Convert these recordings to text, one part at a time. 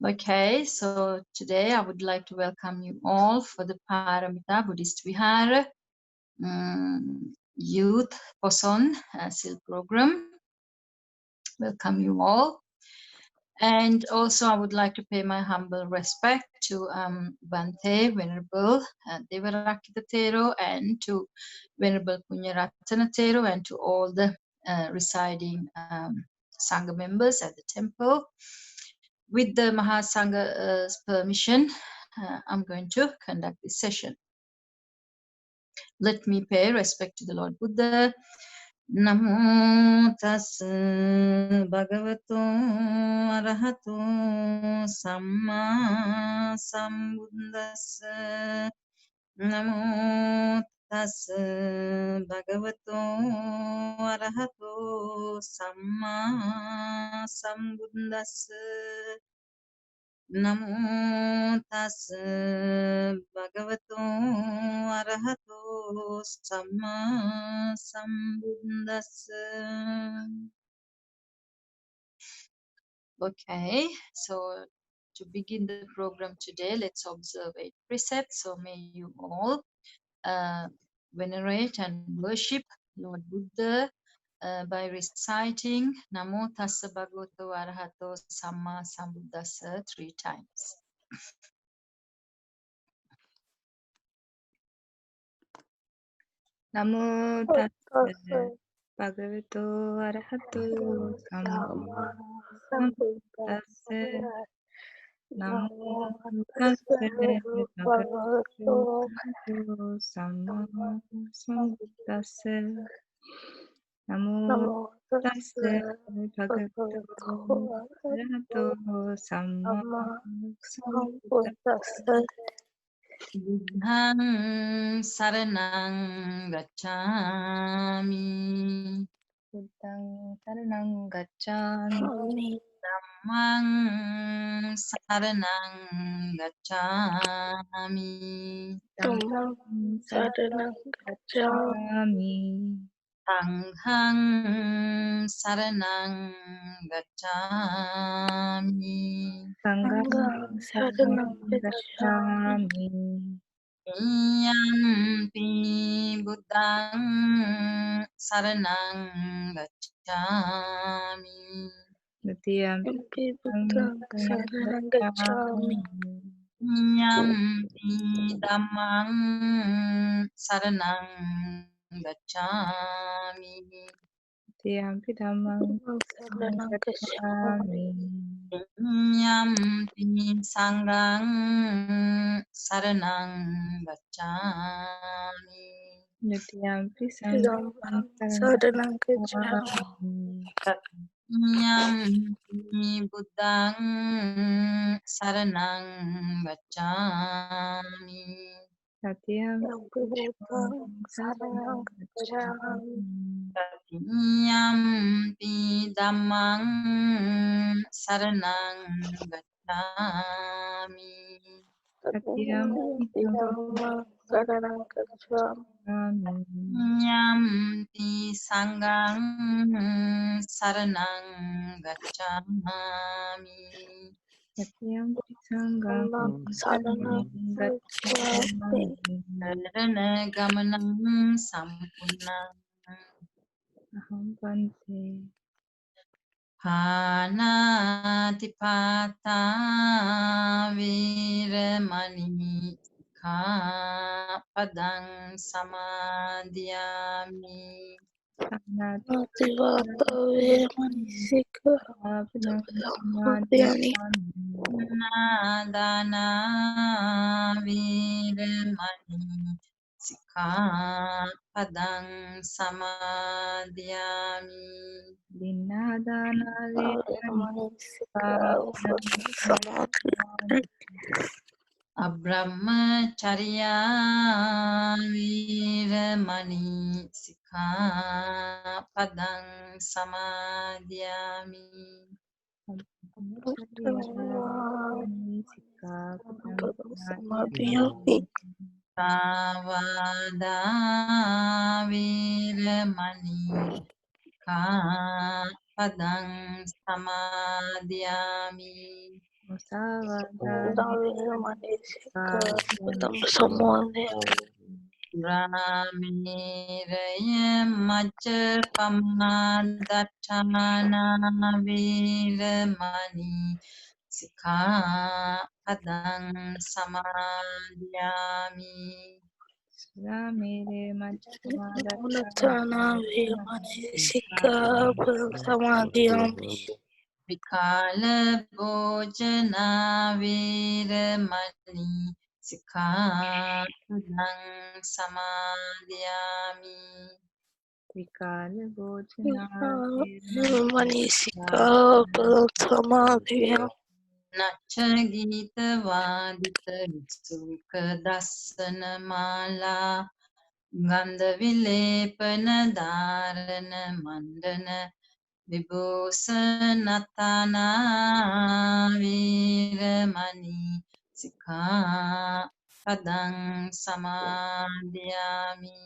Okay, so today I would like to welcome you all for the Paramitha Buddhist Vihara Youth Poson SIL program. Welcome you all. And also I would like to pay my humble respect to Bante, Venerable Devarakita Thero, and to Venerable Punyaratana Thero, and to all the residing Sangha members at the temple. With the Mahasangha's permission, I'm going to conduct this session. Let me pay respect to the Lord Buddha. Namo tassa bhagavato arahato samma sambuddhassa. Namo tassa bhagavato arahato samma sambuddhassa. Namo tassa bhagavato arahato samma sambuddhassa. Okay, so to begin the program today, let's observe 8 precepts. So may you all venerate and worship Lord Buddha by reciting Namo tassa bhagavato arahato samma sambuddhassa 3 times. Namo tassa bhagavato arahato samma sambuddhassa. Namo tassa bhagavato arahato samma sambuddhassa. Namo tassa bhagavato arahato samma sambuddhassa. Buddhang saranang gacchami. Buddhang saranang gacchami. Dhammang saranang gacchami. Dhammang saranang gacchami. Sanghang saranang gacchami. Sanghang saranang gacchami. Yampi Buddhang saranang gacchami. Yampi Buddhang saranang gacchami. Yampi Dhammang saranang gacchami. Yampi Dhammang saranang gacchami. Yampi Sanghang saranang gacchami. Yampi Sanghang saranang gacchami. Yampi Buddhang saranang gacchami. Yampi Buddhang saranang gacchami. Yampi Dhammang saranang gacchami. Yampi Dhammang saranang gacchami. Yampi Sanghang saranang gacchami. Yampi Sanghang saranang gacchami. Sarana gamanam sampunam. Aham Bante. Panatipata viramani padang samadhyami. Panatipata viramani padang samadhyami. Nadana viramani padang samadhyami. Dinadana viramani samadhyami. Abrahmacharya viramani padang samadhyami. Savada viramani padang samadhyami. Musavada Ramiraya Majja Pamadachana Viramani Padang Samadhyami. Ramire Majapamada Vikala Bhojana Viramani Padang Samadhyami. Vikala Bhojana Nacha Gita Vadita Sukha Dasana Mala Gandha Vilepana Dharana Mandana Vibhusanatana Viramani Padang Samadhyami.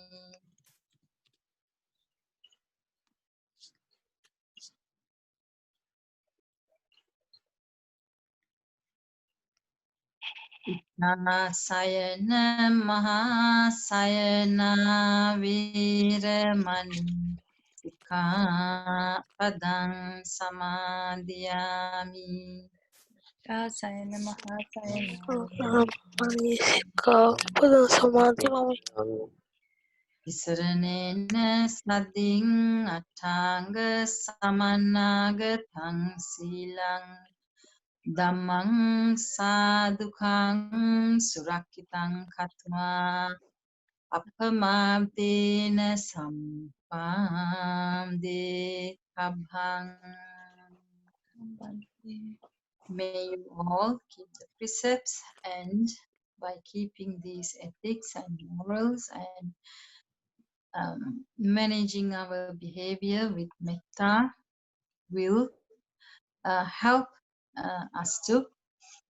Sayana Mahasayana Viramani Padang Samadhyami. Sayana Mahasayana Isaranena Sading Atanga Samanagatang Silang Dhammang Sadukang Surakitang Katma Appamabdena Sampamde Abhang. May you all keep the precepts, and by keeping these ethics and morals and managing our behavior with metta will help us to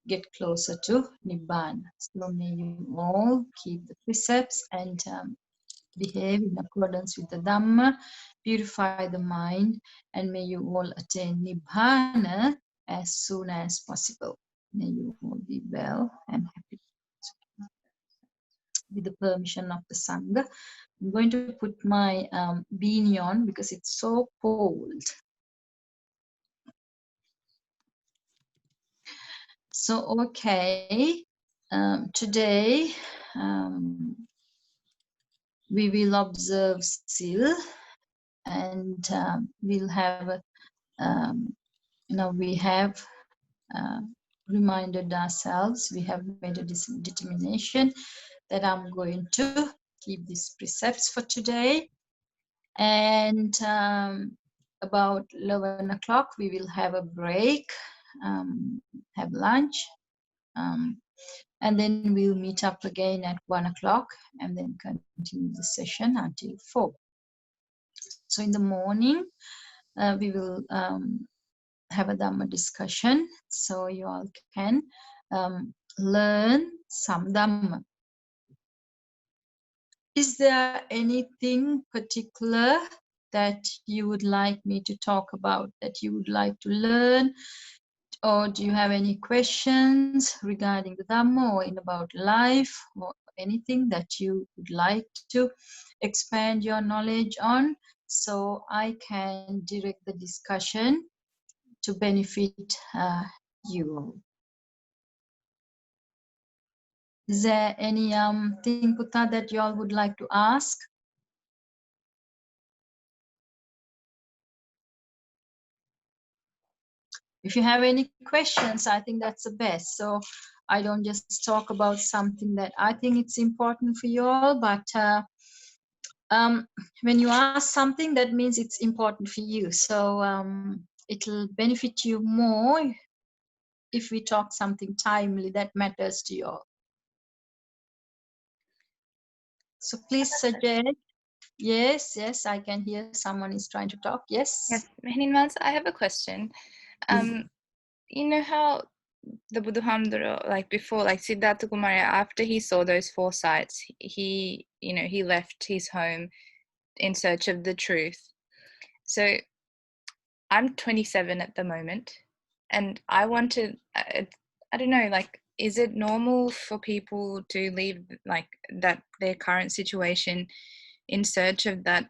get closer to Nibbana. So may you all keep the precepts and behave in accordance with the Dhamma, purify the mind, and may you all attain Nibbana as soon as possible. May you all be well and happy. With the permission of the Sangha, I'm going to put my beanie on because it's so cold. So, okay, today we will observe Sil, and we'll have, we have reminded ourselves, we have made a determination that I'm going to keep these precepts for today. And about 11 o'clock, we will have a break, have lunch, and then we'll meet up again at 1 o'clock and then continue the session until 4. So in the morning, we will have a Dhamma discussion, so you all can learn some Dhamma. Is there anything particular that you would like me to talk about, that you would like to learn? Or do you have any questions regarding the Dhamma or about life or anything that you would like to expand your knowledge on, so I can direct the discussion to benefit you all? Is there any thing, Putta, that you all would like to ask? If you have any questions, I think that's the best. So I don't just talk about something that I think it's important for you all, but when you ask something, that means it's important for you. So it'll benefit you more if we talk something timely that matters to you all. So please suggest. Yes, I can hear someone is trying to talk. Yes. Yes, Mehnimaz, I have a question. You know how the Buddhamdara, like before, like Siddhartha Kumara, after he saw those 4 sights, he left his home in search of the truth. So I'm 27 at the moment, and I want to I don't know, like, is it normal for people to leave like that their current situation in search of that?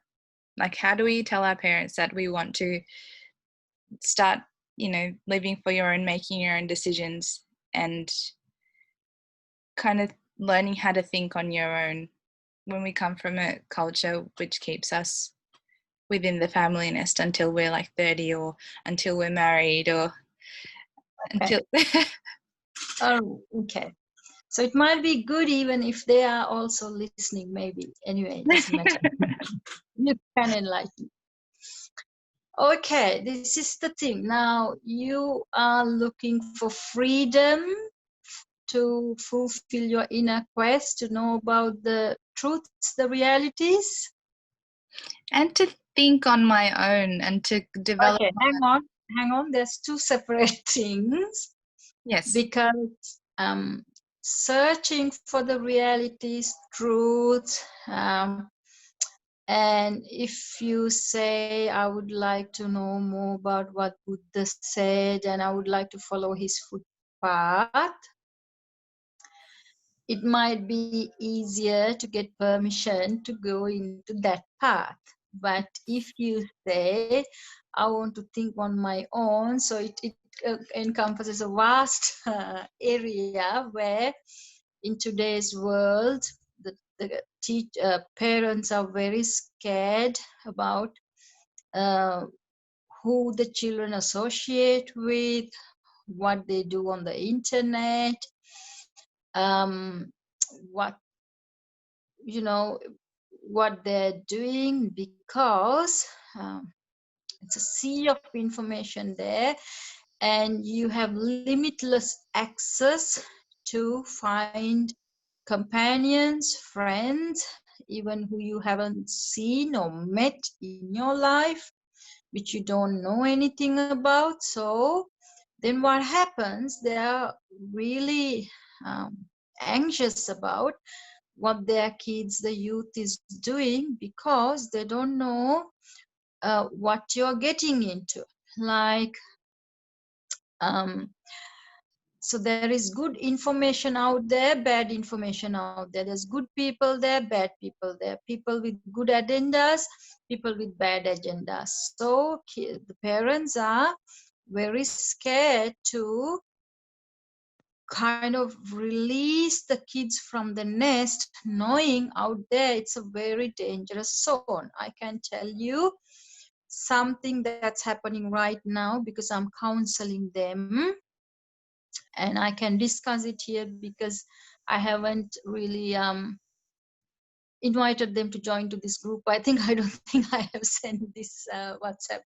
Like, how do we tell our parents that we want to start, living for your own, making your own decisions, and kind of learning how to think on your own when we come from a culture which keeps us within the family nest until we're like 30, or until we're married, or until Oh, okay. So it might be good even if they are also listening, maybe. Anyway, it doesn't matter. You can enlighten. Okay, this is the thing. Now you are looking for freedom to fulfill your inner quest, to know about the truths, the realities. and to think on my own and to develop. Okay, hang on. There's two separate things, Yes. because searching for the realities, truth, and if you say, I would like to know more about what Buddha said and I would like to follow his footpath, it might be easier to get permission to go into that path. But if you say, I want to think on my own, so it encompasses a vast area where in today's world, the parents are very scared about uh, who the children associate with, what they do on the internet, um, what you know what they're doing, because it's a sea of information there, and you have limitless access to find companions, friends, even who you haven't seen or met in your life, which you don't know anything about. So then what happens? They are really anxious about what their kids, the youth, is doing, because they don't know what you're getting into. Like, um, so there is good information out there, bad information out there. There's good people there, bad people there, people with good agendas, people with bad agendas. So the parents are very scared to kind of release the kids from the nest, knowing out there it's a very dangerous zone. I can tell you something that's happening right now, because I'm counseling them, and I can discuss it here because I haven't really invited them to join to this group. I don't think I have sent this WhatsApp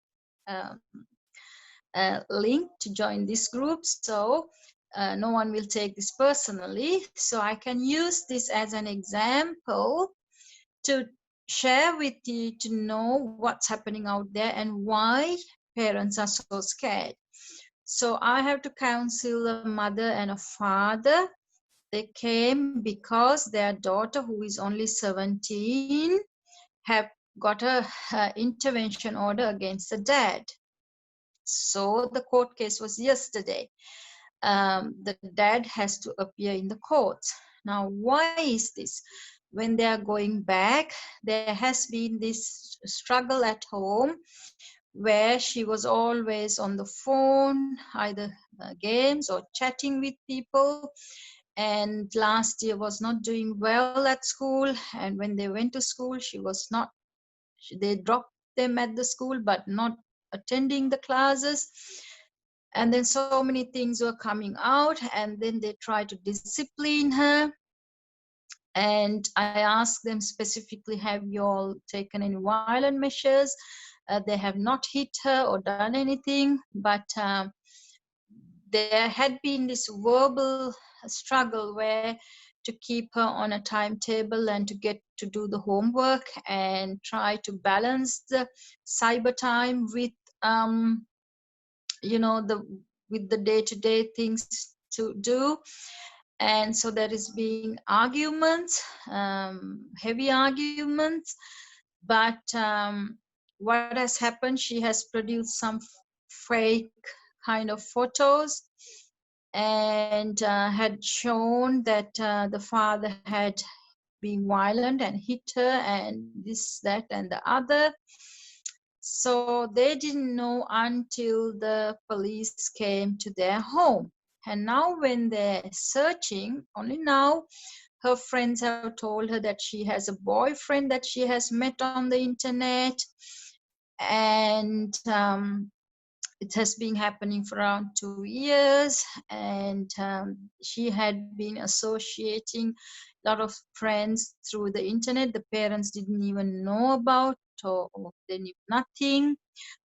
um, link to join this group. So no one will take this personally. So I can use this as an example to share with you, to know what's happening out there and why parents are so scared. So I have to counsel a mother and a father. They came because their daughter, who is only 17, have got a intervention order against the dad. So the court case was yesterday. The dad has to appear in the courts. Now, why is this? When they are going back, there has been this struggle at home where she was always on the phone, either games or chatting with people. And last year was not doing well at school. And when they went to school, she was not, they dropped them at the school, but not attending the classes. And then so many things were coming out, and then they tried to discipline her. And I asked them specifically, have you all taken any violent measures? They have not hit her or done anything, but there had been this verbal struggle where to keep her on a timetable and to get to do the homework and try to balance the cyber time with the with the day-to-day things to do. And so there is being arguments, heavy arguments. But what has happened, she has produced some fake kind of photos and had shown that the father had been violent and hit her and this, that, and the other. So they didn't know until the police came to their home. And now when they're searching, only now her friends have told her that she has a boyfriend that she has met on the internet. And it has been happening for around 2 years. And she had been associating a lot of friends through the internet. The parents didn't even know about, or they knew nothing.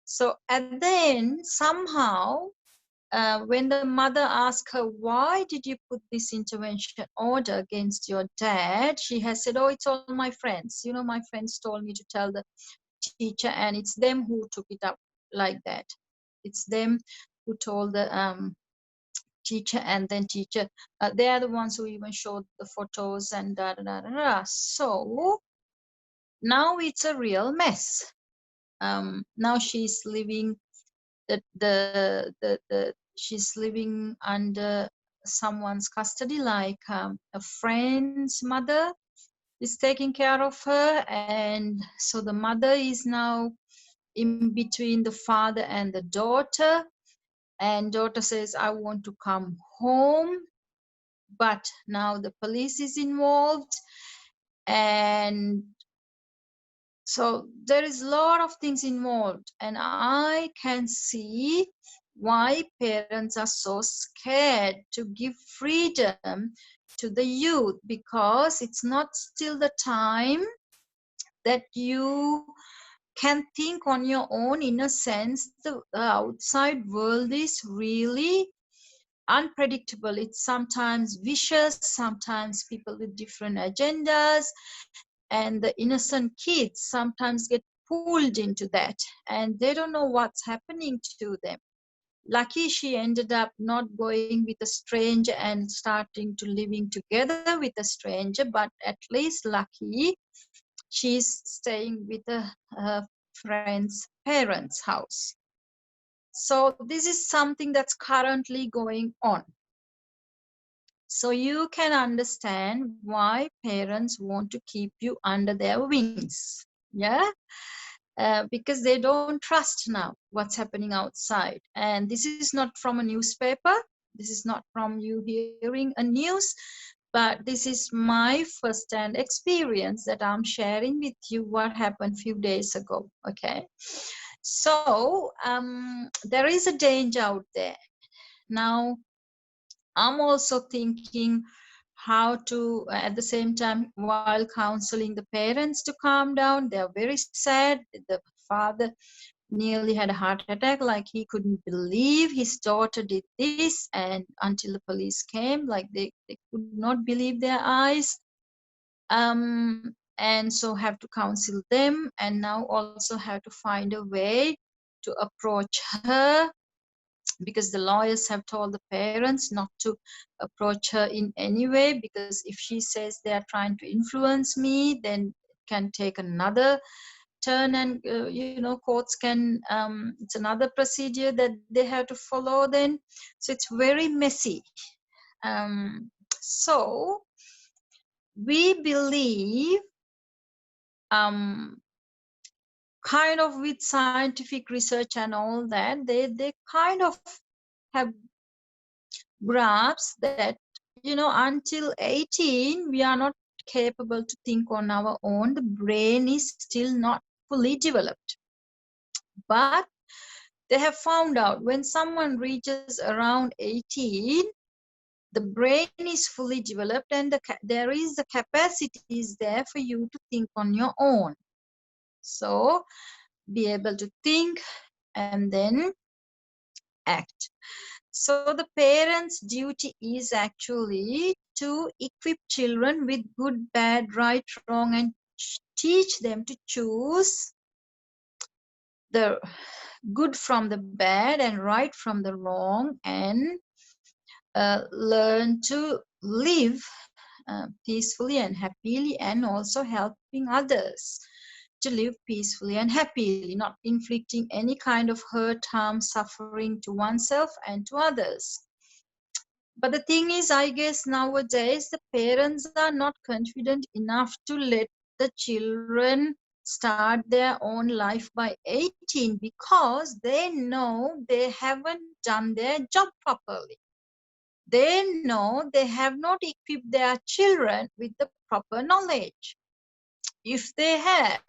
So at the end, somehow, when the mother asked her, why did you put this intervention order against your dad? She has said, oh, it's all my friends. You know, my friends told me to tell the teacher, and it's them who took it up like that. It's them who told the teacher, and then teacher, they are the ones who even showed the photos and da da da da da. So now it's a real mess. Now she's living she's living under someone's custody, like a friend's mother is taking care of her. And so the mother is now in between the father and the daughter, and daughter says, I want to come home, but now the police is involved. And so there is a lot of things involved, and I can see why parents are so scared to give freedom to the youth, because it's not still the time that you can think on your own. In a sense, the outside world is really unpredictable. It's sometimes vicious, sometimes people with different agendas, and the innocent kids sometimes get pulled into that, and they don't know what's happening to them. Lucky she ended up not going with a stranger and starting to living together with a stranger, but at least lucky she's staying with her friend's parents' house. So this is something that's currently going on. So you can understand why parents want to keep you under their wings. Yeah. Because they don't trust now what's happening outside. And this is not from a newspaper. This is not from you hearing a news, but this is my first-hand experience that I'm sharing with you what happened a few days ago. Okay. So there is a danger out there. Now, I'm also thinking how to, at the same time, while counseling the parents to calm down. They are very sad. The father nearly had a heart attack, like he couldn't believe his daughter did this, and until the police came, like they could not believe their eyes. And so have to counsel them, and now also have to find a way to approach her, because the lawyers have told the parents not to approach her in any way, because if she says they are trying to influence me, then it can take another turn, and courts can, it's another procedure that they have to follow then. So it's very messy. So we believe, kind of with scientific research and all that, they kind of have grasped that, until 18 we are not capable to think on our own. The brain is still not fully developed. But they have found out when someone reaches around 18, the brain is fully developed, and there is the capacities there for you to think on your own. So be able to think and then act. So the parents' duty is actually to equip children with good, bad, right, wrong, and teach them to choose the good from the bad and right from the wrong, and learn to live peacefully and happily, and also helping others to live peacefully and happily, not inflicting any kind of hurt, harm, suffering to oneself and to others. But the thing is, I guess nowadays the parents are not confident enough to let the children start their own life by 18 because they know they haven't done their job properly. They know they have not equipped their children with the proper knowledge. If they have,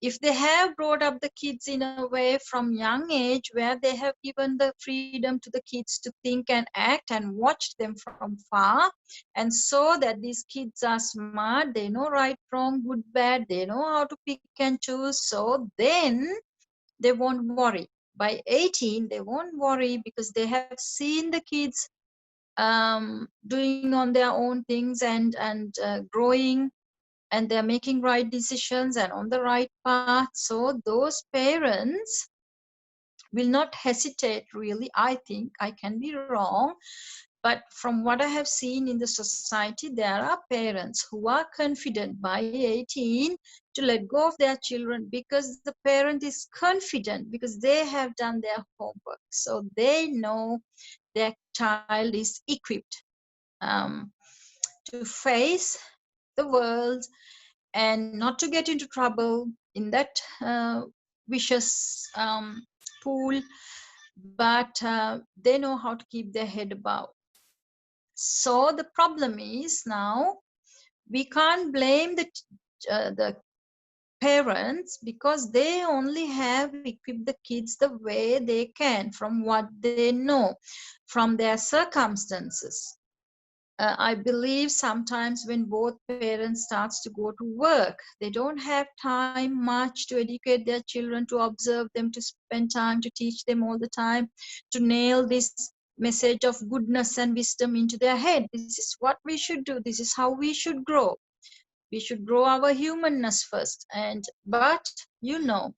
if they have brought up the kids in a way from young age where they have given the freedom to the kids to think and act and watched them from far and saw that these kids are smart, they know right, wrong, good, bad, they know how to pick and choose, so then they won't worry. By 18, they won't worry because they have seen the kids doing on their own things and growing, and they're making right decisions and on the right path. So those parents will not hesitate, really. I think I can be wrong, but from what I have seen in the society, there are parents who are confident by 18 to let go of their children because the parent is confident because they have done their homework, so they know their child is equipped um, to face the world and not to get into trouble in that vicious pool, but they know how to keep their head above. So the problem is now we can't blame the parents because they only have equipped the kids the way they can from what they know from their circumstances. I believe sometimes when both parents starts to go to work, they don't have time much to educate their children, to observe them, to spend time, to teach them all the time, to nail this message of goodness and wisdom into their head. This is what we should do. This is how we should grow. We should grow our humanness first. But you know,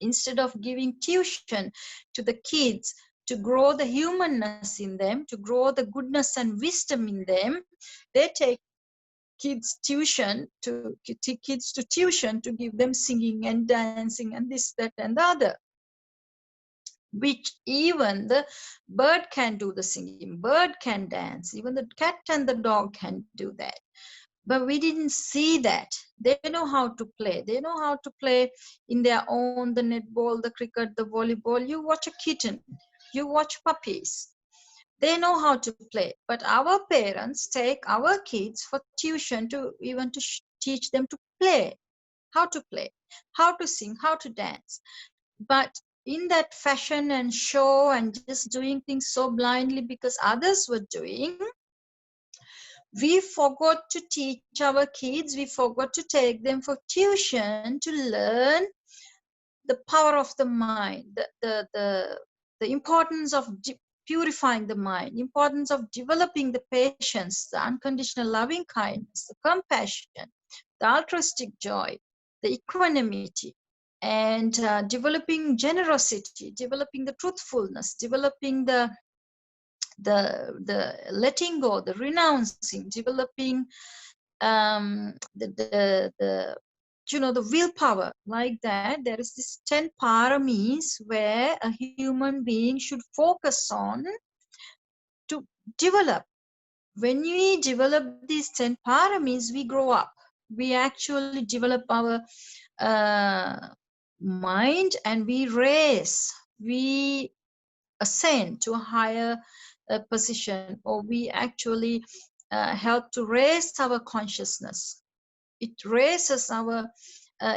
instead of giving tuition to the kids to grow the humanness in them, to grow the goodness and wisdom in them, they take kids to tuition to give them singing and dancing and this, that, and the other, which even the bird can do the singing, bird can dance, even the cat and the dog can do that. But we didn't see that. They know how to play. They know how to play in their own, the netball, the cricket, the volleyball. You watch a kitten, you watch puppies. They know how to play. But our parents take our kids for tuition to even to teach them to play, how to sing, how to dance. But in that fashion and show and just doing things so blindly because others were doing, we forgot to teach our kids, we forgot to take them for tuition to learn the power of the mind, the importance of purifying the mind, importance of developing the patience, the unconditional loving kindness, the compassion, the altruistic joy, the equanimity, and developing generosity, developing the truthfulness, developing the letting go, the renouncing, developing the the willpower. Like that, there is this 10 paramis where a human being should focus on to develop. When we develop these 10 paramis, we grow up, we actually develop our mind, and we raise, we ascend to a higher position, or we actually help to raise our consciousness. It raises our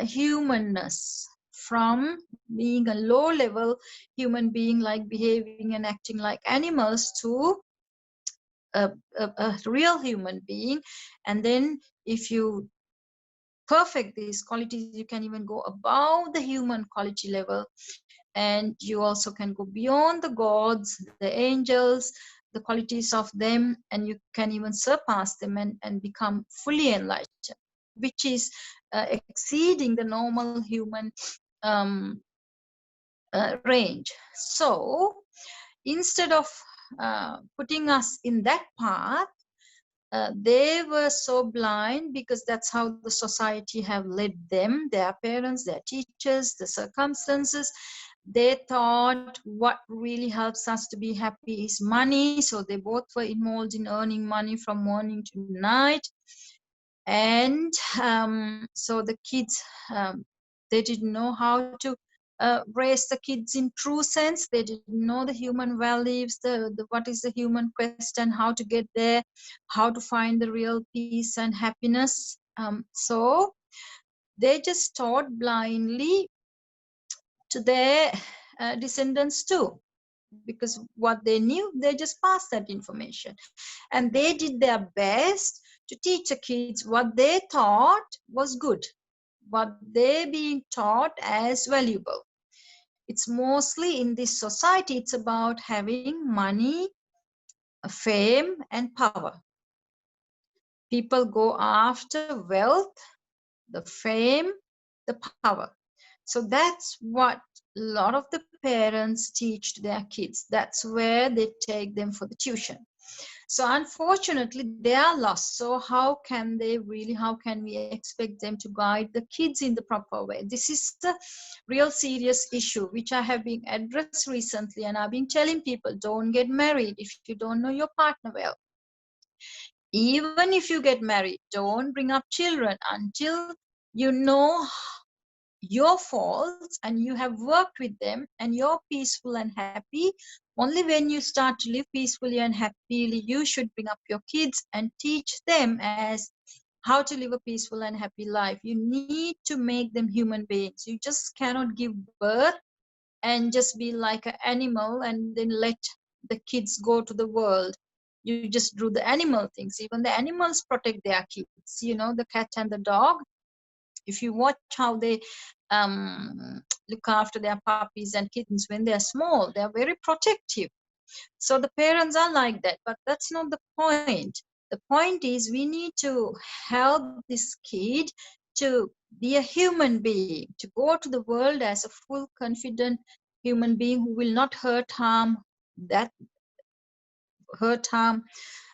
humanness from being a low level human being, like behaving and acting like animals, to a real human being. And then if you perfect these qualities, you can even go above the human quality level, and you also can go beyond the gods, the angels, the qualities of them, and you can even surpass them and become fully enlightened, which is exceeding the normal human range. So instead of putting us in that path, they were so blind because that's how the society have led them, their parents, their teachers, the circumstances. They thought what really helps us to be happy is money. So they both were involved in earning money from morning to night. And so the kids, they didn't know how to raise the kids in true sense. They didn't know the human values, the what is the human quest and how to get there, how to find the real peace and happiness. So they just taught blindly to their descendants too, because what they knew, they just passed that information, and they did their best to teach the kids what they thought was good, what they being taught as valuable. It's mostly in this society, it's about having money, fame and power. People go after wealth, the fame, the power. So that's what a lot of the parents teach to their kids. That's where they take them for the tuition. So unfortunately, they are lost. So how can we expect them to guide the kids in the proper way? This is the real serious issue, which I have been addressed recently. And I've been telling people, don't get married if you don't know your partner well. Even if you get married, don't bring up children until you know your faults and you have worked with them and you're peaceful and happy. Only when you start to live peacefully and happily, you should bring up your kids and teach them as how to live a peaceful and happy life. You need to make them human beings. You just cannot give birth and just be like an animal and then let the kids go to the world. You just do the animal things. Even the animals protect their kids, the cat and the dog. If you watch how they look after their puppies and kittens when they're small, they're very protective. So the parents are like that, but that's not the point. The point is we need to help this kid to be a human being, to go to the world as a full, confident human being who will not that hurt harm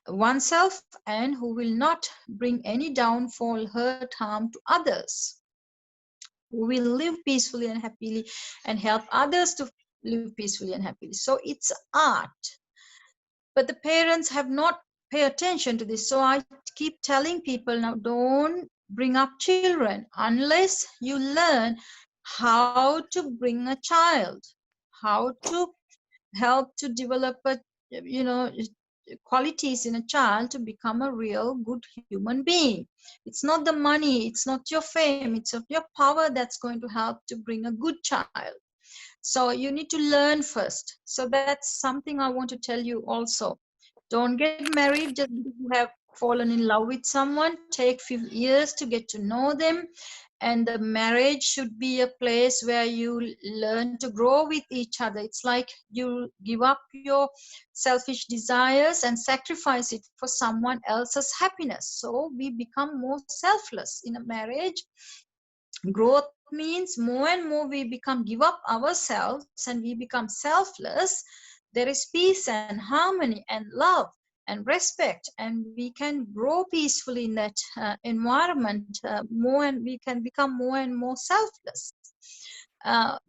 oneself, and who will not bring any downfall, hurt, harm to others, who will live peacefully and happily and help others to live peacefully and happily. So it's art, but the parents have not pay attention to this. So I keep telling people now, don't bring up children unless you learn how to bring a child, how to help to develop you know qualities in a child to become a real good human being. It's not the money, it's not your fame, it's not your power that's going to help to bring a good child. So you need to learn first. So that's something I want to tell you also. Don't get married just because you have fallen in love with someone. Take few years to get to know them. And the marriage should be a place where you learn to grow with each other. It's like you give up your selfish desires and sacrifice it for someone else's happiness. So we become more selfless in a marriage. Growth means more and more we give up ourselves and we become selfless. There is peace and harmony and love and respect, and we can grow peacefully in that environment more, and we can become more and more selfless.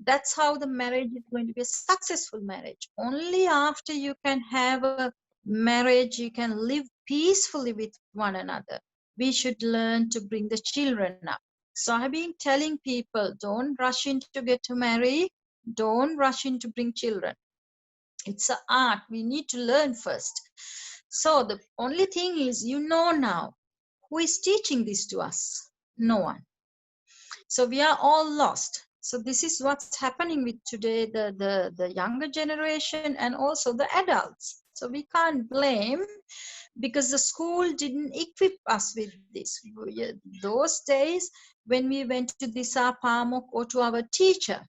That's how the marriage is going to be a successful marriage. Only after you can have a marriage, you can live peacefully with one another. We should learn to bring the children up. So I've been telling people, don't rush in to get to marry, don't rush in to bring children. It's an art. We need to learn first. So the only thing is, now, who is teaching this to us? No one. So we are all lost. So this is what's happening with today, the younger generation and also the adults. So we can't blame, because the school didn't equip us with this. Those days when we went to Disa, Pamuk, or to our teacher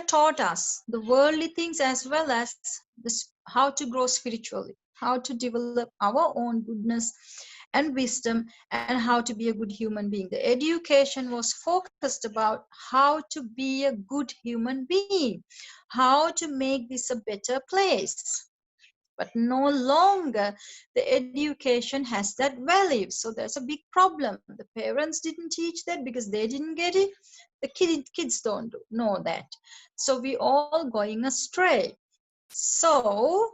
taught us the worldly things as well as this, how to grow spiritually, how to develop our own goodness and wisdom, and how to be a good human being. The education was focused about how to be a good human being, how to make this a better place. But no longer the education has that value. So there's a big problem. The parents didn't teach that because they didn't get it. The kids don't know that. So we all going astray. So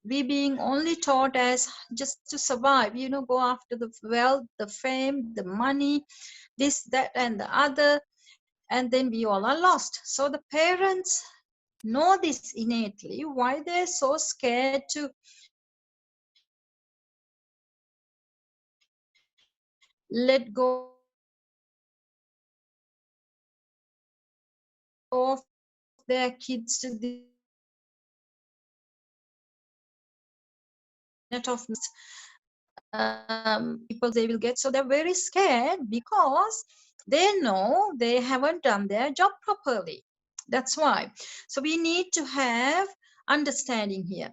we being only taught as just to survive, go after the wealth, the fame, the money, this, that, and the other, and then we all are lost. So the parents know this innately, why they're so scared to let go of their kids to this net of people they will get. So they're very scared because they know they haven't done their job properly. That's why. So we need to have understanding here.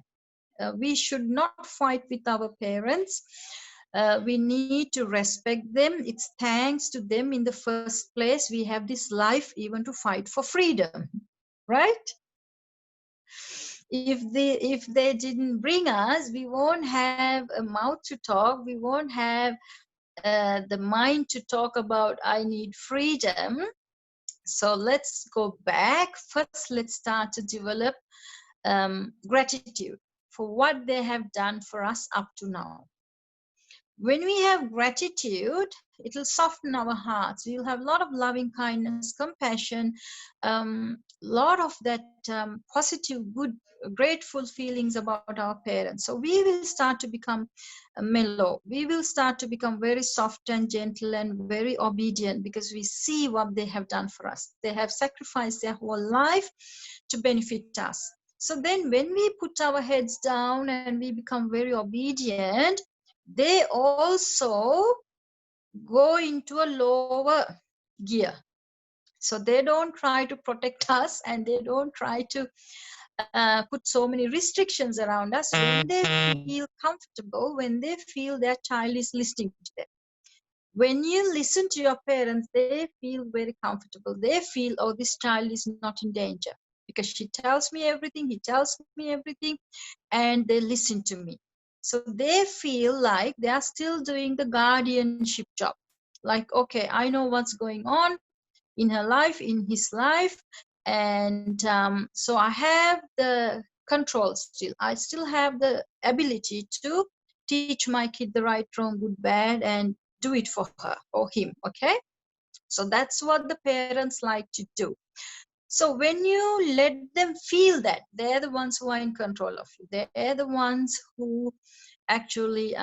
We should not fight with our parents. We need to respect them. It's thanks to them in the first place we have this life even to fight for freedom, right? If they didn't bring us, we won't have a mouth to talk. We won't have the mind to talk about I need freedom. So let's go back. First, let's start to develop gratitude for what they have done for us up to now. When we have gratitude, it will soften our hearts. We'll have a lot of loving kindness, compassion, lot of that positive, good, grateful feelings about our parents. So we will start to become mellow. We will start to become very soft and gentle and very obedient because we see what they have done for us. They have sacrificed their whole life to benefit us. So then when we put our heads down and we become very obedient, they also go into a lower gear. So they don't try to protect us and they don't try to put so many restrictions around us when they feel comfortable, when they feel their child is listening to them. When you listen to your parents, they feel very comfortable. They feel, oh, this child is not in danger because she tells me everything, he tells me everything, and they listen to me. So they feel like they are still doing the guardianship job. Like, okay, I know what's going on in her life, in his life, and so I have the control still. I still have the ability to teach my kid the right, wrong, good, bad, and do it for her or him. Okay, so that's what the parents like to do. So when you let them feel that they're the ones who are in control of you, they're the ones who actually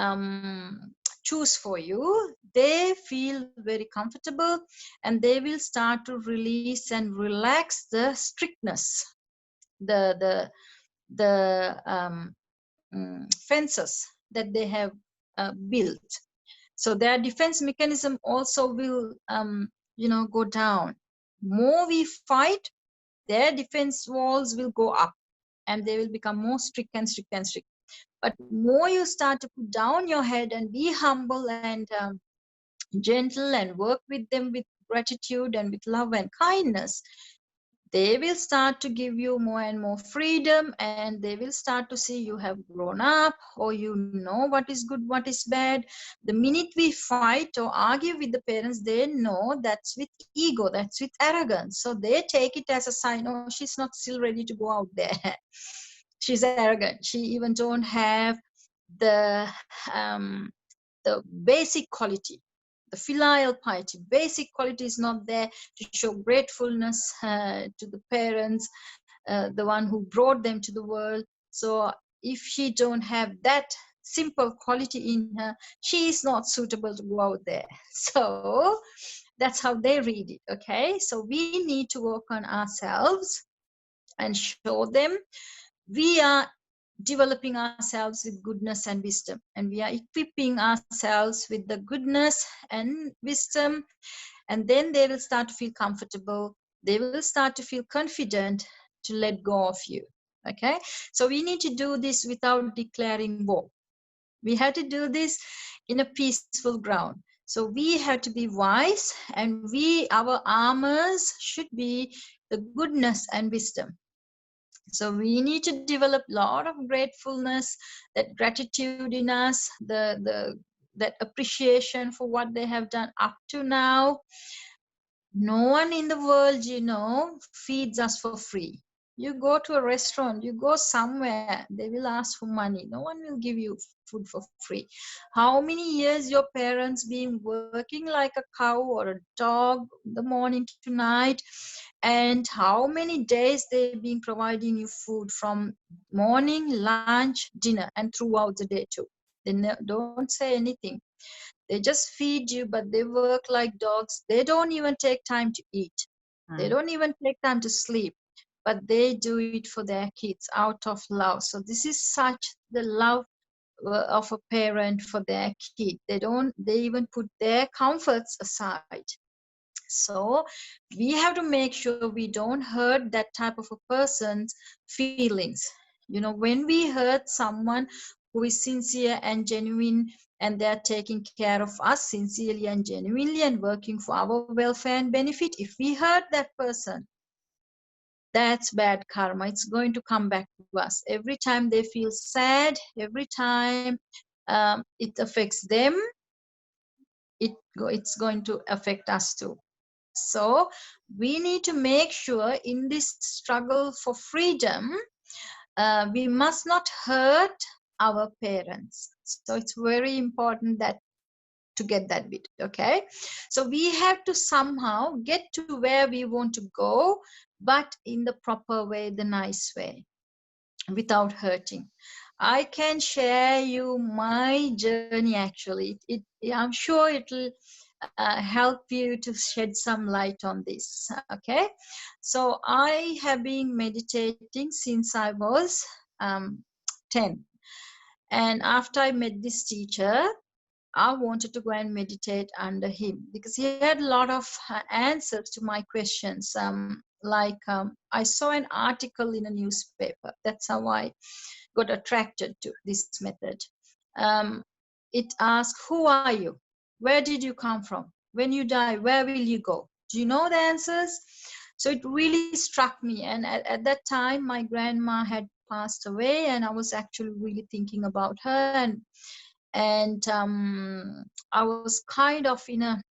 choose for you, they feel very comfortable and they will start to release and relax the strictness, the fences that they have built. So their defense mechanism also will go down. More we fight, their defense walls will go up and they will become more strict and strict and strict. But more you start to put down your head and be humble and gentle and work with them with gratitude and with love and kindness, they will start to give you more and more freedom and they will start to see you have grown up or you know what is good, what is bad. The minute we fight or argue with the parents, they know that's with ego, that's with arrogance. So they take it as a sign, oh, she's not still ready to go out there. She's arrogant. She even don't have the basic quality, the filial piety. Basic quality is not there to show gratefulness to the parents, the one who brought them to the world. So if she don't have that simple quality in her, she is not suitable to go out there. So that's how they read it. Okay, so we need to work on ourselves and show them we are developing ourselves with goodness and wisdom, and we are equipping ourselves with the goodness and wisdom, and then they will start to feel comfortable, they will start to feel confident to let go of you. Okay, so we need to do this without declaring war. We have to do this in a peaceful ground. So we have to be wise, and our armors should be the goodness and wisdom. So we need to develop a lot of gratefulness, that gratitude in us, that appreciation for what they have done up to now. No one in the world, feeds us for free. You go to a restaurant, you go somewhere, they will ask for money. No one will give you food for free. How many years your parents been working like a cow or a dog, the morning to night, and how many days they've been providing you food from morning, lunch, dinner, and throughout the day too. They don't say anything. They just feed you, but they work like dogs. They don't even take time to eat. They don't even take time to sleep, but they do it for their kids out of love. So this is such the love of a parent for their kid. They even put their comforts aside. So we have to make sure we don't hurt that type of a person's feelings. When we hurt someone who is sincere and genuine, and they're taking care of us sincerely and genuinely and working for our welfare and benefit, if we hurt that person, that's bad karma. It's going to come back to us every time they feel sad, every time it affects them. It's going to affect us too. So we need to make sure in this struggle for freedom, we must not hurt our parents. So it's very important that to get that bit, okay? So we have to somehow get to where we want to go, but in the proper way, the nice way, without hurting. I can share you my journey actually. I'm sure it'll help you to shed some light on this, okay? So I have been meditating since I was 10. And after I met this teacher, I wanted to go and meditate under him because he had a lot of answers to my questions. I saw an article in a newspaper. That's how I got attracted to this method. Um, it asks, who are you? Where did you come from? When you die, where will you go? Do you know the answers? So it really struck me. And at that time, my grandma had passed away, and I was actually really thinking about her. And I was kind of in a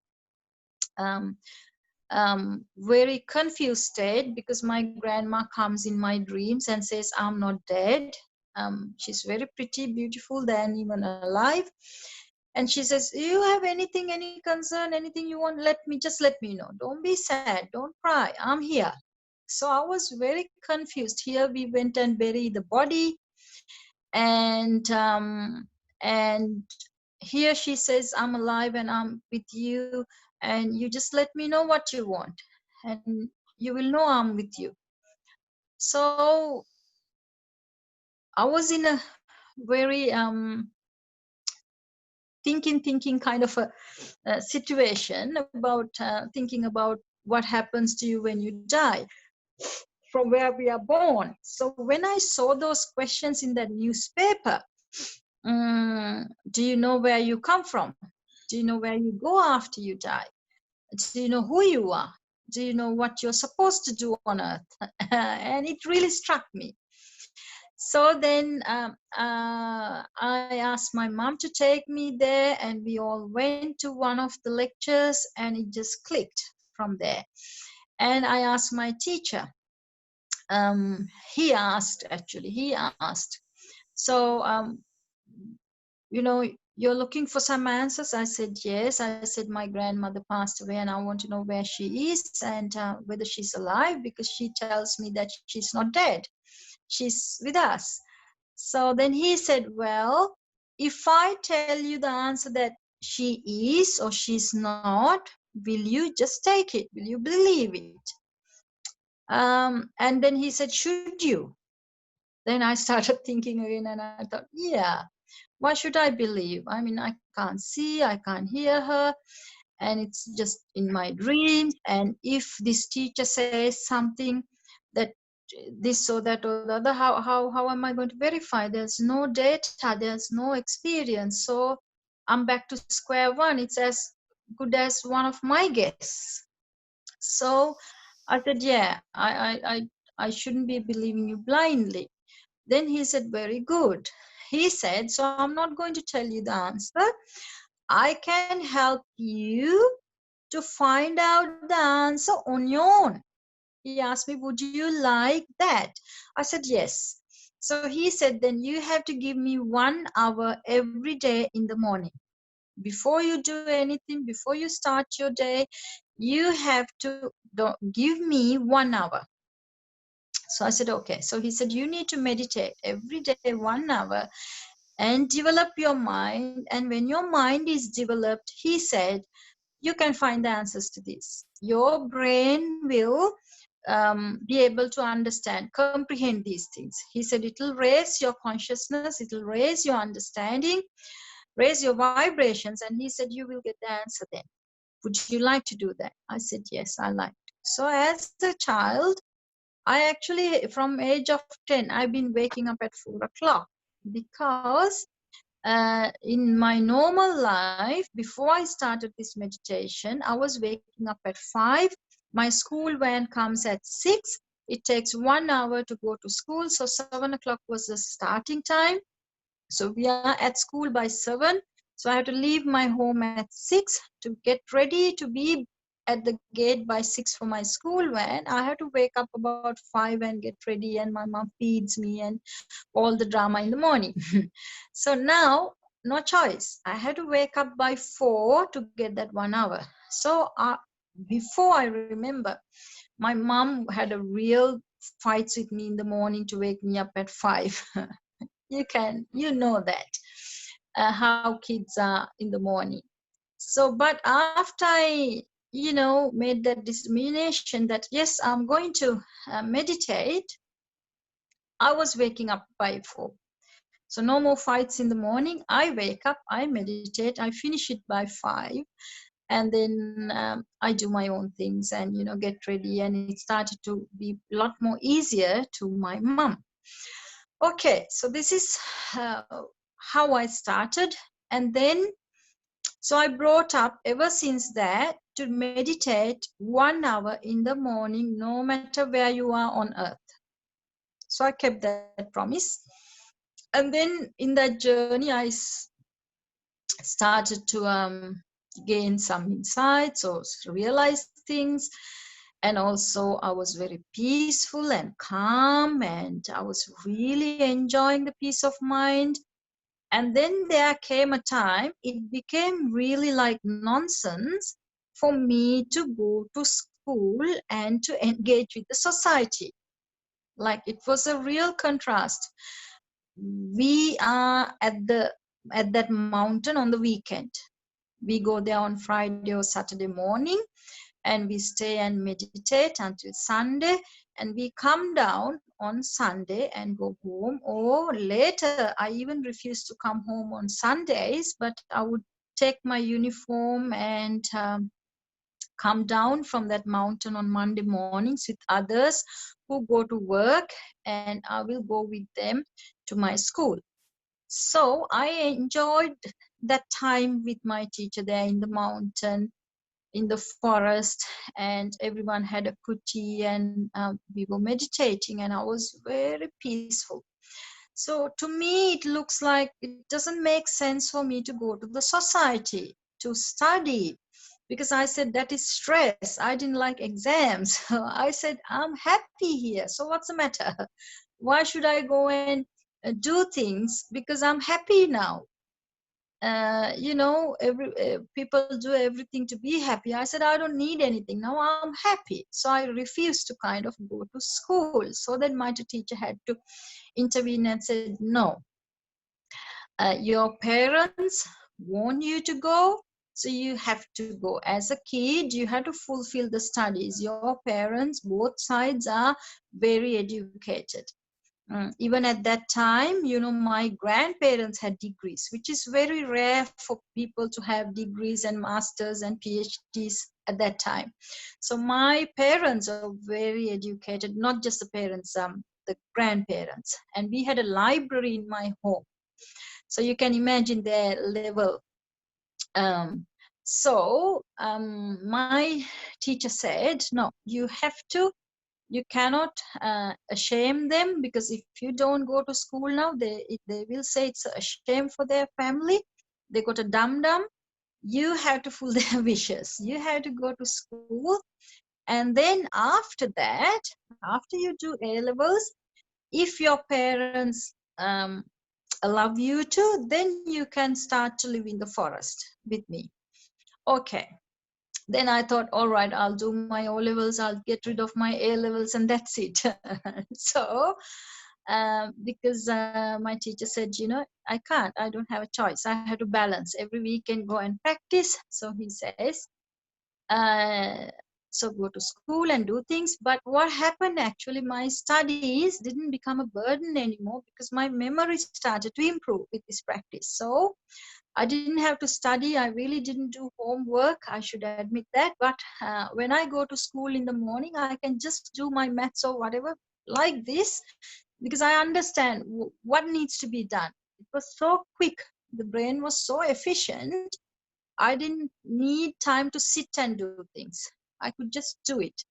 um, very confused state because my grandma comes in my dreams and says, I'm not dead. She's very pretty, beautiful, than even alive. And she says, you have anything, any concern, anything you want, let me know. Don't be sad, don't cry, I'm here. So I was very confused. Here we went and buried the body, and here she says, I'm alive and I'm with you, and you just let me know what you want, and you will know I'm with you. So I was in a very thinking kind of a situation about thinking about what happens to you when you die, from where we are born. So when I saw those questions in that newspaper, do you know where you come from? Do you know where you go after you die? Do you know who you are? Do you know what you're supposed to do on earth? And it really struck me. So then I asked my mom to take me there, and we all went to one of the lectures, and it just clicked from there. And I asked my teacher. He asked. So, you're looking for some answers? I said, yes. I said, my grandmother passed away and I want to know where she is and whether she's alive, because she tells me that she's not dead. She's with us. So then he said, well, if I tell you the answer that she is or she's not, will you just take it? Will you believe it? And then he said, should you? Then I started thinking again, and I thought, yeah, why should I believe? I mean, I can't see, I can't hear her, and it's just in my dreams. And if this teacher says something that this or that or the other, how am I going to verify? There's no data, there's no experience. So I'm back to square one. It's as good as one of my guests. So I said, yeah, I shouldn't be believing you blindly. Then he said, very good. He said, so I'm not going to tell you the answer. I can help you to to find out the answer on your own. He asked me, would you like that? I said, yes. So he said, then you have to give me 1 hour every day in the morning. Before you do anything, before you start your day, you have to give me 1 hour. So I said, okay. So he said, you need to meditate every day 1 hour and develop your mind. And when your mind is developed, he said, you can find the answers to this. Your brain will be able to understand, comprehend these things. He said, it will raise your consciousness, it will raise your understanding, raise your vibrations. And he said, you will get the answer then. Would you like to do that? I said, yes, I like to. So as a child, I actually, from age of 10, I've been waking up at 4 o'clock because in my normal life, before I started this meditation, I was waking up at 5. My school van comes at 6. It takes 1 hour to go to school. So 7 o'clock was the starting time. So we are at school by 7. So I have to leave my home at 6 to get ready to be at the gate by 6 for my school van. I have to wake up about 5 and get ready, and my mom feeds me and all the drama in the morning. So now, no choice. I had to wake up by 4 to get that 1 hour. So before I remember, my mom had a real fights with me in the morning to wake me up at 5. You know that, how kids are in the morning. So, but after I, made that determination that, yes, I'm going to meditate, I was waking up by 4. So no more fights in the morning. I wake up, I meditate, I finish it by 5. And then I do my own things and, get ready. And it started to be a lot more easier to my mom. Okay, so this is how I started. And then, so I brought up ever since that to meditate 1 hour in the morning, no matter where you are on earth. So I kept that promise. And then in that journey, I started to gain some insights or realize things. And also I was very peaceful and calm, and I was really enjoying the peace of mind. And then there came a time it became really like nonsense for me to go to school and to engage with the society. Like, it was a real contrast. We are at that mountain on the weekend. We go there on Friday or Saturday morning, and we stay and meditate until Sunday, and we come down on Sunday and go home. Or later, I even refused to come home on Sundays, but I would take my uniform and come down from that mountain on Monday mornings with others who go to work, and I will go with them to my school. So I enjoyed that time with my teacher there in the mountain, in the forest, and everyone had a kuti, and we were meditating, and I was very peaceful. So to me, it looks like it doesn't make sense for me to go to the society to study, because I said that is stress. I didn't like exams. I said, I'm happy here. So what's the matter? Why should I go and do things? Because I'm happy now. People do everything to be happy. I said, I don't need anything now, I'm happy. So I refused to kind of go to school. So then my teacher had to intervene and said, no, your parents want you to go, so you have to go. As a kid, you have to fulfill the studies. Your parents, both sides, are very educated. Even at that time, my grandparents had degrees, which is very rare for people to have degrees and masters and PhDs at that time. So my parents are very educated, not just the parents, the grandparents. And we had a library in my home. So you can imagine their level. My teacher said, no, you cannot shame them, because if you don't go to school now, they will say it's a shame for their family. They got a dum-dum. you have to fulfill their wishes. You have to go to school, and then after that, after you do A levels, if your parents allow you to, then you can start to live in the forest with me. Okay. Then I thought, all right, I'll do my O levels, I'll get rid of my A levels, and that's it. So, because my teacher said, I can't, I don't have a choice. I have to balance every weekend, go and practice. So he says, uh, so go to school and do things. But what happened actually, my studies didn't become a burden anymore because my memory started to improve with this practice. So I didn't have to study. I really didn't do homework. I should admit that. But when I go to school in the morning, I can just do my maths or whatever like this because I understand what needs to be done. It was so quick. The brain was so efficient. I didn't need time to sit and do things. I could just do it.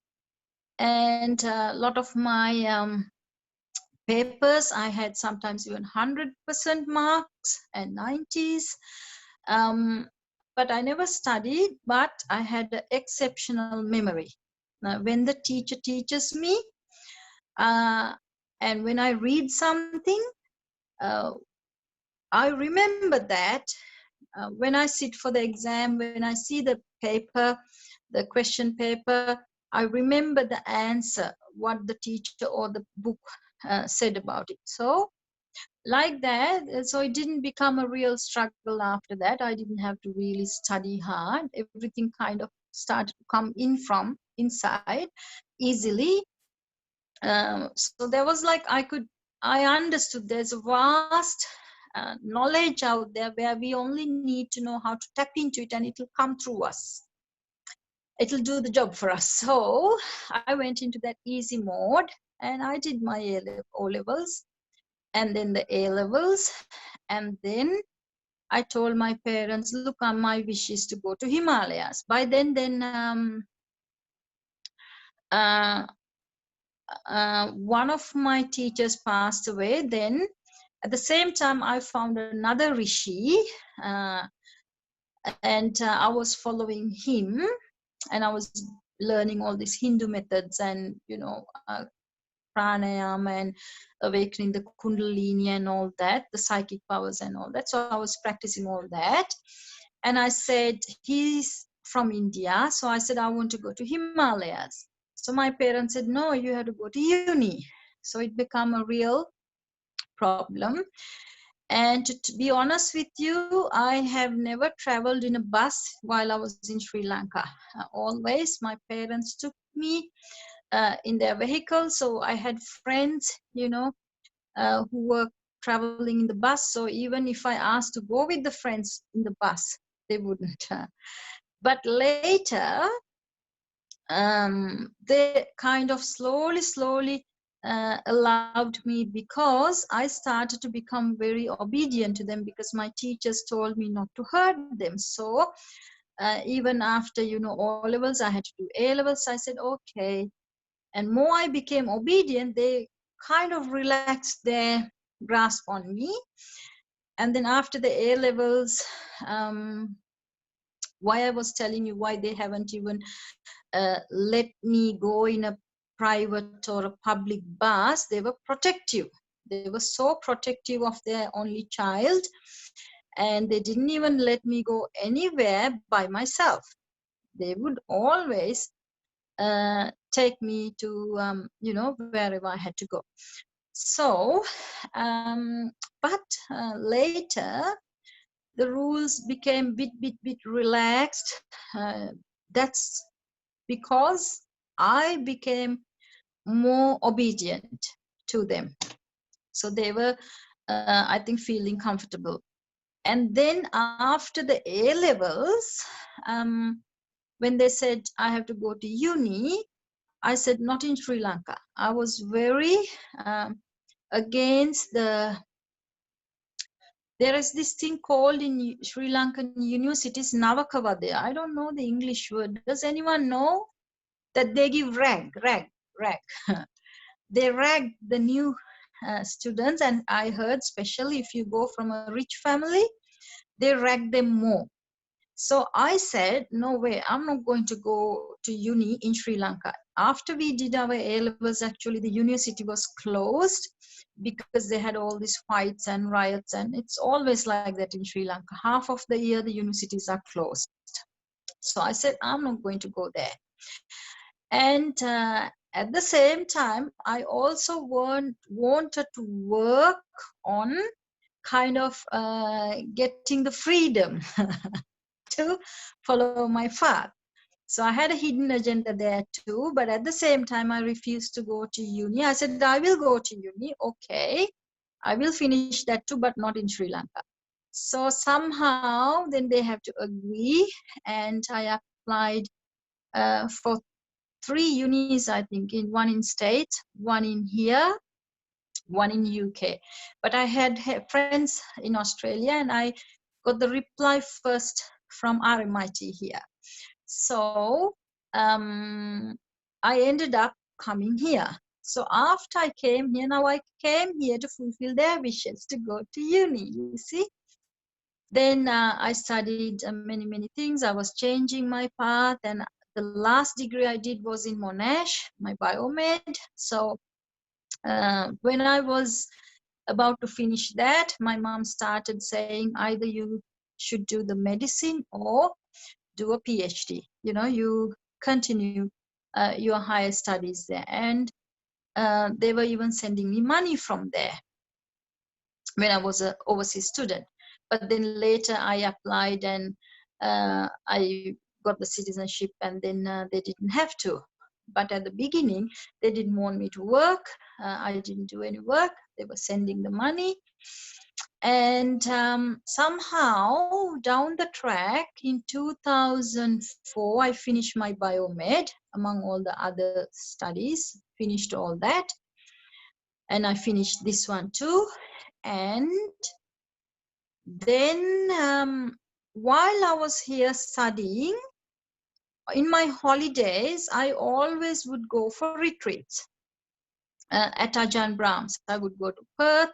And a lot of my papers, I had sometimes even 100% marks and 90s. But I never studied, but I had an exceptional memory. Now, when the teacher teaches me, and when I read something, uh, I remember that when I sit for the exam, when I see the paper, the question paper, I remember the answer, what the teacher or the book said about it. So, like that, so it didn't become a real struggle after that. I didn't have to really study hard. Everything kind of started to come in from inside easily. So there was like I understood there's a vast knowledge out there where we only need to know how to tap into it, and it'll come through us. It'll do the job for us. So I went into that easy mode, and I did my O levels, and then the A levels, and then I told my parents, look, my wish is to go to Himalayas. By then uh, one of my teachers passed away. Then at the same time, I found another rishi, uh, and I was following him, and I was learning all these Hindu methods and pranayama and awakening the kundalini and all that, the psychic powers and all that. So I was practicing all that, and I said, he's from India, so I said I want to go to Himalayas. So my parents said, no, you have to go to uni. So it became a real problem. And to be honest with you, I have never traveled in a bus while I was in Sri Lanka. Always my parents took me in their vehicle. So I had friends, who were traveling in the bus. So even if I asked to go with the friends in the bus, they wouldn't. But later, they kind of slowly allowed me because I started to become very obedient to them because my teachers told me not to hurt them. So even after, O levels, I had to do A levels. I said, okay. And more I became obedient, they kind of relaxed their grasp on me. And then after the A levels, why I was telling you why they haven't even let me go in a private or a public bus, they were protective. They were so protective of their only child, and they didn't even let me go anywhere by myself. They would always take me to wherever I had to go. So but later the rules became bit relaxed. That's because I became more obedient to them. So they were, I think, feeling comfortable. And then after the A levels, when they said I have to go to uni, I said not in Sri Lanka. I was very against there is this thing called in Sri Lankan universities, Navakavade. I don't know the English word. Does anyone know? That they give rag. They rag the new students, and I heard, especially if you go from a rich family, they rag them more. So I said, no way, I'm not going to go to uni in Sri Lanka. After we did our A levels, actually the university was closed because they had all these fights and riots, and it's always like that in Sri Lanka. Half of the year the universities are closed. So I said, I'm not going to go there. And at the same time, I also wanted to work on kind of getting the freedom to follow my path. So I had a hidden agenda there too, but at the same time, I refused to go to uni. I said, I will go to uni. Okay, I will finish that too, but not in Sri Lanka. So somehow then they have to agree, and I applied for 3 unis, I think, in one in States, one in here, one in UK. But I had friends in Australia, and I got the reply first from RMIT here. So I ended up coming here. So after I came here, now I came here to fulfill their wishes to go to uni, you see. Then I studied many things. I was changing my path, and the last degree I did was in Monash, my biomed. So when I was about to finish that, my mom started saying either you should do the medicine or do a PhD. You know, you continue your higher studies there. And they were even sending me money from there when I was an overseas student. But then later I applied, and I got the citizenship, and then they didn't have to. But at the beginning, they didn't want me to work. I didn't do any work. They were sending the money. And somehow down the track in 2004, I finished my biomed among all the other studies, finished all that. And I finished this one too. And then while I was here studying, in my holidays, I always would go for retreats at Ajahn Brahms. I would go to Perth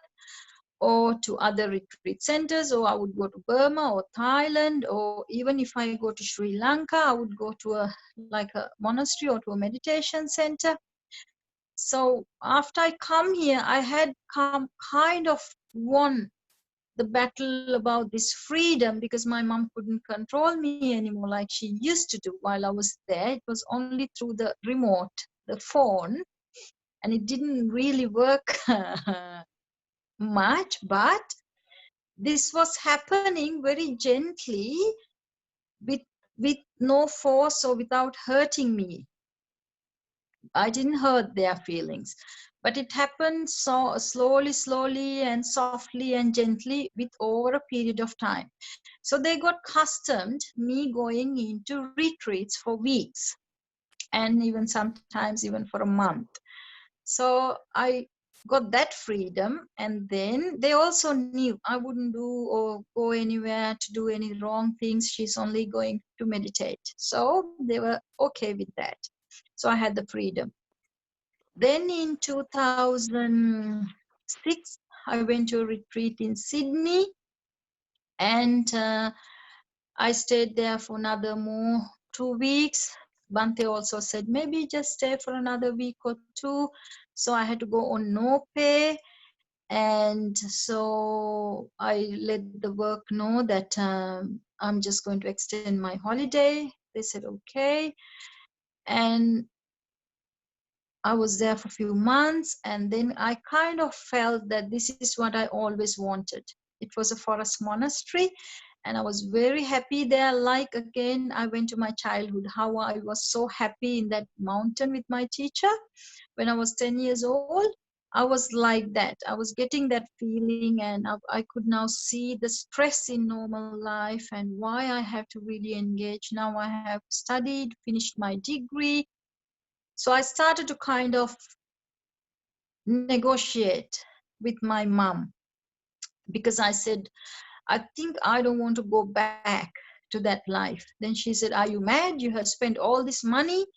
or to other retreat centers, or I would go to Burma or Thailand, or even if I go to Sri Lanka, I would go to a monastery or to a meditation center. So after I come here, I had kind of won the battle about this freedom, because my mom couldn't control me anymore like she used to do while I was there. It was only through the remote, the phone, and it didn't really work much, but this was happening very gently, with no force or without hurting me. I didn't hurt their feelings, but it happened so slowly and softly and gently with over a period of time. So they got accustomed me going into retreats for weeks, and even sometimes even for a month. So I got that freedom, and then they also knew I wouldn't do or go anywhere to do any wrong things. She's only going to meditate. So they were okay with that. So I had the freedom. Then in 2006, I went to a retreat in Sydney, and I stayed there for another more 2 weeks. Bante also said, maybe just stay for another week or two. So I had to go on no pay. And so I let the work know that I'm just going to extend my holiday. They said, okay. And I was there for a few months, and then I kind of felt that this is what I always wanted. It was a forest monastery, and I was very happy there. Like again, I went to my childhood, how I was so happy in that mountain with my teacher when I was 10 years old. I was like that. I was getting that feeling, and I could now see the stress in normal life and why I have to really engage. Now I have studied, finished my degree. So I started to kind of negotiate with my mom, because I said, I think I don't want to go back to that life. Then she said, are you mad? You have spent all this money,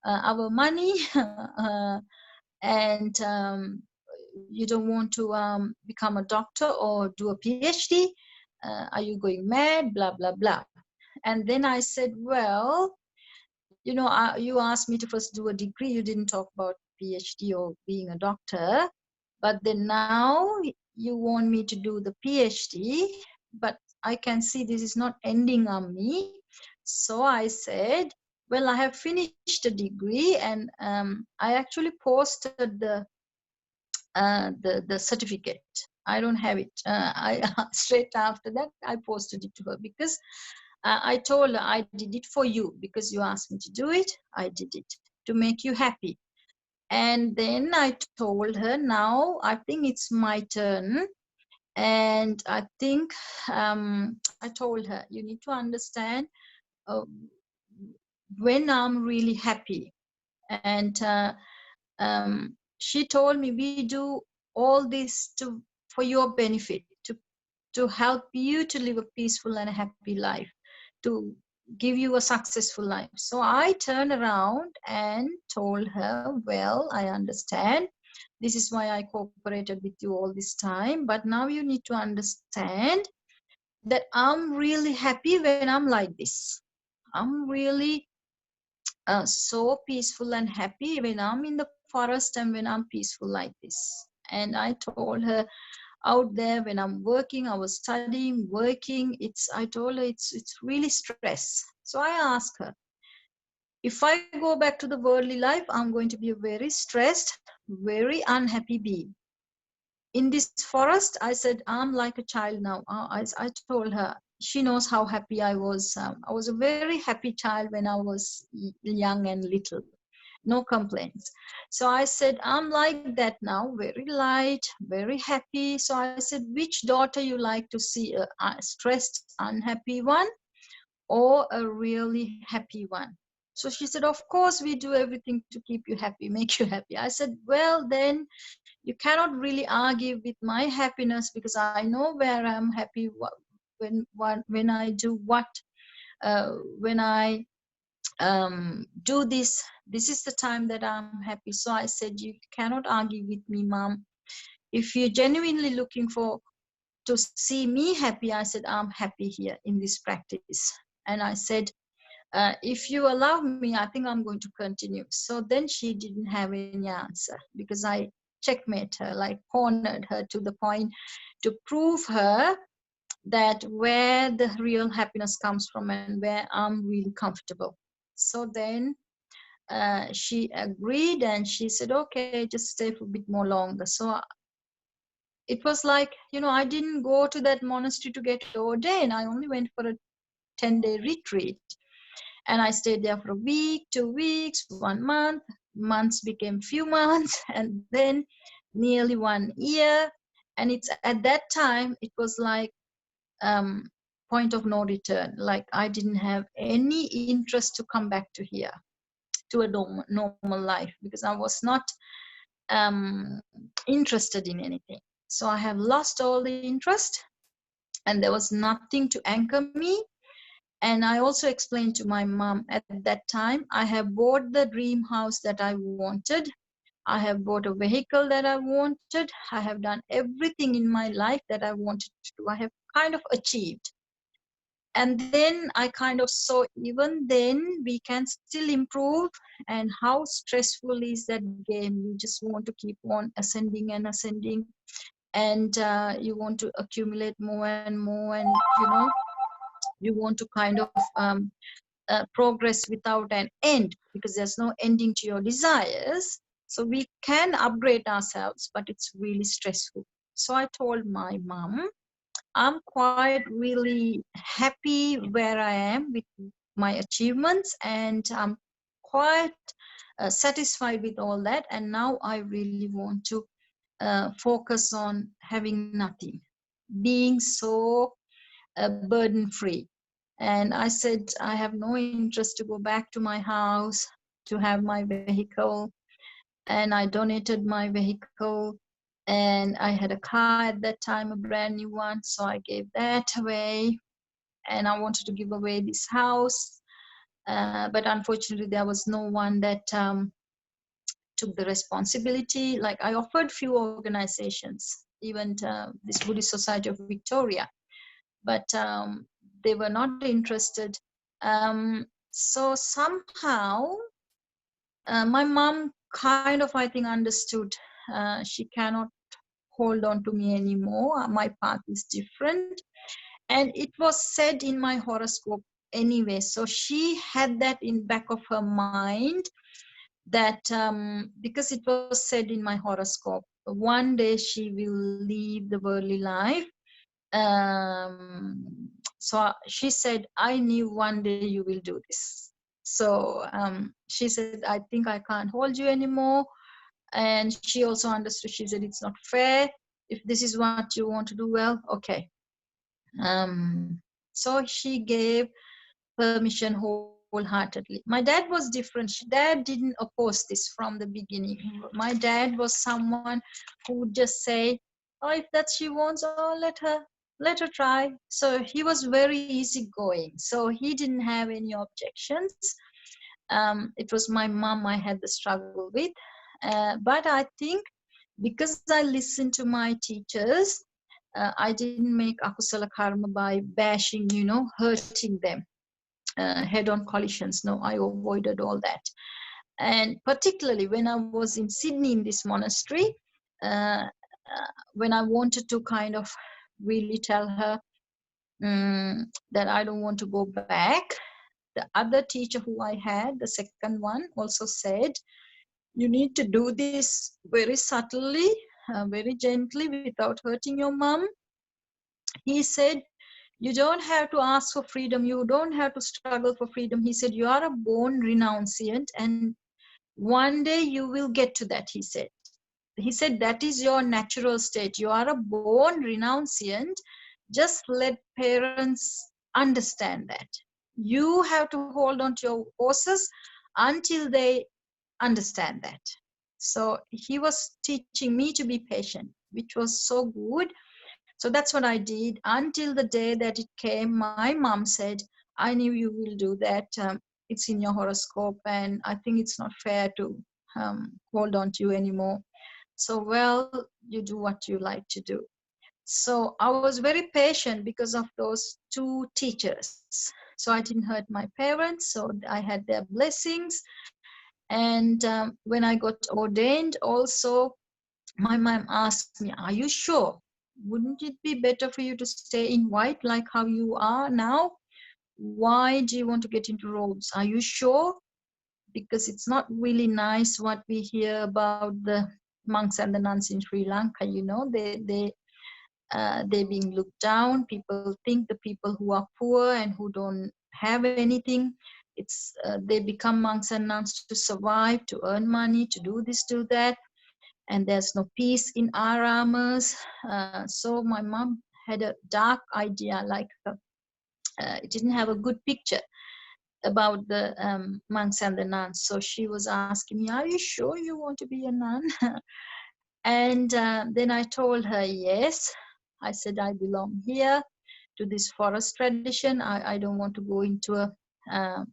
our money, and you don't want to become a doctor or do a PhD? Are you going mad? Blah, blah, blah. And then I said, well, you asked me to first do a degree. You didn't talk about PhD or being a doctor. But then now you want me to do the PhD, but I can see this is not ending on me. So I said, well, I have finished a degree, and I actually posted the certificate. I don't have it. I straight after that I posted it to her because I told her I did it for you because you asked me to do it. I did it to make you happy. And then I told her, now I think it's my turn. And I think I told her, you need to understand uh, when I'm really happy. And she told me, we do all this for your benefit, to help you to live a peaceful and a happy life, to give you a successful life. So I turned around and told her, well, I understand. This is why I cooperated with you all this time. But now you need to understand that I'm really happy when I'm like this. I'm really so peaceful and happy when I'm in the forest and when I'm peaceful like this. And I told her, out there when I'm working, I was studying, working, I told her it's really stress. So I asked her, if I go back to the worldly life, I'm going to be a very stressed, very unhappy being. In this forest, I said, I'm like a child now. I told her, she knows how happy I was. I was a very happy child when I was young and little. No complaints. So I said, I'm like that now, very light, very happy. So I said, which daughter you like to see, a stressed, unhappy one or a really happy one? So she said, of course, we do everything to keep you happy, make you happy. I said, well, then you cannot really argue with my happiness because I know where I'm happy when I do what, when I do this. This is the time that I'm happy. So I said, you cannot argue with me, mom. If you're genuinely looking to see me happy, I said, I'm happy here in this practice. And I said, if you allow me, I think I'm going to continue. So then she didn't have any answer because I checkmate her, like cornered her to the point to prove her that where the real happiness comes from and where I'm really comfortable. So then she agreed and she said, okay, just stay for a bit more longer. So it was like, I didn't go to that monastery to get ordained. I only went for a 10-day retreat. And I stayed there for a week, 2 weeks, 1 month. Months became few months, and then nearly 1 year. And it's at that time, it was like point of no return. Like I didn't have any interest to come back to here, to a normal life, because I was not interested in anything. So I have lost all the interest, and there was nothing to anchor me. And I also explained to my mom at that time, I have bought the dream house that I wanted. I have bought a vehicle that I wanted. I have done everything in my life that I wanted to do. I have kind of achieved. And then I kind of saw, even then we can still improve. And how stressful is that game? You just want to keep on ascending and ascending. And you want to accumulate more and more. And, you want to kind of progress without an end, because there's no ending to your desires. So we can upgrade ourselves, but it's really stressful. So I told my mom, I'm quite really happy where I am with my achievements, and I'm quite satisfied with all that. And now I really want to focus on having nothing, being so burden free. And I said, I have no interest to go back to my house to have my vehicle. And I donated my vehicle. And I had a car at that time, a brand new one. So I gave that away. And I wanted to give away this house. But unfortunately, there was no one that took the responsibility. Like I offered few organizations, even this Buddhist Society of Victoria. But they were not interested. So somehow my mom kind of, I think, understood she cannot hold on to me anymore. My path is different. And it was said in my horoscope anyway. So she had that in back of her mind that because it was said in my horoscope, one day she will leave the worldly life. So she said, I knew one day you will do this. So she said, I think I can't hold you anymore. And she also understood, she said, it's not fair. If this is what you want to do, well, okay. So she gave permission wholeheartedly. My dad was different. Dad didn't oppose this from the beginning. My dad was someone who would just say, oh, if that she wants, oh, let her try. So he was very easygoing. So he didn't have any objections. It was my mom I had the struggle with. But I think because I listened to my teachers, I didn't make akusala karma by bashing, hurting them, head-on collisions. No, I avoided all that. And particularly when I was in Sydney in this monastery, when I wanted to kind of really tell her that I don't want to go back, the other teacher who I had, the second one, also said, you need to do this very subtly, very gently, without hurting your mom. He said, you don't have to ask for freedom, you don't have to struggle for freedom. He said, you are a born renunciant, and one day you will get to that. He said that is your natural state. You are a born renunciant. Just let parents understand that. You have to hold on to your horses until they understand that. So he was teaching me to be patient, which was so good. So that's what I did until the day that it came. My mom said, I knew you will do that. It's in your horoscope, and I think it's not fair to hold on to you anymore. So, well, you do what you like to do. So I was very patient because of those two teachers. So I didn't hurt my parents. So I had their blessings. And when I got ordained, also, my mom asked me, are you sure? Wouldn't it be better for you to stay in white like how you are now? Why do you want to get into robes? Are you sure? Because it's not really nice what we hear about the monks and the nuns in Sri Lanka. They're being looked down. People think the people who are poor and who don't have anything, they become monks and nuns to survive, to earn money, to do this, do that, and there's no peace in aramas. So my mom had a dark idea, like it didn't have a good picture about the monks and the nuns. So she was asking me, are you sure you want to be a nun? And then I told her, yes. I said, I belong here to this forest tradition. I don't want to go into uh,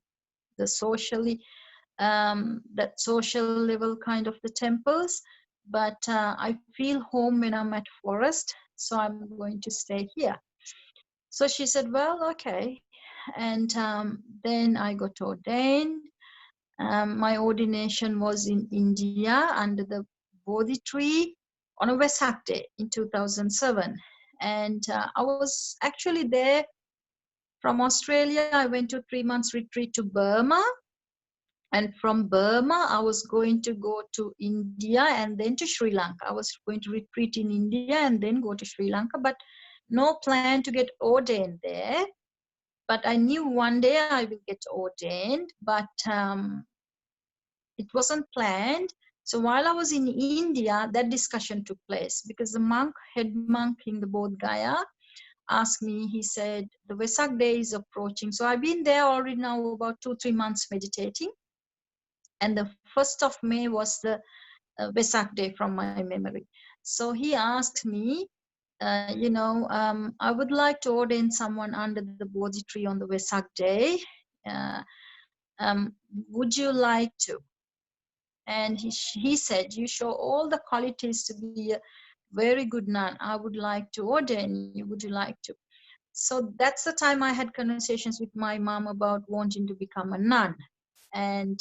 the that social level kind of the temples, but I feel home when I'm at forest, so I'm going to stay here. So she said, well, okay. And then I got ordained. My ordination was in India under the Bodhi tree on a Vesak day in 2007. And I was actually there from Australia. I went to 3 months retreat to Burma. And from Burma, I was going to go to India and then to Sri Lanka. I was going to retreat in India and then go to Sri Lanka, but no plan to get ordained there. But I knew one day I will get ordained, but it wasn't planned. So while I was in India, that discussion took place because the head monk in the Bodh Gaya, asked me, he said, the Vesak day is approaching. So I've been there already now about 2-3 months meditating. And the 1st of May was the Vesak day from my memory. So he asked me, I would like to ordain someone under the Bodhi tree on the Vesak day. Uh, would you like to? And he said, you show all the qualities to be a very good nun. I would like to ordain you. Would you like to? So that's the time I had conversations with my mom about wanting to become a nun. And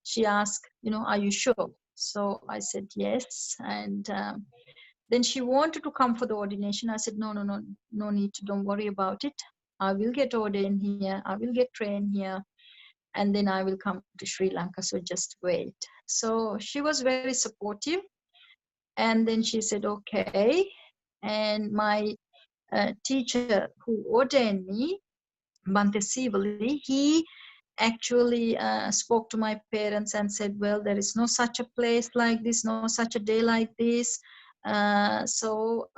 she asked, are you sure? So I said yes. And then she wanted to come for the ordination. I said, no, no, no, no need to, don't worry about it. I will get ordained here. I will get trained here. And then I will come to Sri Lanka. So just wait. So she was very supportive. And then she said, okay. And my teacher who ordained me, Bante Sivali, he actually spoke to my parents and said, well, there is no such a place like this, no such a day like this. So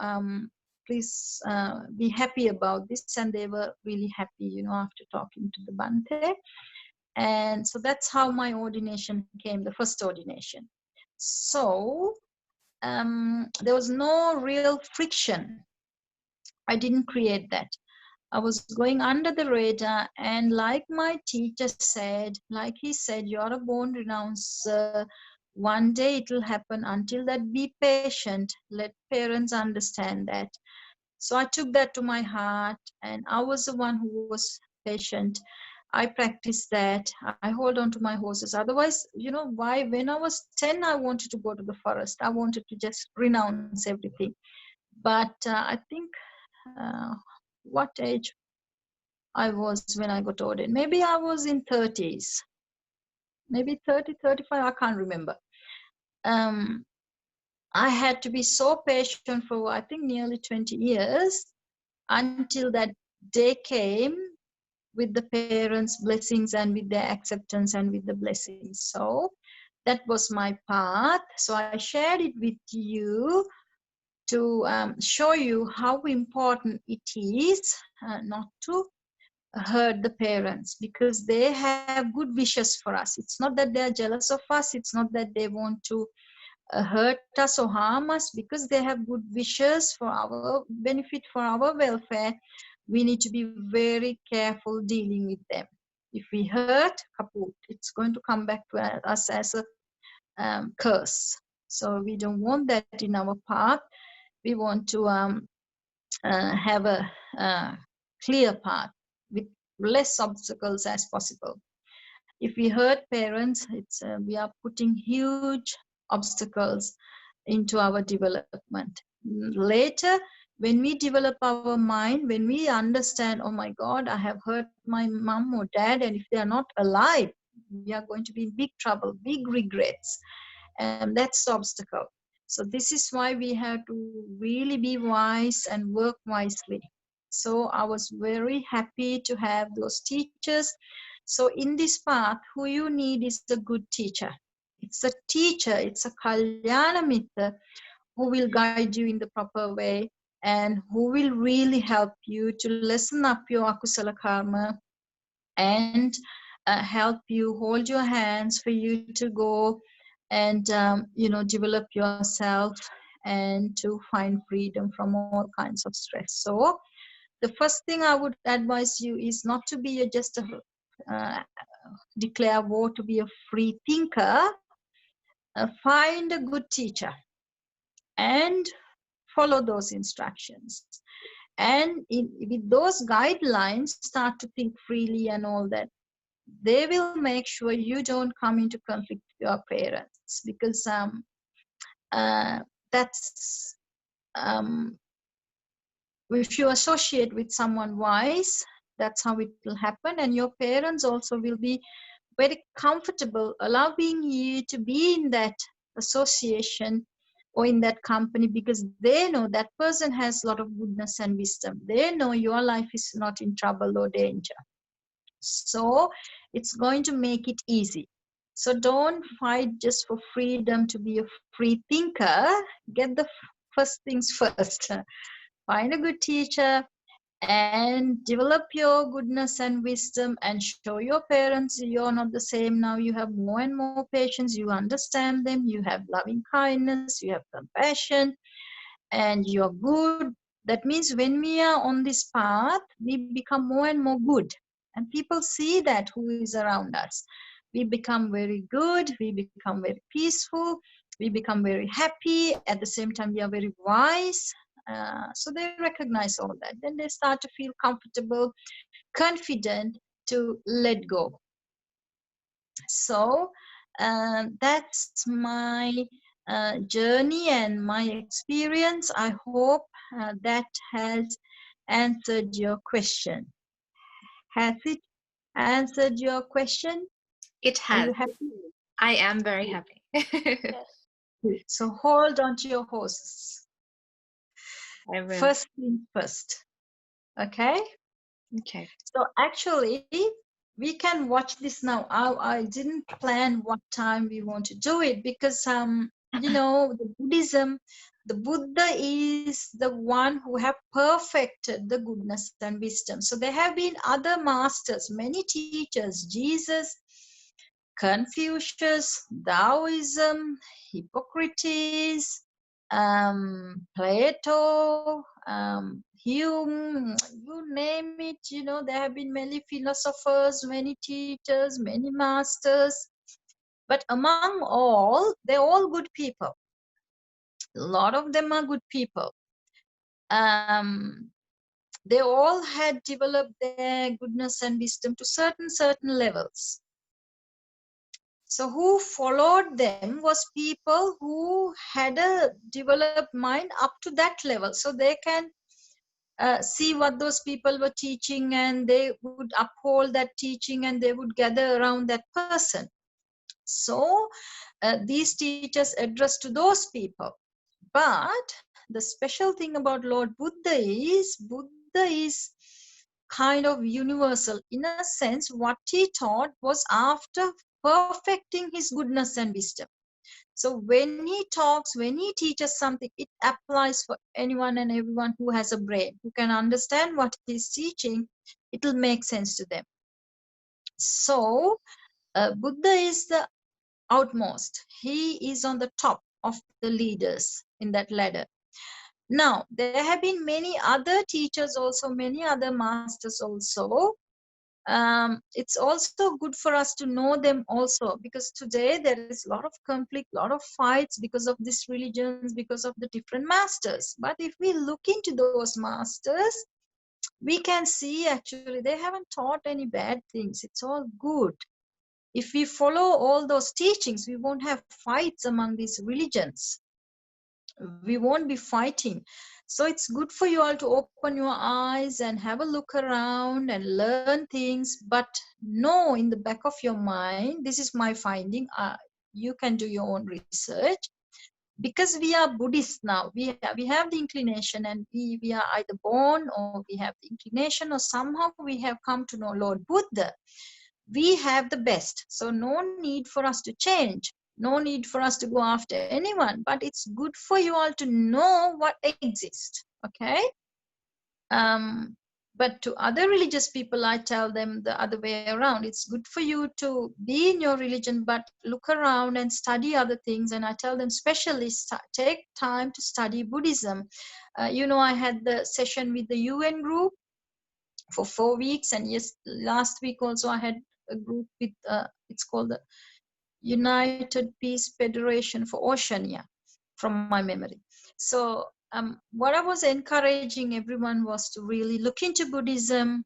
please be happy about this. And they were really happy, after talking to the Bante. And so that's how my ordination came, the first ordination. So there was no real friction. I didn't create that. I was going under the radar, and like my teacher said, like he said, you're a born renouncer. One day it will happen. Until that, be patient. Let parents understand that. So I took that to my heart, and I was the one who was patient. I practiced that. I hold on to my horses. Otherwise, why? When I was 10, I wanted to go to the forest. I wanted to just renounce everything. But I think what age I was when I got ordained. Maybe I was in 30s, maybe 30, 35, I can't remember. I had to be so patient for, I think, nearly 20 years until that day came with the parents' blessings and with their acceptance and with the blessings. So that was my path. So I shared it with you to show you how important it is not to hurt the parents, because they have good wishes for us. It's not that they are jealous of us. It's not that they want to hurt us or harm us, because they have good wishes for our benefit, for our welfare. We need to be very careful dealing with them. If we hurt, kaput, it's going to come back to us as a curse. So we don't want that in our path. We want to have a clear path with less obstacles as possible. If we hurt parents, we are putting huge obstacles into our development. Later, when we develop our mind, when we understand, oh my God, I have hurt my mom or dad, and if they are not alive, we are going to be in big trouble, big regrets. And that's the obstacle. So this is why we have to really be wise and work wisely. So I was very happy to have those teachers. So in this path, who you need is a good teacher. It's a teacher, it's a kalyana mitra who will guide you in the proper way and who will really help you to lessen up your akusala karma and help you, hold your hands for you to go and develop yourself and to find freedom from all kinds of stress. So the first thing I would advise you is not to be just a declare war, to be a free thinker. Find a good teacher and follow those instructions. And with those guidelines, start to think freely and all that. They will make sure you don't come into conflict with your parents, because that's if you associate with someone wise, that's how it will happen. And your parents also will be very comfortable allowing you to be in that association or in that company, because they know that person has a lot of goodness and wisdom. They know your life is not in trouble or danger. So it's going to make it easy. So don't fight just for freedom to be a free thinker. Get the first things first. Find a good teacher and develop your goodness and wisdom and show your parents you're not the same now. You have more and more patience. You understand them. You have loving kindness. You have compassion and you're good. That means when we are on this path, we become more and more good. And people see that who is around us. We become very good. We become very peaceful. We become very happy. At the same time, we are very wise. So they recognize all that. Then they start to feel comfortable, confident to let go. So that's my journey and my experience. I hope that has answered your question. Has it answered your question? It Are has. you happy? I am very happy. Good. So hold on to your horses. I will. First thing first. Okay? Okay. So actually, we can watch this now. I didn't plan what time we want to do it because the Buddhism, the Buddha is the one who have perfected the goodness and wisdom. So there have been other masters, many teachers, Jesus, Confucius, Taoism, Hippocrates, Plato, Hume, you name it, there have been many philosophers, many teachers, many masters. But among all, they're all good people. A lot of them are good people. They all had developed their goodness and wisdom to certain levels. So who followed them was people who had a developed mind up to that level. So they can see what those people were teaching, and they would uphold that teaching, and they would gather around that person. So these teachers address to those people. But the special thing about Lord Buddha is kind of universal. In a sense, what he taught was after perfecting his goodness and wisdom. So when he talks, when he teaches something, it applies for anyone and everyone who has a brain, who can understand what he's teaching. It will make sense to them. So Buddha is the outmost. He is on the top of the leaders in that ladder. Now, there have been many other teachers also, many other masters also. It's also good for us to know them also, because today there is a lot of conflict, a lot of fights because of these religions, because of the different masters. But if we look into those masters, we can see actually they haven't taught any bad things. It's all good. If we follow all those teachings, we won't have fights among these religions. We won't be fighting. So it's good for you all to open your eyes and have a look around and learn things, but know in the back of your mind, this is my finding, you can do your own research, because we are Buddhists now. We have the inclination, and we are either born or we have the inclination, or somehow we have come to know Lord Buddha. We have the best, so no need for us to change, no need for us to go after anyone, but it's good for you all to know what exists. Okay. But to other religious people, I tell them the other way around. It's good for you to be in your religion, but look around and study other things. And I tell them, especially take time to study Buddhism. I had the session with the UN group for 4 weeks, and yes, last week also I had a group with it's called the United Peace Federation for Oceania, from my memory. So what I was encouraging everyone was to really look into Buddhism,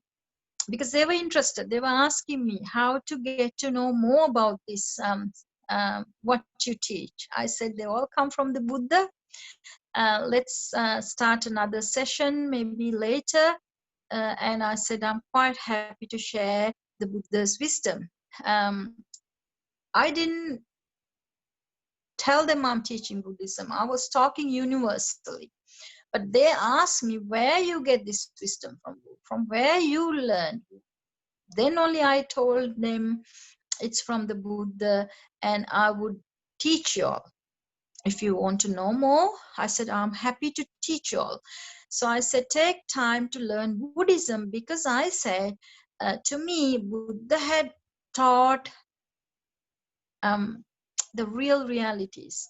because they were interested. They were asking me how to get to know more about this, what you teach. I said they all come from the Buddha. Let's start another session maybe later. And I said, I'm quite happy to share the Buddha's wisdom. I didn't tell them I'm teaching Buddhism. I was talking universally. But they asked me where you get this wisdom from where you learned. Then only I told them it's from the Buddha, and I would teach you all. If you want to know more, I said, I'm happy to teach you all. So I said, take time to learn Buddhism, because I said, to me, Buddha had taught the real realities.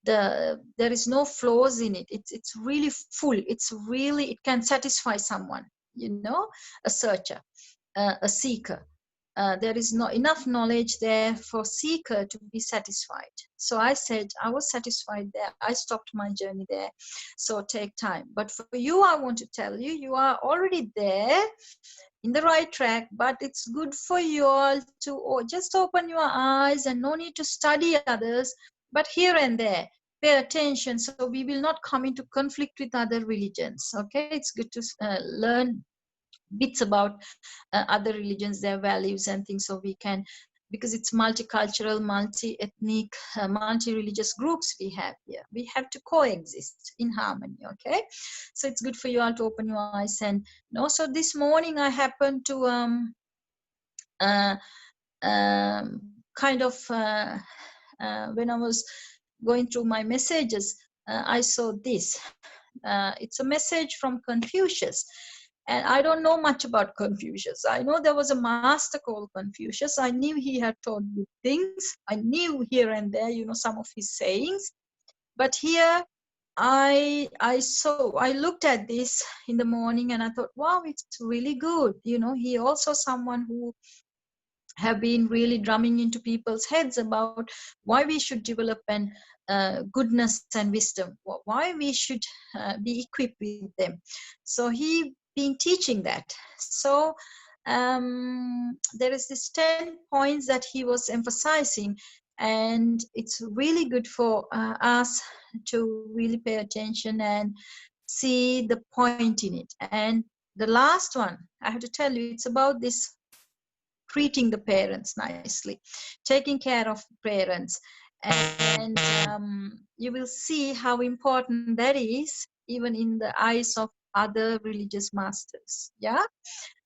There is no flaws in it. It's really full. It can satisfy someone, a searcher, a seeker. there is not enough knowledge there for seeker to be satisfied. So I said I was satisfied there. I stopped my journey there. So take time. But for you, I want to tell you, you are already there in the right track, but it's good for you all to just open your eyes and no need to study others, but here and there pay attention so we will not come into conflict with other religions. Okay, it's good to learn bits about other religions, their values and things, so we can, because it's multicultural, multi-ethnic, multi-religious groups we have here, we have to coexist in harmony. Okay, so it's good for you all to open your eyes. And also this morning I happened to uh, kind of when I was going through my messages, I saw this. It's a message from Confucius. And I don't know much about Confucius. I know there was a master called Confucius. I knew he had taught good things. I knew here and there, some of his sayings. But here I looked at this in the morning and I thought, wow, it's really good. He also someone who have been really drumming into people's heads about why we should develop an goodness and wisdom, why we should be equipped with them. So he been teaching that. So there is this 10 points that he was emphasizing, and it's really good for us to really pay attention and see the point in it. And the last one, I have to tell you, it's about this treating the parents nicely, taking care of parents. And you will see how important that is, even in the eyes of other religious masters. Yeah.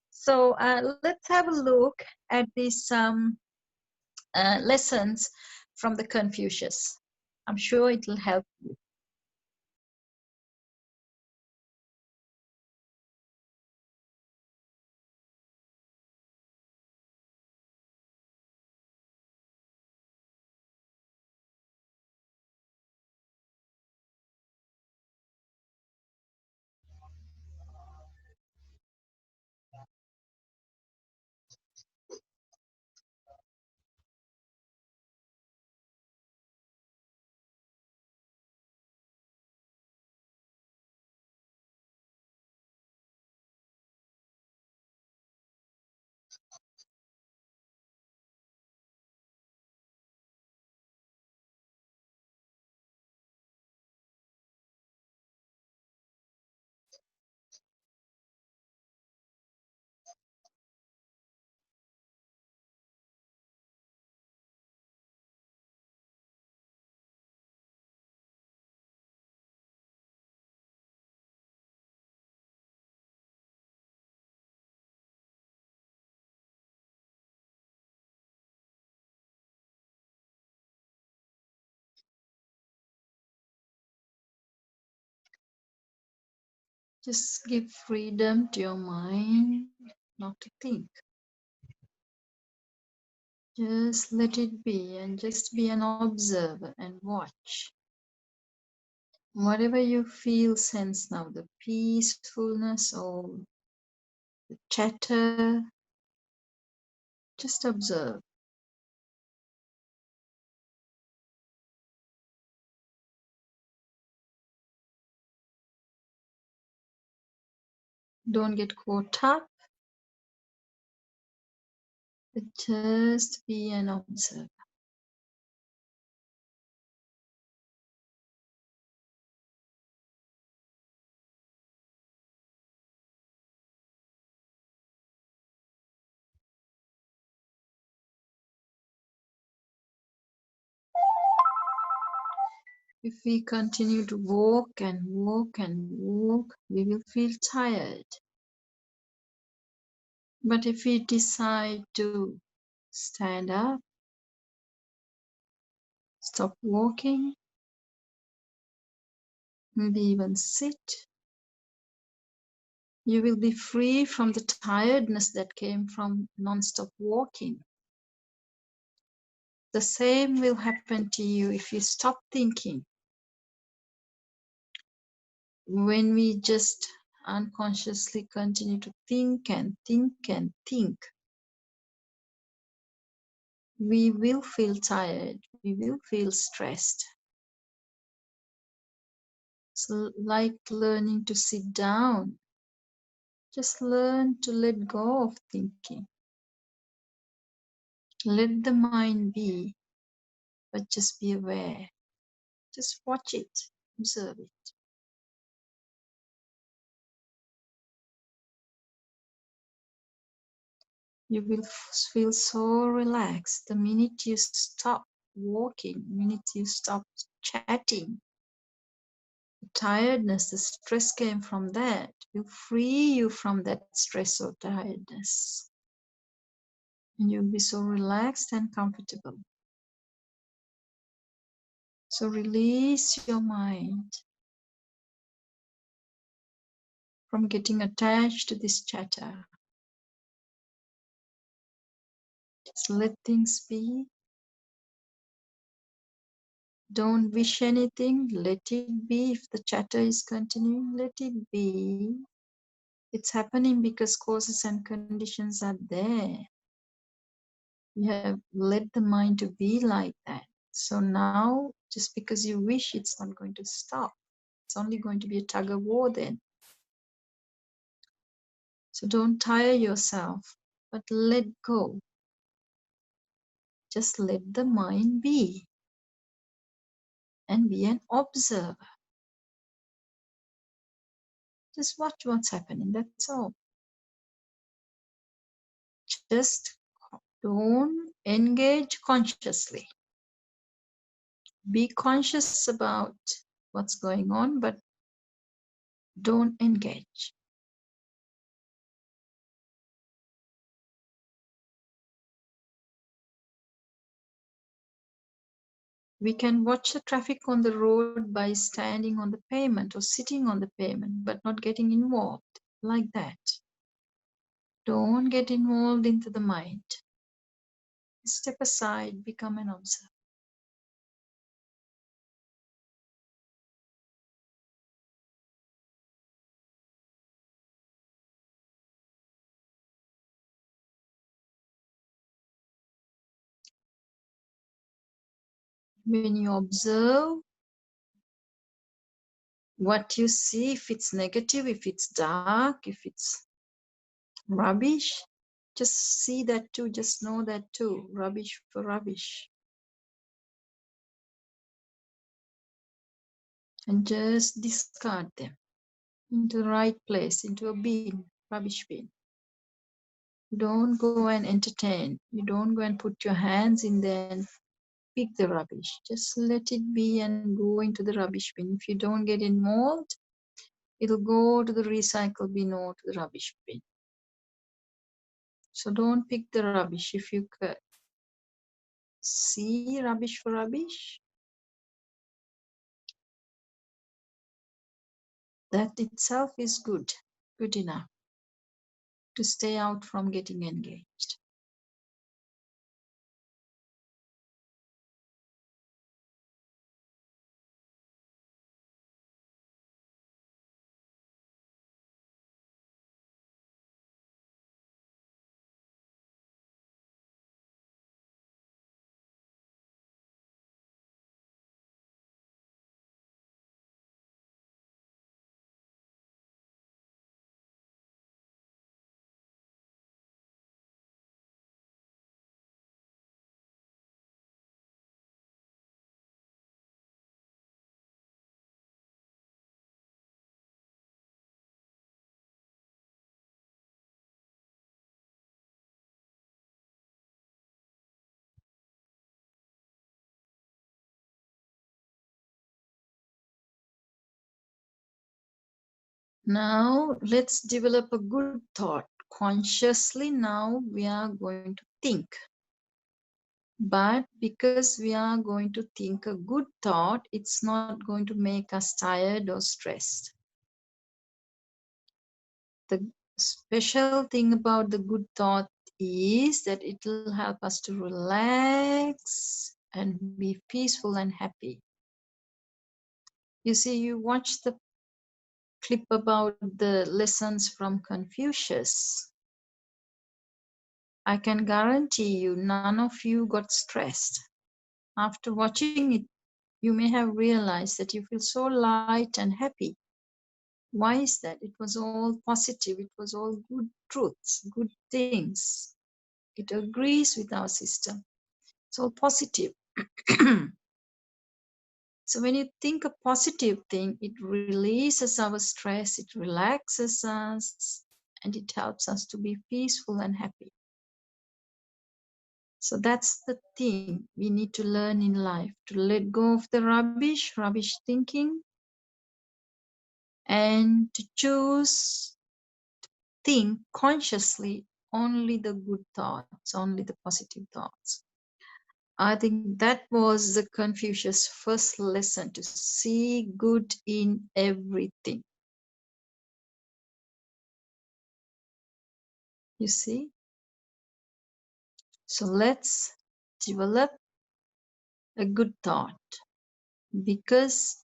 So let's have a look at these lessons from the Confucius. I'm sure it will help you. Just give freedom to your mind not to think. Just let it be and just be an observer and watch. Whatever you feel, sense now, the peacefulness or the chatter, just observe. Don't get caught up, but just be an observer. If we continue to walk and walk and walk, we will feel tired. But if we decide to stand up, stop walking, maybe even sit, you will be free from the tiredness that came from non-stop walking. The same will happen to you if you stop thinking. When we just unconsciously continue to think and think and think, we will feel tired, we will feel stressed. It's like learning to sit down. Just learn to let go of thinking. Let the mind be, but just be aware. Just watch it, observe it. You will feel so relaxed the minute you stop walking, the minute you stop chatting. The tiredness, the stress came from that. Will free you from that stress or tiredness. And you'll be so relaxed and comfortable. So release your mind from getting attached to this chatter. Just let things be. Don't wish anything. Let it be. If the chatter is continuing, let it be. It's happening because causes and conditions are there. You have let the mind to be like that. So now, just because you wish, it's not going to stop. It's only going to be a tug of war then. So don't tire yourself, but let go. Just let the mind be and be an observer. Just watch what's happening, that's all. Just don't engage consciously. Be conscious about what's going on, but don't engage. We can watch the traffic on the road by standing on the pavement or sitting on the pavement, but not getting involved like that. Don't get involved into the mind. Step aside, become an observer. When you observe what you see, if it's negative, if it's dark, if it's rubbish, just see that too, just know that too. Rubbish for rubbish. And just discard them into the right place, into a bin, rubbish bin. Don't go and entertain. You don't go and put your hands in there and pick the rubbish. Just let it be and go into the rubbish bin. If you don't get involved, it'll go to the recycle bin or to the rubbish bin. So don't pick the rubbish. If you see rubbish for rubbish, that itself is good enough to stay out from getting engaged. Now let's develop a good thought. Consciously now we are going to think. But because we are going to think a good thought, it's not going to make us tired or stressed. The special thing about the good thought is that it will help us to relax and be peaceful and happy. You see, you watch the clip about the lessons from Confucius. I can guarantee you none of you got stressed. After watching it, you may have realized that you feel so light and happy. Why is that? It was all positive, it was all good truths, good things. It agrees with our system. It's all positive. So when you think a positive thing, it releases our stress, it relaxes us, and it helps us to be peaceful and happy. So that's the thing we need to learn in life, to let go of the rubbish thinking, and to choose, think consciously only the good thoughts, only the positive thoughts. I think that was the Confucius' first lesson, to see good in everything. You see? So let's develop a good thought, because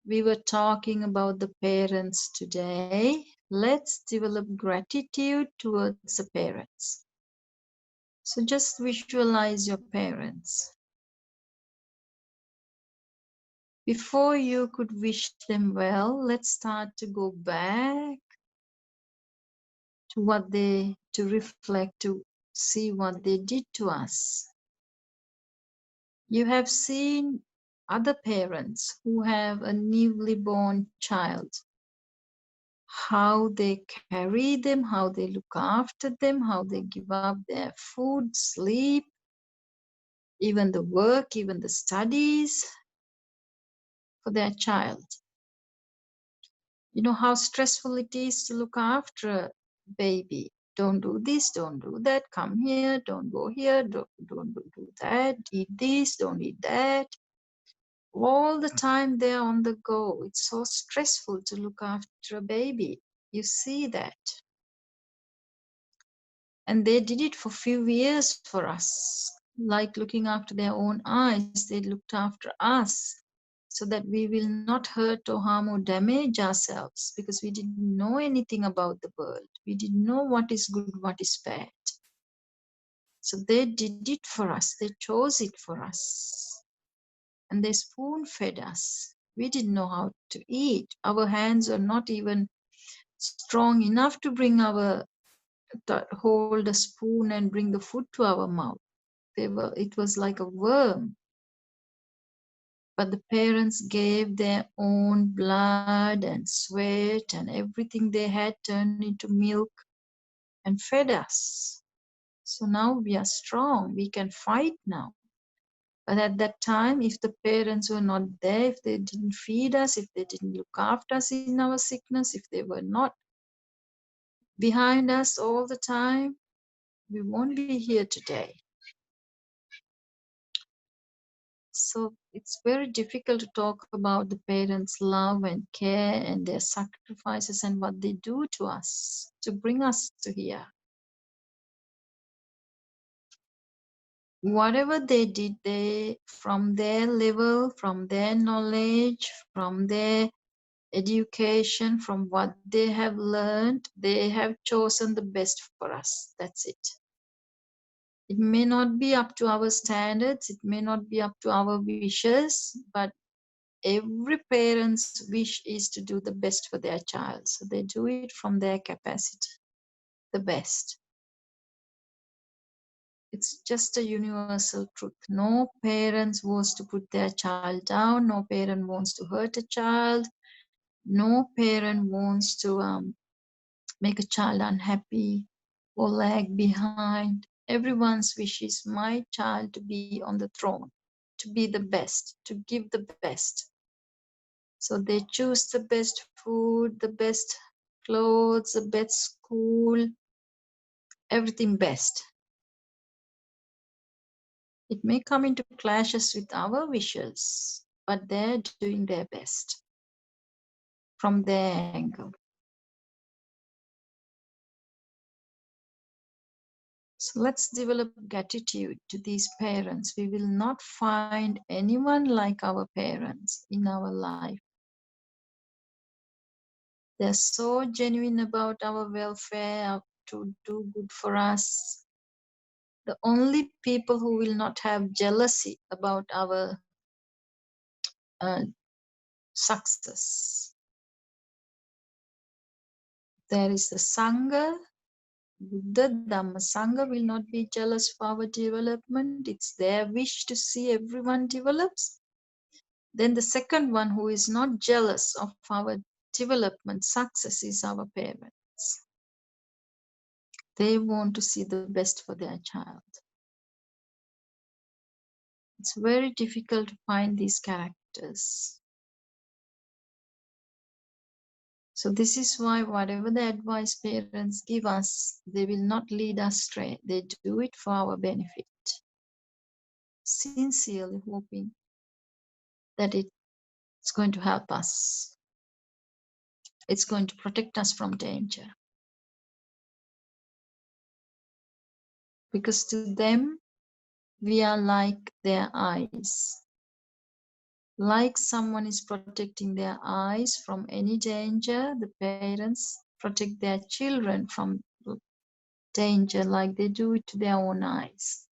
we were talking about the parents today. Let's develop gratitude towards the parents. So just visualize your parents. Before you could wish them well, let's start to go back to reflect, to see what they did to us. You have seen other parents who have a newly born child, how they carry them, how they look after them, how they give up their food, sleep, even the work, even the studies for their child. You know how stressful it is to look after a baby. Don't do this, don't do that, come here, don't go here, don't do that, eat this, don't eat that. All the time they're on the go. It's so stressful to look after a baby. You see that. And they did it for a few years for us, like looking after their own eyes. They looked after us so that we will not hurt or harm or damage ourselves, because we didn't know anything about the world. We didn't know what is good, what is bad. So they did it for us. They chose it for us. And they spoon fed us. We didn't know how to eat. Our hands are not even strong enough to hold a spoon and bring the food to our mouth. It was like a worm. But the parents gave their own blood and sweat, and everything they had turned into milk and fed us. So now we are strong. We can fight now. But at that time, if the parents were not there, if they didn't feed us, if they didn't look after us in our sickness, if they were not behind us all the time, we won't be here today. So it's very difficult to talk about the parents' love and care and their sacrifices and what they do to us to bring us to here. Whatever they did, they, from their level, from their knowledge, from their education, from what they have learned, they have chosen the best for us. That's it. It may not be up to our standards, it may not be up to our wishes, but every parent's wish is to do the best for their child. So they do it from their capacity, the best. It's just a universal truth. No parent wants to put their child down. No parent wants to hurt a child. No parent wants to make a child unhappy or lag behind. Everyone's wish is my child to be on the throne, to be the best, to give the best. So they choose the best food, the best clothes, the best school, everything best. It may come into clashes with our wishes, but they're doing their best from their angle. So let's develop gratitude to these parents. We will not find anyone like our parents in our life. They're so genuine about our welfare, to do good for us. The only people who will not have jealousy about our uh, success. There is the Sangha. Buddha Dhamma Sangha will not be jealous for our development. It's their wish to see everyone develops. Then the second one who is not jealous of our development success is our parents. They want to see the best for their child. It's very difficult to find these characters. So this is why whatever the advice parents give us, they will not lead us astray. They do it for our benefit. Sincerely hoping that it's going to help us. It's going to protect us from danger. Because to them, we are like their eyes. Like someone is protecting their eyes from any danger, the parents protect their children from danger like they do it to their own eyes.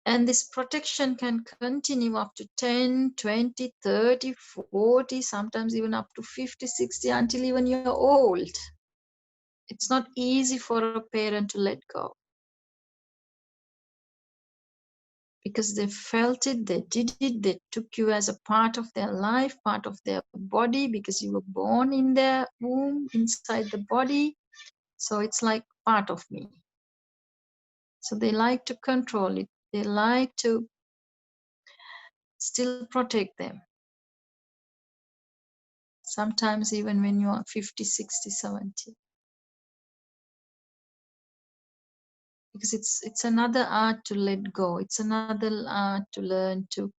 And this protection can continue up to 10, 20, 30, 40, sometimes even up to 50, 60, until even you're old. It's not easy for a parent to let go. Because they felt it, they did it, they took you as a part of their life, part of their body, because you were born in their womb, inside the body. So it's like part of me. So they like to control it. They like to still protect them. Sometimes even when you are 50, 60, 70. Because it's another art to let go. It's another art to learn to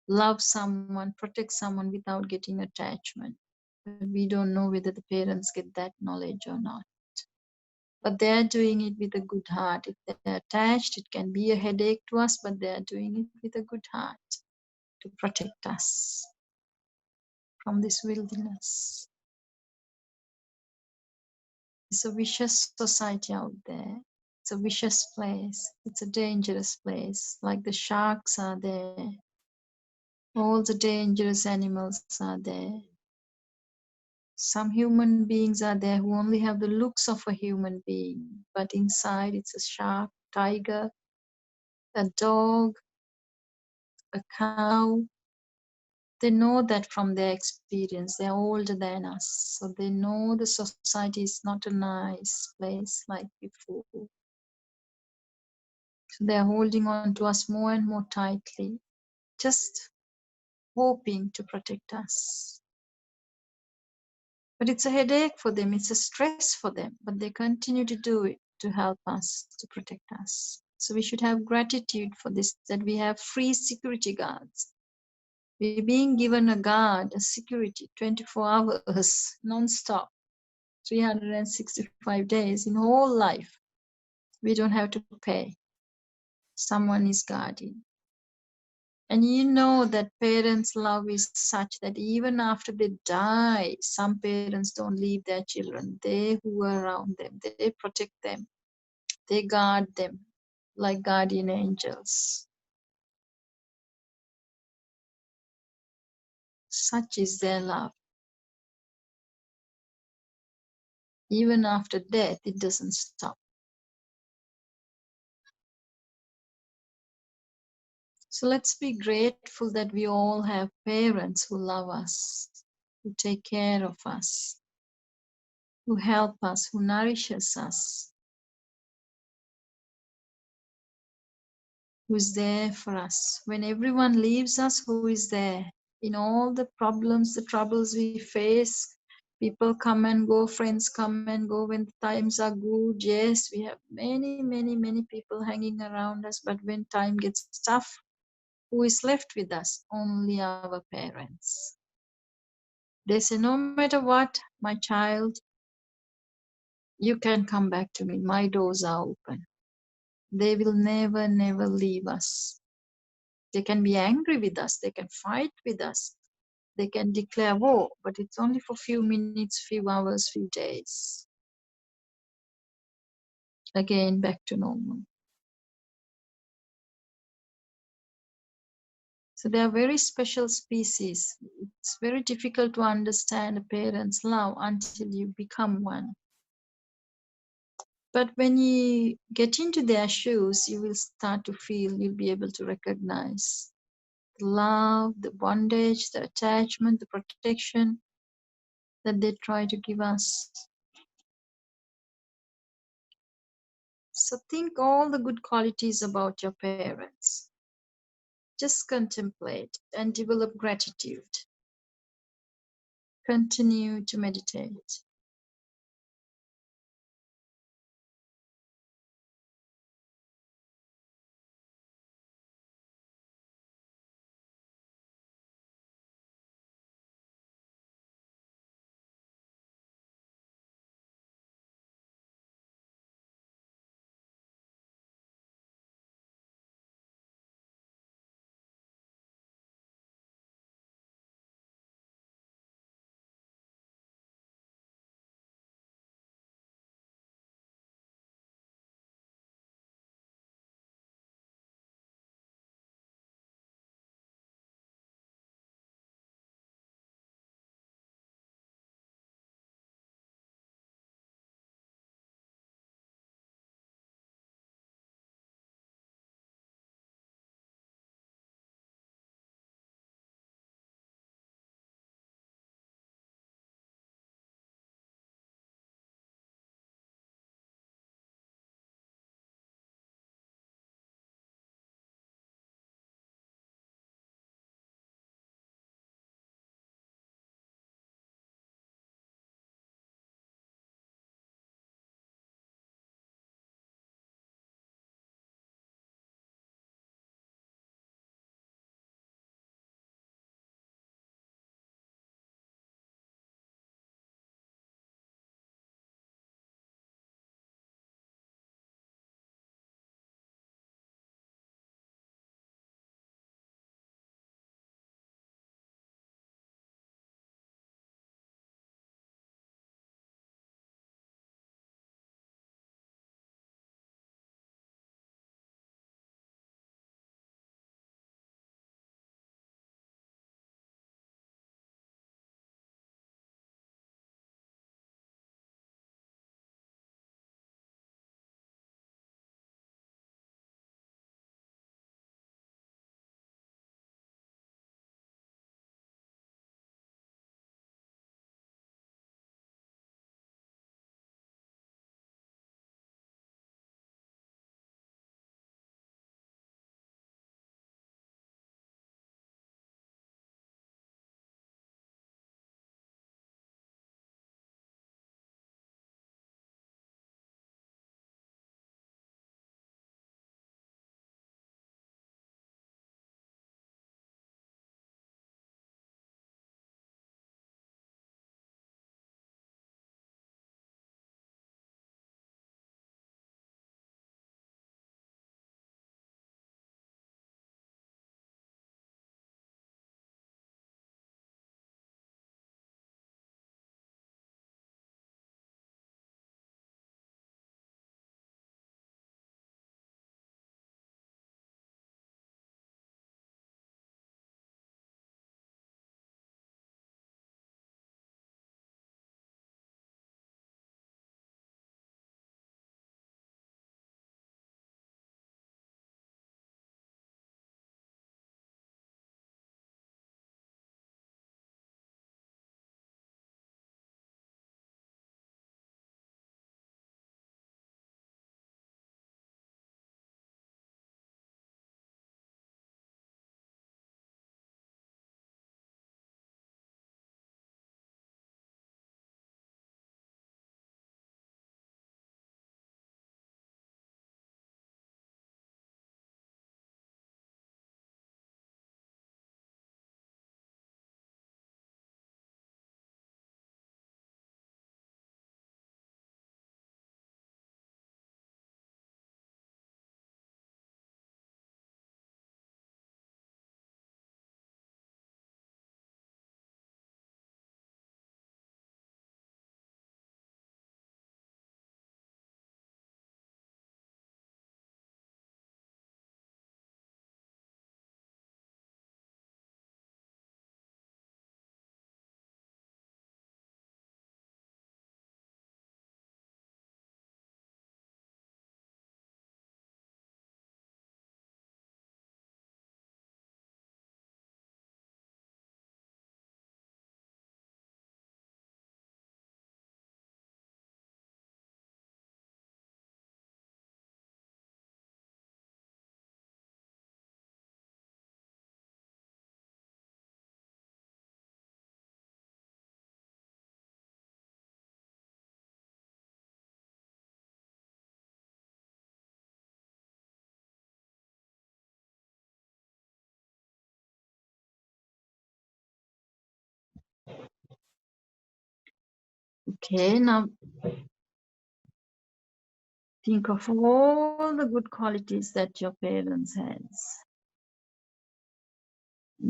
love someone, protect someone without getting attachment. But we don't know whether the parents get that knowledge or not. But they're doing it with a good heart. If they're attached, it can be a headache to us, but they're doing it with a good heart to protect us from this wilderness. It's a vicious society out there. It's a vicious place. It's a dangerous place. Like the sharks are there. All the dangerous animals are there. Some human beings are there who only have the looks of a human being, but inside it's a shark, tiger, a dog, a cow. They know that from their experience. They're older than us, so they know the society is not a nice place like before. So they're holding on to us more and more tightly, just hoping to protect us. But it's a headache for them, it's a stress for them, but they continue to do it to help us, to protect us. So we should have gratitude for this, that we have free security guards. We're being given a guard, a security, 24 hours, non-stop, 365 days in whole life. We don't have to pay. Someone is guarding. And you know that parents' love is such that even after they die, some parents don't leave their children. They who are around them, they protect them. They guard them like guardian angels. Such is their love. Even after death, it doesn't stop. So let's be grateful that we all have parents who love us, who take care of us, who help us, who nourishes us, who is there for us. When everyone leaves us, who is there? In all the problems, the troubles we face, people come and go, friends come and go when the times are good. Yes, we have many, many, many people hanging around us, but when time gets tough, who is left with us? Only our parents. They say, no matter what, my child, you can come back to me. My doors are open. They will never, never leave us. They can be angry with us. They can fight with us. They can declare war, but it's only for few minutes, few hours, few days. Again, back to normal. So they are very special species. It's very difficult to understand a parent's love until you become one. But when you get into their shoes, you will start to feel, you'll be able to recognize the love, the bondage, the attachment, the protection that they try to give us. So think all the good qualities about your parents. Just contemplate and develop gratitude. Continue to meditate. Okay, now think of all the good qualities that your parents has.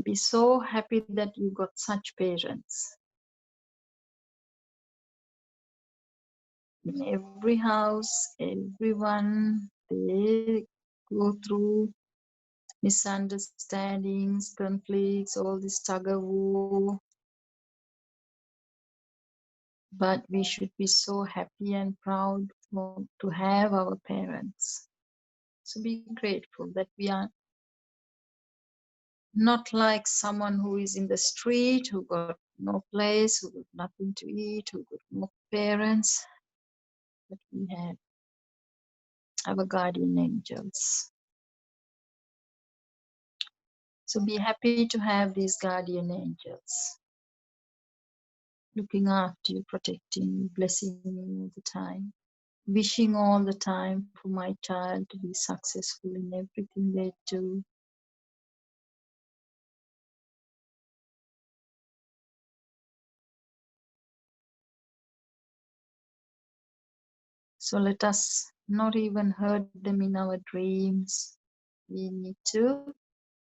Be so happy that you got such parents. In every house, everyone, they go through misunderstandings, conflicts, all this tug of war. But we should be so happy and proud to have our parents. So be grateful that we are not like someone who is in the street, who got no place, who got nothing to eat, who got no parents, but we have our guardian angels. So be happy to have these guardian angels looking after you, protecting you, blessing you all the time, wishing all the time for my child to be successful in everything they do. So let us not even hurt them in our dreams. We need to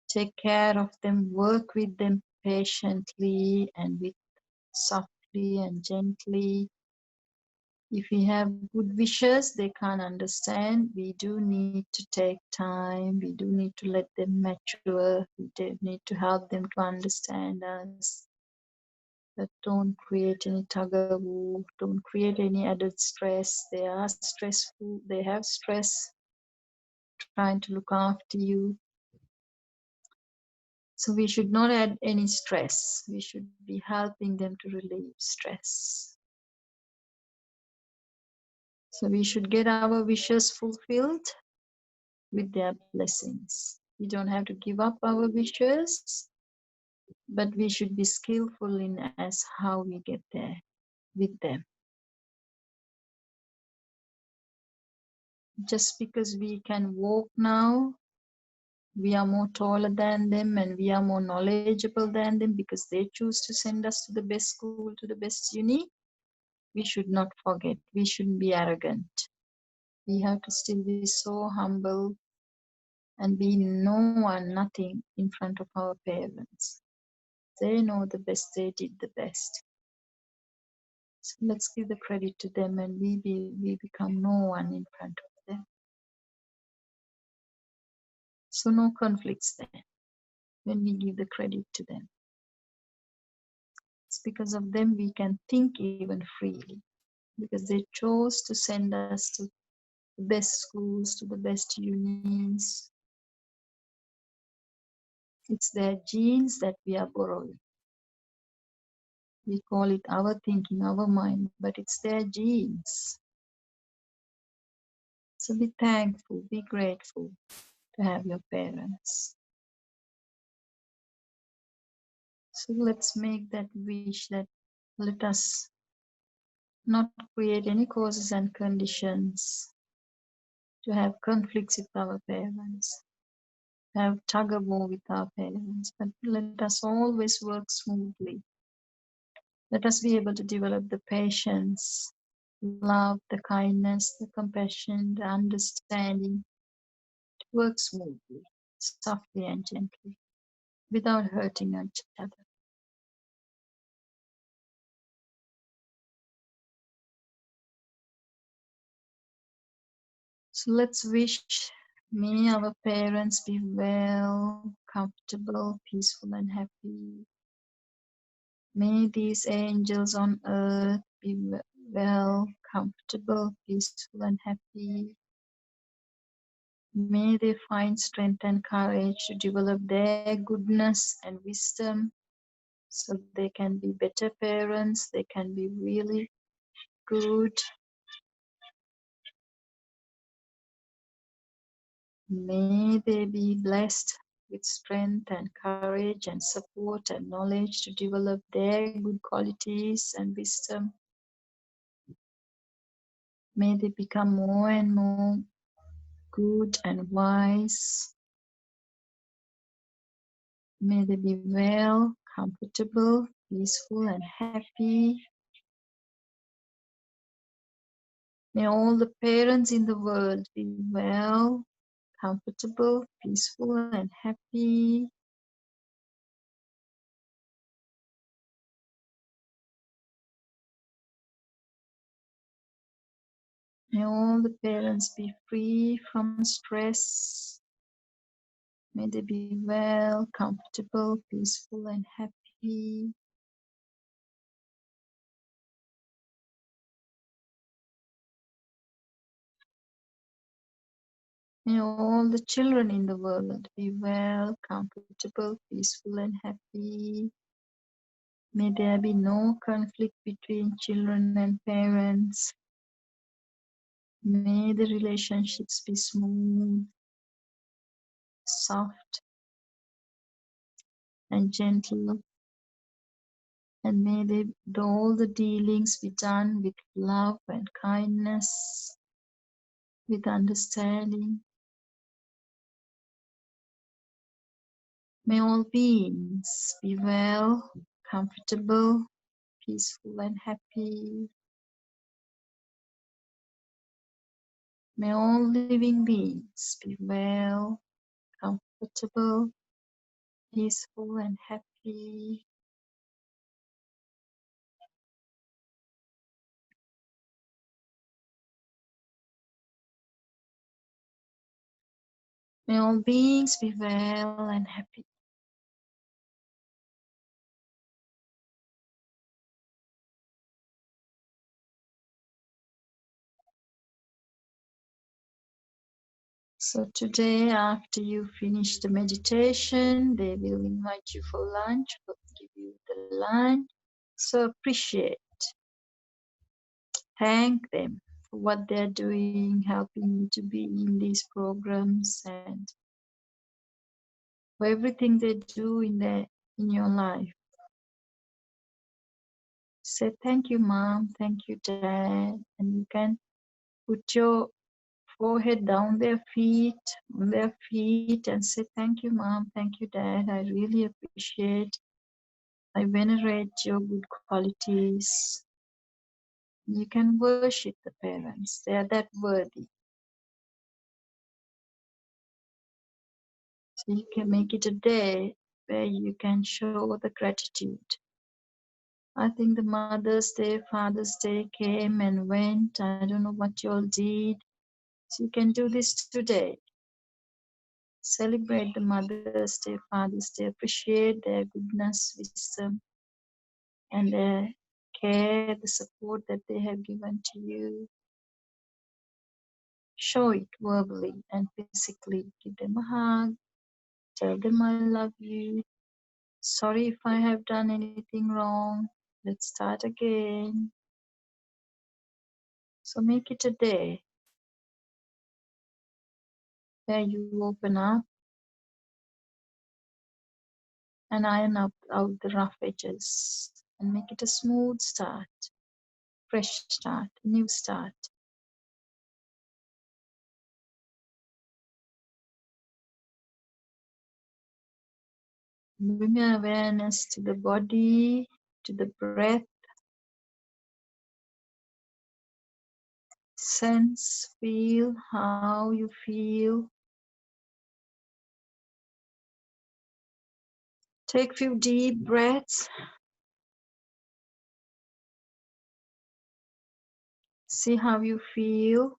take care of them, work with them patiently and with softly and gently. If we have good wishes, they can't understand. We do need to take time. We do need to let them mature. We do need to help them to understand us. But don't create any tug of war. Don't create any added stress. They are stressful. They have stress trying to look after you. So we should not add any stress. We should be helping them to relieve stress. So we should get our wishes fulfilled with their blessings. We don't have to give up our wishes, but we should be skillful in as how we get there with them. Just because we can walk now, we are more taller than them and we are more knowledgeable than them because they choose to send us to the best school, to the best uni. We should not forget. We shouldn't be arrogant. We have to still be so humble and be no one, nothing in front of our parents. They know the best, they did the best. So let's give the credit to them and we become no one in front of them. So no conflicts there when we give the credit to them. It's because of them we can think even freely because they chose to send us to the best schools, to the best unis. It's their genes that we are borrowing. We call it our thinking, our mind, but it's their genes. So be thankful, be grateful to have your parents. So let's make that wish that let us not create any causes and conditions to have conflicts with our parents, have tug of war with our parents, but let us always work smoothly. Let us be able to develop the patience, love, the kindness, the compassion, the understanding to work smoothly, softly and gently, without hurting each other. So let's wish may our parents be well, comfortable, peaceful and happy. May these angels on earth be well, comfortable, peaceful and happy. May they find strength and courage to develop their goodness and wisdom so they can be better parents, they can be really good. May they be blessed with strength and courage and support and knowledge to develop their good qualities and wisdom. May they become more and more good and wise. May they be well, comfortable, peaceful and happy. May all the parents in the world be well, comfortable, peaceful, and happy. May all the parents be free from stress. May they be well, comfortable, peaceful, and happy. May all the children in the world be well, comfortable, peaceful, and happy. May there be no conflict between children and parents. May the relationships be smooth, soft, and gentle. And may all the dealings be done with love and kindness, with understanding. May all beings be well, comfortable, peaceful, and happy. May all living beings be well, comfortable, peaceful, and happy. May all beings be well and happy. So today, after you finish the meditation, they will invite you for lunch, or give you the lunch. So appreciate, thank them for what they're doing, helping you to be in these programs, and for everything they do in your life. Say thank you, mom, thank you, dad, and you can put your forehead down on their feet, and say thank you, mom, thank you, dad. I really appreciate, I venerate your good qualities. You can worship the parents. They are that worthy. So you can make it a day where you can show the gratitude. I think the Mother's Day, Father's Day came and went. I don't know what you all did. So you can do this today. Celebrate the Mother's Day, Father's Day. Appreciate their goodness, wisdom, and their care, the support that they have given to you. Show it verbally and physically. Give them a hug. Tell them I love you. Sorry if I have done anything wrong. Let's start again. So make it a day where you open up and iron out the rough edges and make it a smooth start, fresh start, new start. Bring your awareness to the body, to the breath. Sense, feel how you feel. Take a few deep breaths. See how you feel.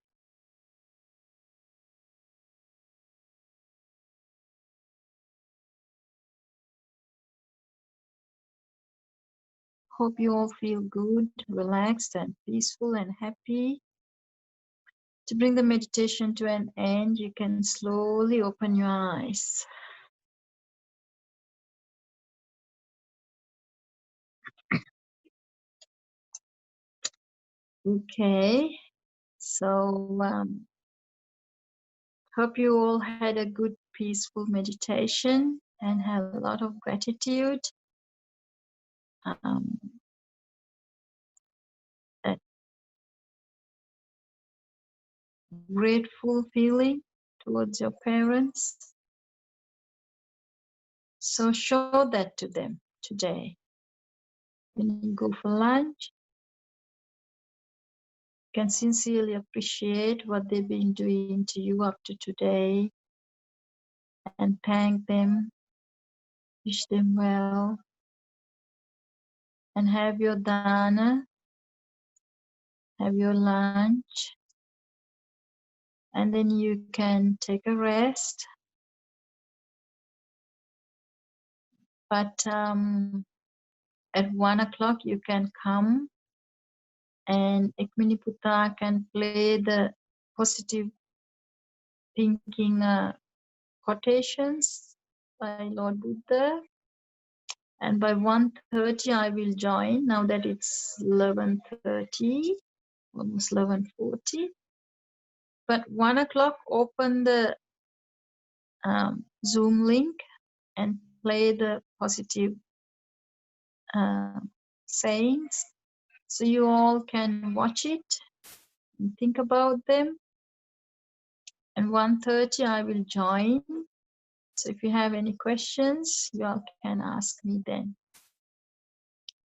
Hope you all feel good, relaxed, and peaceful and happy. To bring the meditation to an end, you can slowly open your eyes. Okay, so hope you all had a good, peaceful meditation and have a lot of gratitude. That grateful feeling towards your parents. So show that to them today. When you go for lunch, can sincerely appreciate what they've been doing to you up to today and thank them, wish them well, and have your dana, have your lunch, and then you can take a rest. But at 1 o'clock you can come and Ekminiputa can play the positive thinking quotations by Lord Buddha. And by 1:30 I will join, now that it's 11:30, almost 11:40. But 1 o'clock open the Zoom link and play the positive sayings. So you all can watch it and think about them. And 1:30 I will join. So if you have any questions, you all can ask me then.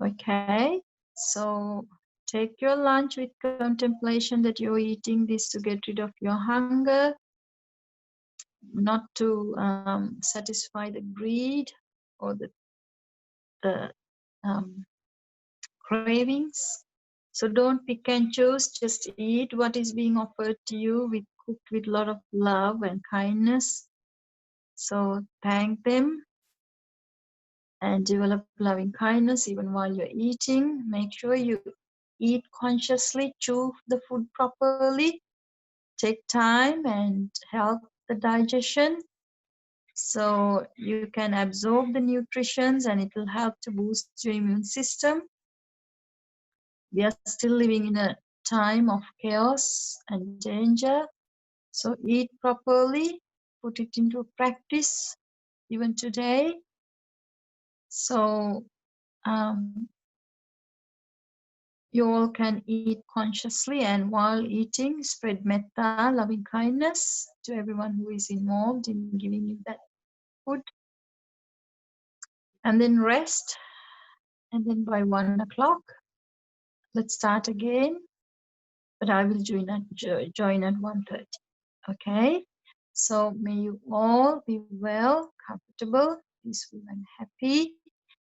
Okay, so take your lunch with contemplation that you're eating this to get rid of your hunger, not to satisfy the greed or the cravings. So don't pick and choose, just eat what is being offered to you, cooked with a lot of love and kindness. So thank them and develop loving kindness even while you're eating. Make sure you eat consciously, chew the food properly, take time and help the digestion so you can absorb the nutrients and it will help to boost your immune system. We are still living in a time of chaos and danger, so eat properly, put it into practice even today. So you all can eat consciously, and while eating, spread metta, loving kindness to everyone who is involved in giving you that food. And then rest. And then by 1 o'clock, let's start again. But I will join at 1:30. Okay? So may you all be well, comfortable, peaceful, and happy.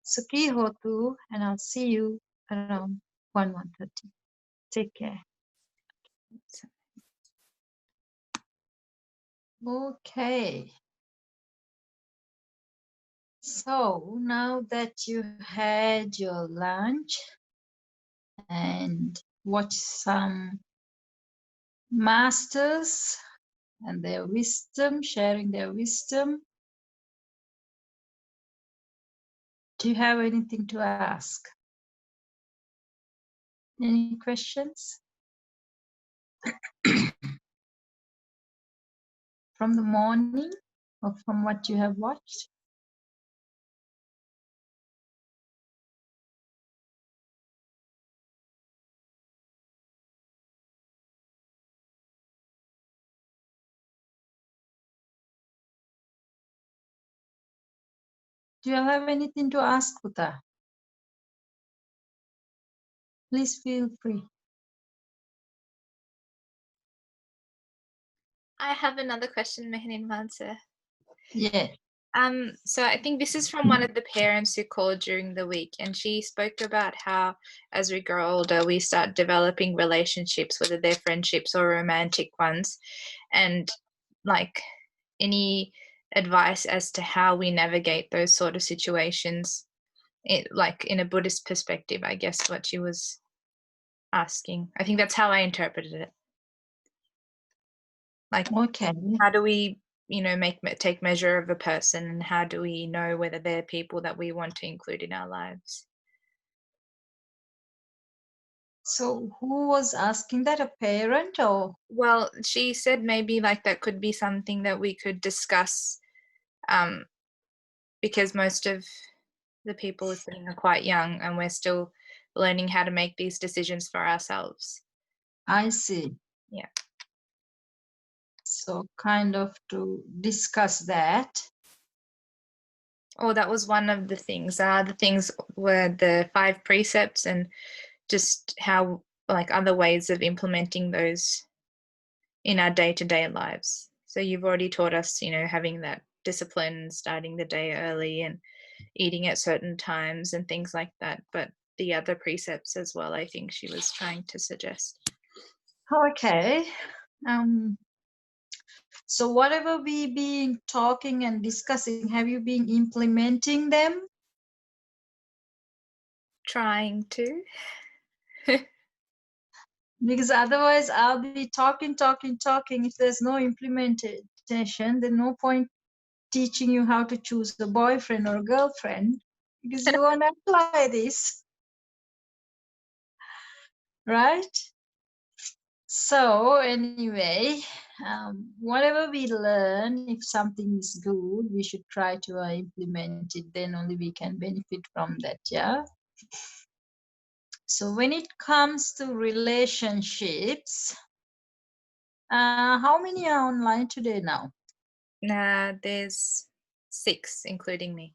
Sukhi hotu, and I'll see you around 1:30. Take care. Okay. So now that you had your lunch and watched some masters and their wisdom, sharing their wisdom, do you have anything to ask? Any questions? From the morning or from what you have watched? Do you have anything to ask, Buddha? Please feel free. I have another question, Mehanin Mansa. Yeah. So I think this is from one of the parents who called during the week, and she spoke about how as we grow older, we start developing relationships, whether they're friendships or romantic ones, and like any advice as to how we navigate those sort of situations, like in a Buddhist perspective, I guess what she was asking. I think that's how I interpreted it. Like, okay, how do we take measure of a person, and how do we know whether they're people that we want to include in our lives? So who was asking that, a parent or? Well, she said maybe like that could be something that we could discuss, because most of the people listening are quite young and we're still learning how to make these decisions for ourselves. I see. Yeah. So kind of to discuss that. Oh, that was one of the things. The things were the 5 precepts and just how like other ways of implementing those in our day-to-day lives. So you've already taught us, having that discipline, starting the day early and eating at certain times and things like that. But the other precepts as well, I think she was trying to suggest. Okay. So whatever we been talking and discussing, have you been implementing them? Trying to. Because otherwise I'll be talking. If there's no implementation, there's no point teaching you how to choose a boyfriend or a girlfriend, because you won't apply this. Right? So anyway, whatever we learn, if something is good, we should try to implement it. Then only we can benefit from that. Yeah. So when it comes to relationships, how many are online today now? There's 6, including me.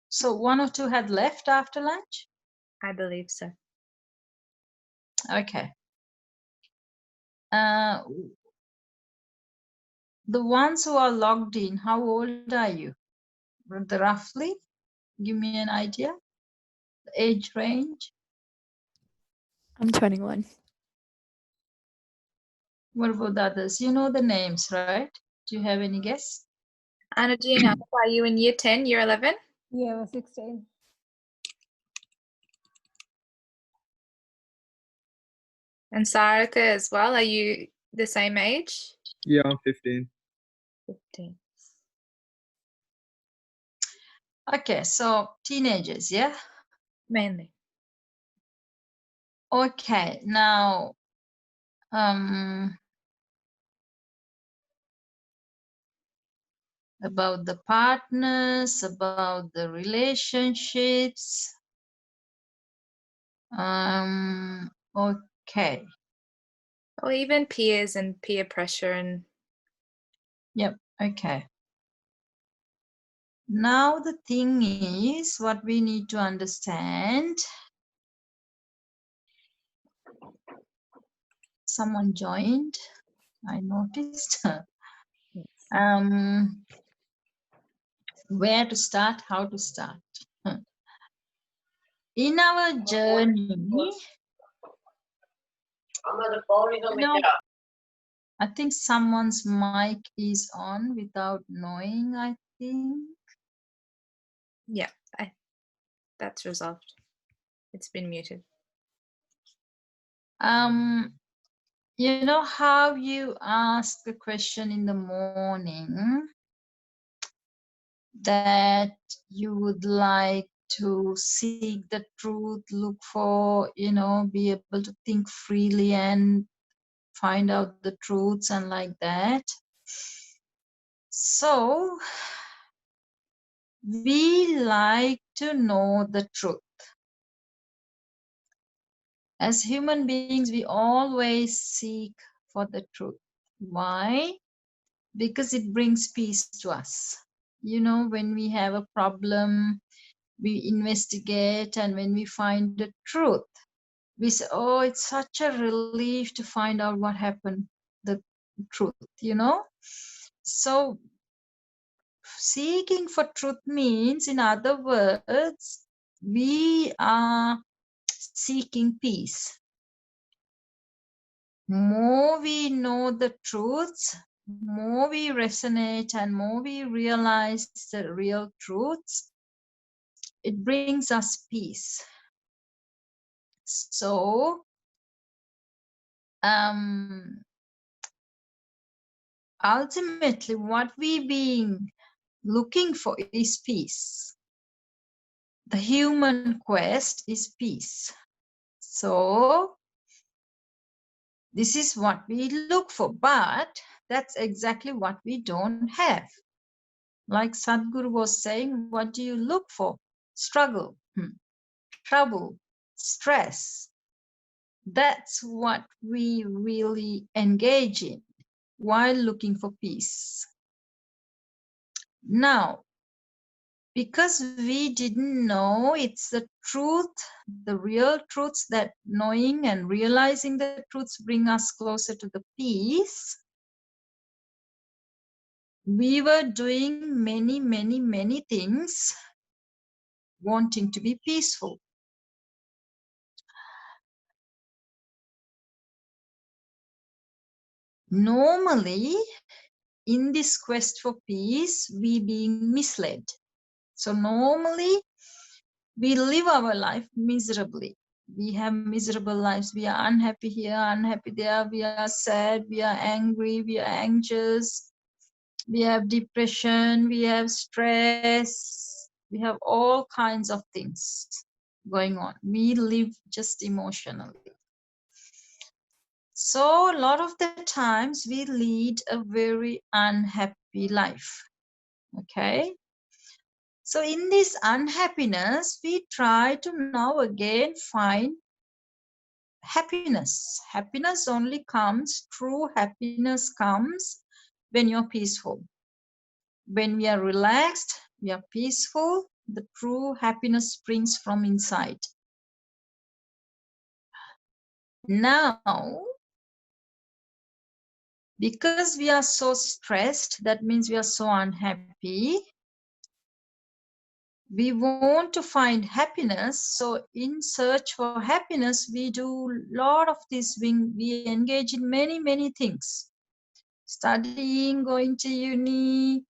So 1 or 2 had left after lunch? I believe so. Okay. The ones who are logged in, how old are you? Roughly, give me an idea. The age range. I'm 21. What about the others? You know the names, right? Do you have any guess? Anna Gina, are you in year 10, year 11? Yeah, I was 16. And Sarika as well, are you the same age? Yeah, I'm 15. 15. Okay, so teenagers, yeah? Mainly. Okay, now, about the partners, about the relationships. Okay. Or even peers and peer pressure and Yep, okay. Now the thing is, what we need to understand. Someone joined, I noticed. Where to start, how to start. In our journey, I think someone's mic is on without knowing, I think. yeah, that's resolved. It's been muted. You know how you ask a question in the morning that you would like to seek the truth, look for, be able to think freely and find out the truths and like that. So we like to know the truth. As human beings, we always seek for the truth. Why? Because it brings peace to us. When we have a problem, we investigate, and when we find the truth, we say, oh, it's such a relief to find out what happened, the truth, So seeking for truth means, in other words, we are seeking peace. More we know the truths, more we resonate and more we realize the real truths, it brings us peace. So, ultimately, what we being looking for is peace. The human quest is peace. So, this is what we look for, but that's exactly what we don't have. Like Sadhguru was saying, what do you look for? Struggle, trouble, stress. That's what we really engage in while looking for peace. Now, Because we didn't know it's the truth, the real truths, that knowing and realizing the truths bring us closer to the peace. We were doing many things wanting to be peaceful. Normally, in this quest for peace, we being misled. So normally, we live our life miserably. We have miserable lives. We are unhappy here, unhappy there. We are sad, we are angry, we are anxious. We have depression, we have stress. We have all kinds of things going on. We live just emotionally. So a lot of the times we lead a very unhappy life. Okay. So in this unhappiness, we try to now again find happiness. Happiness only comes, true happiness comes when you're peaceful. When we are relaxed, we are peaceful, the true happiness springs from inside. Now, because we are so stressed, that means we are so unhappy, we want to find happiness. So in search for happiness, we do a lot of this. We engage in many things. Studying, going to uni,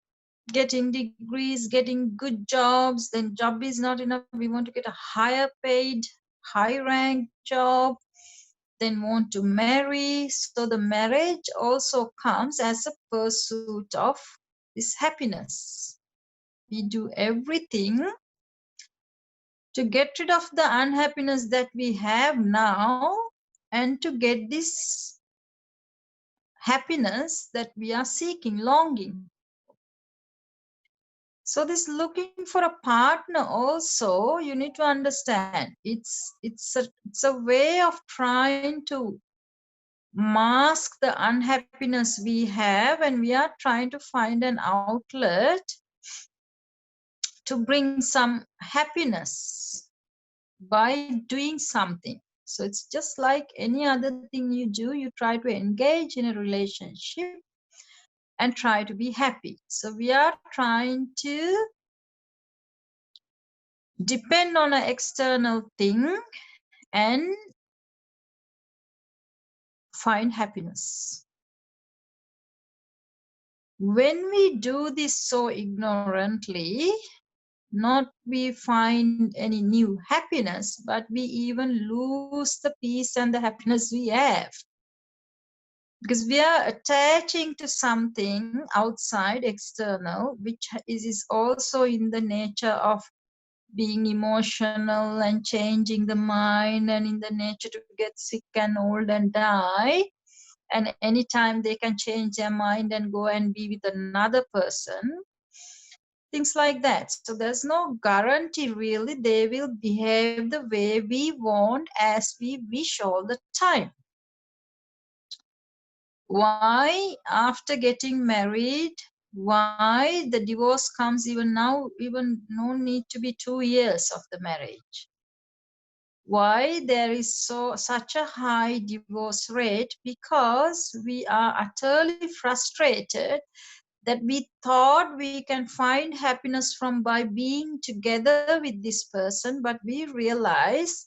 getting degrees, getting good jobs. Then job is not enough. We want to get a higher paid, high ranked job. Then want to marry. So the marriage also comes as a pursuit of this happiness. We do everything to get rid of the unhappiness that we have now and to get this happiness that we are seeking, longing. So this looking for a partner also, you need to understand, it's a way of trying to mask the unhappiness we have, and we are trying to find an outlet to bring some happiness by doing something. So it's just like any other thing you do, you try to engage in a relationship and try to be happy. So we are trying to depend on an external thing and find happiness. When we do this so ignorantly, not we find any new happiness, but we even lose the peace and the happiness we have. Because we are attaching to something outside, external, which is also in the nature of being emotional and changing the mind, and in the nature to get sick and old and die. And anytime they can change their mind and go and be with another person, things like that. So there's no guarantee really they will behave the way we want as we wish all the time. Why after getting married, why the divorce comes even now, even no need to be 2 years of the marriage? Why there is such a high divorce rate? Because we are utterly frustrated that we thought we can find happiness from by being together with this person, but we realize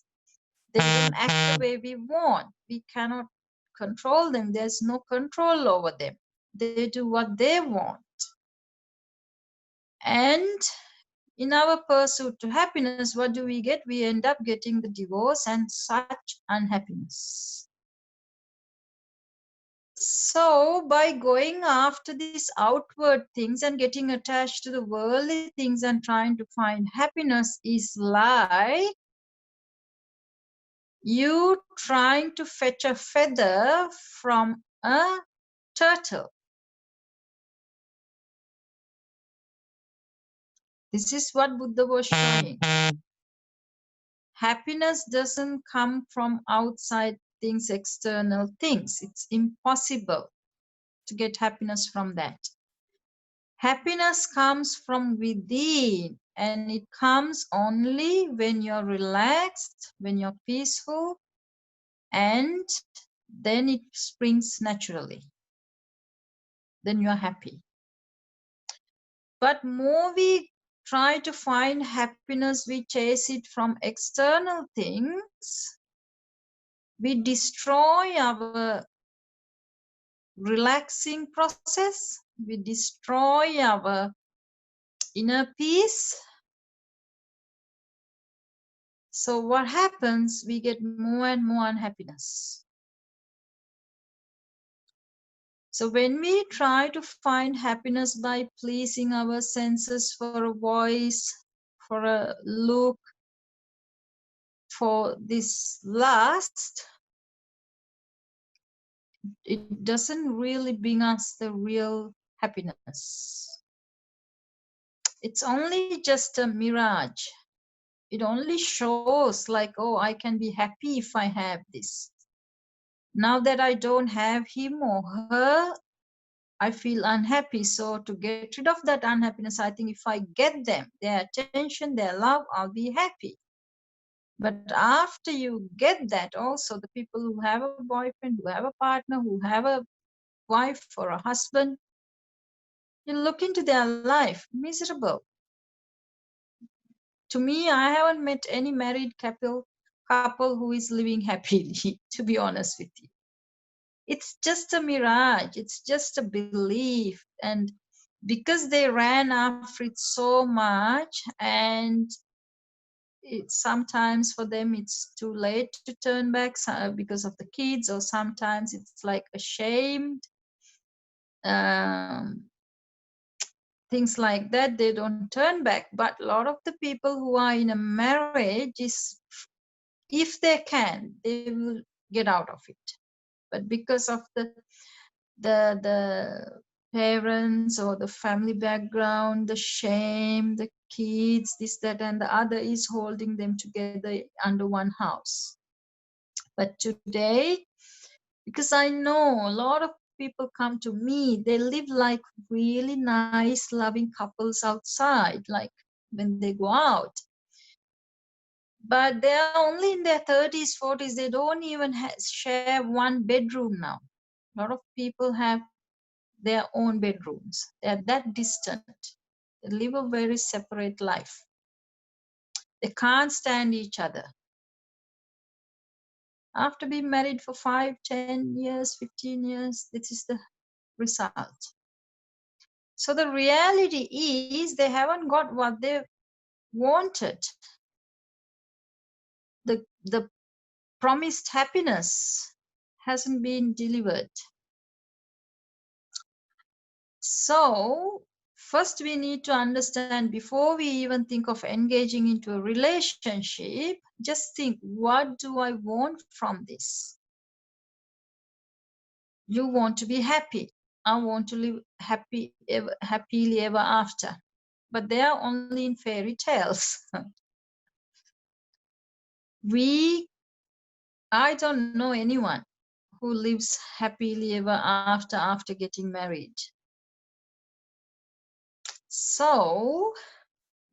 they don't act the way we want. We cannot control them. There's no control over them. They do what they want. And in our pursuit to happiness, what do we get? We end up getting the divorce and such unhappiness. So by going after these outward things and getting attached to the worldly things and trying to find happiness is like you trying to fetch a feather from a turtle. This is what Buddha was showing. Happiness doesn't come from outside things, external things. It's impossible to get happiness from that. Happiness comes from within, and it comes only when you're relaxed, when you're peaceful, and then it springs naturally. Then you're happy. But more we try to find happiness, we chase it from external things, we destroy our relaxing process, we destroy our inner peace. So what happens? We get more and more unhappiness. So when we try to find happiness by pleasing our senses for a voice, for a look, for this lust, it doesn't really bring us the real happiness. It's only just a mirage. It only shows like, oh, I can be happy if I have this. Now that I don't have him or her, I feel unhappy. So to get rid of that unhappiness, I think if I get them, their attention, their love, I'll be happy. But after you get that, also the people who have a boyfriend, who have a partner, who have a wife or a husband, you look into their life, miserable. To me, I haven't met any married couple who is living happily, to be honest with you. It's just a mirage, it's just a belief. And because they ran after it so much, and sometimes for them it's too late to turn back because of the kids, or sometimes it's like ashamed, things like that, they don't turn back. But a lot of the people who are in a marriage, is if they can, they will get out of it. But because of the parents or the family background, the shame, the kids, this, that, and the other is holding them together under one house. But today, because I know a lot of people come to me, they live like really nice, loving couples outside, like when they go out. But they are only in their 30s, 40s. They don't even share one bedroom now. A lot of people have their own bedrooms. They're that distant. They live a very separate life. They can't stand each other. After being married for 5, 10 years, 15 years, this is the result. So the reality is they haven't got what they wanted. The promised happiness hasn't been delivered. So first we need to understand, before we even think of engaging into a relationship, just think, what do I want from this? You want to be happy. I want to live happily ever after. But they are only in fairy tales. I don't know anyone who lives happily ever after getting married. So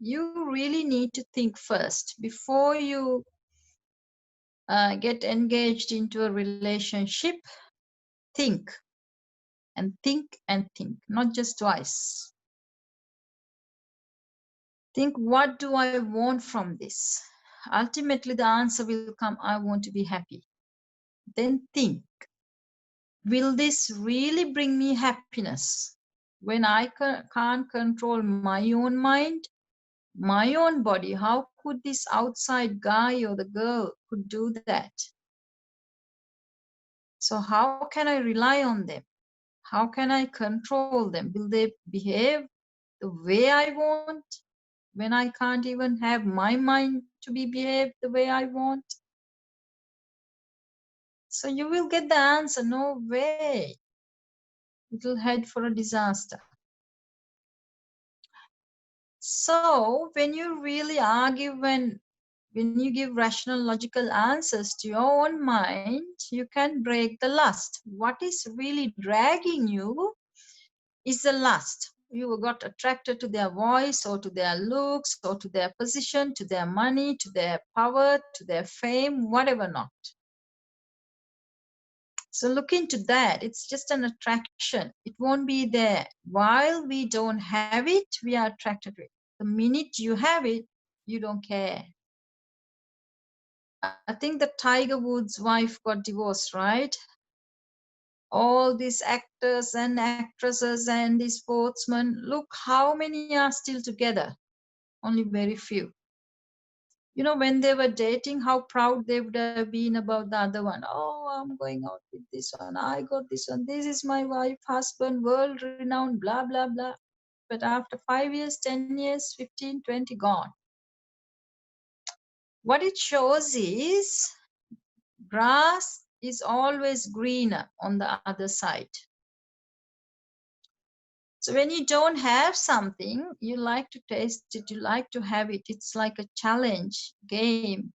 you really need to think first before you get engaged into a relationship. Think and think and think, not just twice. Think, what do I want from this? Ultimately, the answer will come, I want to be happy. Then think, will this really bring me happiness? When I can't control my own mind, my own body, how could this outside guy or the girl could do that? So how can I rely on them? How can I control them? Will they behave the way I want when I can't even have my mind to be behaved the way I want? So you will get the answer, no way. It will head for a disaster. So when you really argue, when you give rational, logical answers to your own mind, you can break the lust. What is really dragging you is the lust. You got attracted to their voice or to their looks or to their position, to their money, to their power, to their fame, whatever not. So look into that. It's just an attraction. It won't be there. While we don't have it, we are attracted to it. The minute you have it, you don't care. I think the Tiger Woods' wife got divorced, right? All these actors and actresses and these sportsmen, look how many are still together. Only very few. You know, when they were dating, how proud they would have been about the other one. Oh, I'm going out with this one. I got this one. This is my wife, husband, world renowned, blah, blah, blah. But after 5 years, 10 years, 15, 20, gone. What it shows is grass is always greener on the other side. So when you don't have something, you like to taste it, you like to have it. It's like a challenge game.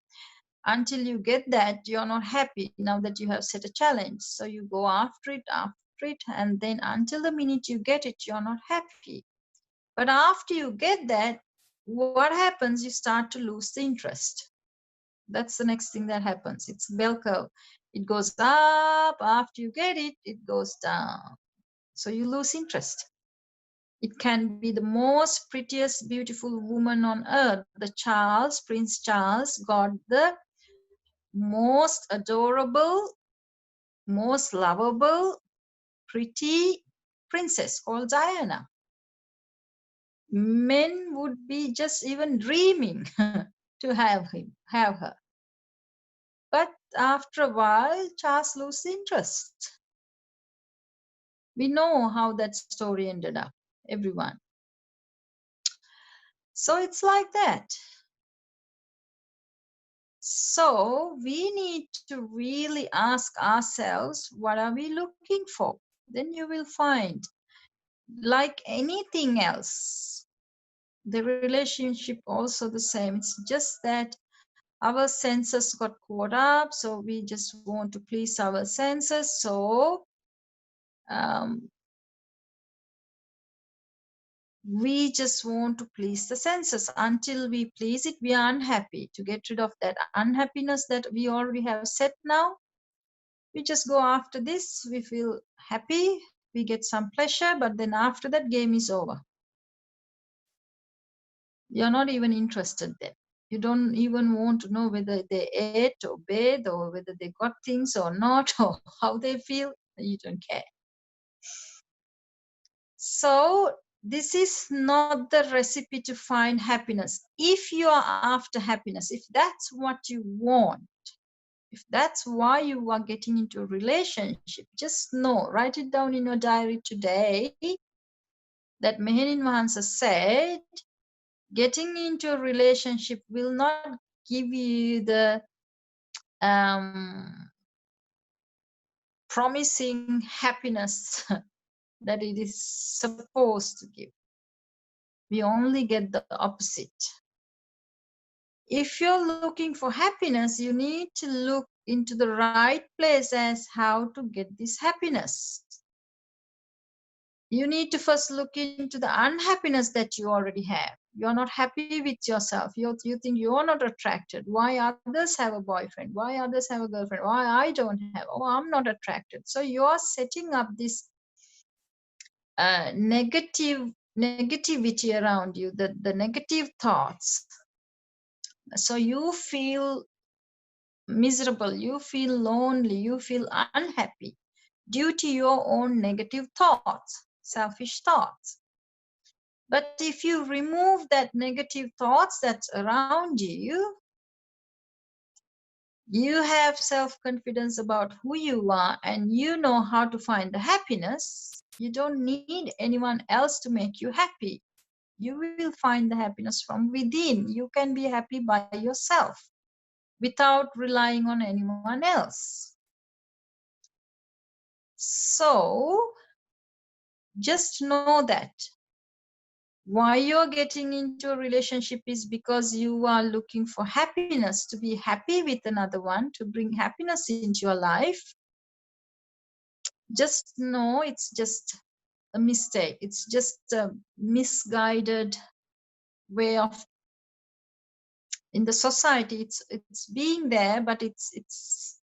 Until you get that, you're not happy now that you have set a challenge. So you go after it, and then until the minute you get it, you're not happy. But after you get that, what happens? You start to lose the interest. That's the next thing that happens. It's bell curve. It goes up. After you get it, it goes down. So you lose interest. It can be the most prettiest, beautiful woman on earth. The Prince Charles, got the most adorable, most lovable, pretty princess called Diana. Men would be just even dreaming to have her. But after a while, Charles loses interest. We know how that story ended up, everyone. So it's like that. So we need to really ask ourselves, what are we looking for? Then you will find, like anything else, the relationship also the same. It's just that our senses got caught up, so we just want to please our senses. So we just want to please the senses. Until we please it, we are unhappy. To get rid of that unhappiness that we already have set now, we just go after this. We feel happy, we get some pleasure, but then after that, game is over. You're not even interested then. You don't even want to know whether they ate or bathed or whether they got things or not, or how they feel. You don't care. So this is not the recipe to find happiness. If you are after happiness, if that's what you want, if that's why you are getting into a relationship, just know, write it down in your diary today, that Mehenin Mahansa said, getting into a relationship will not give you the promising happiness that it is supposed to give. We only get the opposite. If you're looking for happiness, you need to look into the right place as how to get this happiness. You need to first look into the unhappiness that you already have. You're not happy with yourself. You think you're not attracted. Why others have a boyfriend? Why others have a girlfriend? Why I don't have? Oh, I'm not attracted. So you're setting up this negativity around you, the negative thoughts. So you feel miserable, you feel lonely, you feel unhappy due to your own negative thoughts, selfish thoughts. But if you remove that negative thoughts that's around you, you have self-confidence about who you are and you know how to find the happiness. You don't need anyone else to make you happy. You will find the happiness from within. You can be happy by yourself without relying on anyone else. So just know that why you're getting into a relationship is because you are looking for happiness, to be happy with another one, to bring happiness into your life. Just know it's just a mistake. It's just a misguided way of, in the society, it's being there, but it's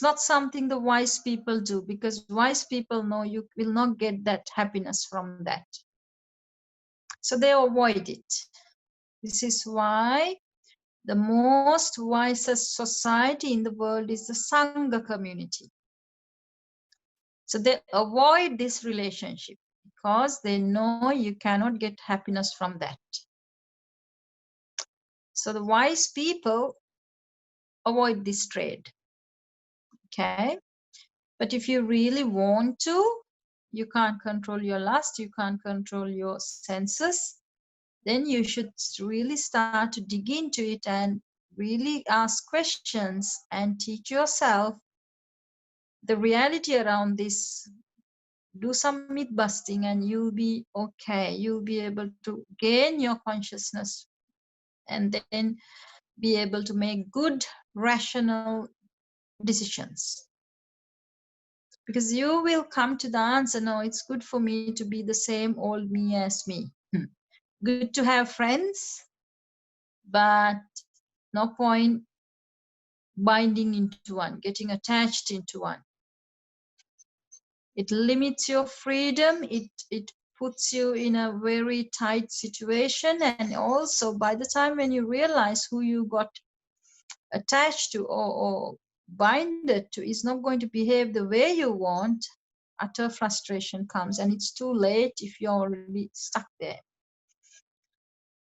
not something the wise people do, because wise people know you will not get that happiness from that. So they avoid it. This is why the most wisest society in the world is the Sangha community. So they avoid this relationship because they know you cannot get happiness from that. So the wise people avoid this trade. Okay? But if you really want to, you can't control your lust, you can't control your senses, then you should really start to dig into it and really ask questions and teach yourself the reality around this. Do some myth busting and you'll be okay. You'll be able to gain your consciousness and then be able to make good, rational decisions. Because you will come to the answer, no, it's good for me to be the same old me as me. Good to have friends, but no point binding into one, getting attached into one. It limits your freedom. It puts you in a very tight situation. And also, by the time when you realize who you got attached to or binded to is not going to behave the way you want, utter frustration comes, and it's too late if you're already stuck there.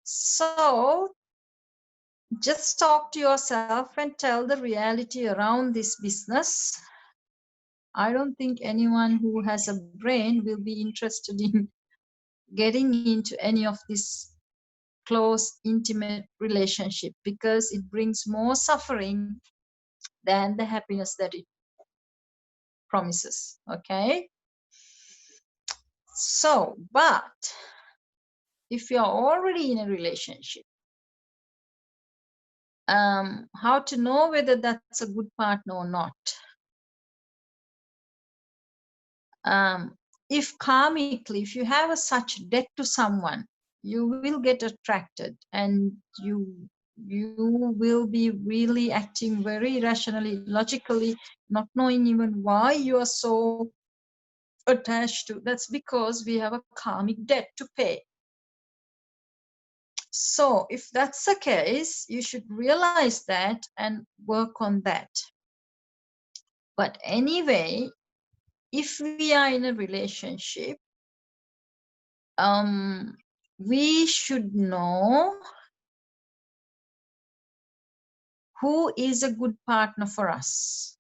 So just talk to yourself and tell the reality around this business. I don't think anyone who has a brain will be interested in getting into any of this close, intimate relationship, because it brings more suffering than the happiness that it promises. Okay? So, but if you're already in a relationship, how to know whether that's a good partner or not? If karmically, if you have such debt to someone, you will get attracted, and you will be really acting very irrationally, logically, not knowing even why you are so attached to. That's because we have a karmic debt to pay. So if that's the case, you should realize that and work on that. But anyway, if we are in a relationship, we should know who is a good partner for us.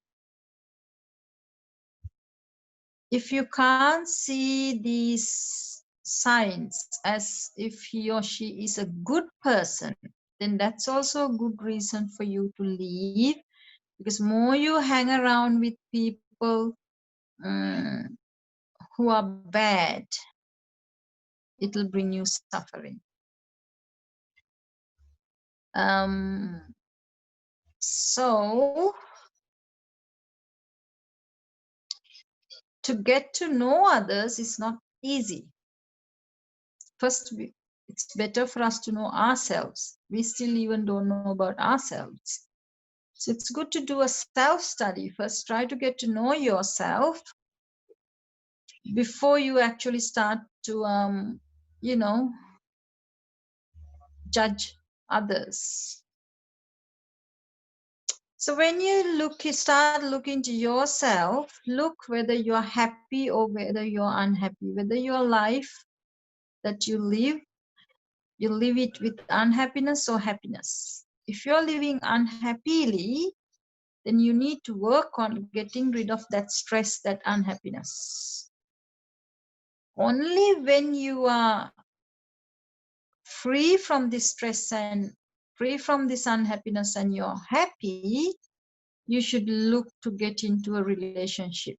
If you can't see these signs as if he or she is a good person, then that's also a good reason for you to leave, because more you hang around with people who are bad, it will bring you suffering. So to get to know others is not easy. First, it's better for us to know ourselves. We still even don't know about ourselves. So it's good to do a self-study. First, try to get to know yourself before you actually start to, judge others. So when you start looking to yourself, look whether you're happy or whether you're unhappy, whether your life that you live it with unhappiness or happiness. If you're living unhappily, then you need to work on getting rid of that stress, that unhappiness. Only when you are free from this stress and free from this unhappiness and you're happy, you should look to get into a relationship.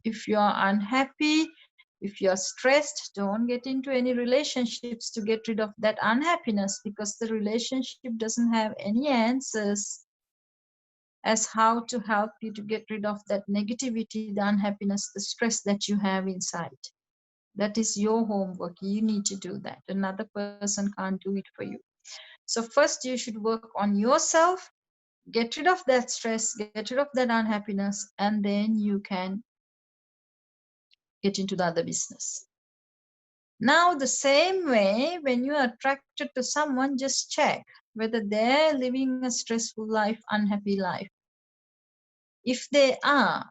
If you're unhappy, if you're stressed, don't get into any relationships to get rid of that unhappiness, because the relationship doesn't have any answers as how to help you to get rid of that negativity, the unhappiness, the stress that you have inside. That is your homework. You need to do that. Another person can't do it for you. So first you should work on yourself, get rid of that stress, get rid of that unhappiness, and then you can get into the other business. Now, the same way, when you are attracted to someone, just check whether they're living a stressful life, unhappy life. If they are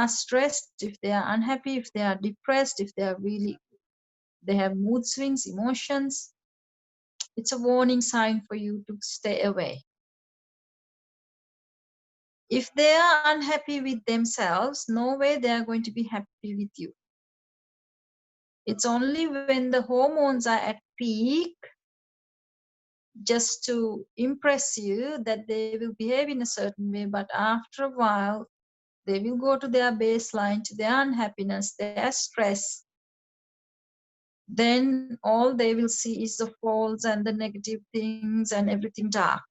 stressed, if they are unhappy, if they are depressed, if they have mood swings, emotions, it's a warning sign for you to stay away. If they are unhappy with themselves, no way they are going to be happy with you. It's only when the hormones are at peak, just to impress you, that they will behave in a certain way, but after a while they will go to their baseline, to their unhappiness, their stress. Then all they will see is the faults and the negative things and everything dark.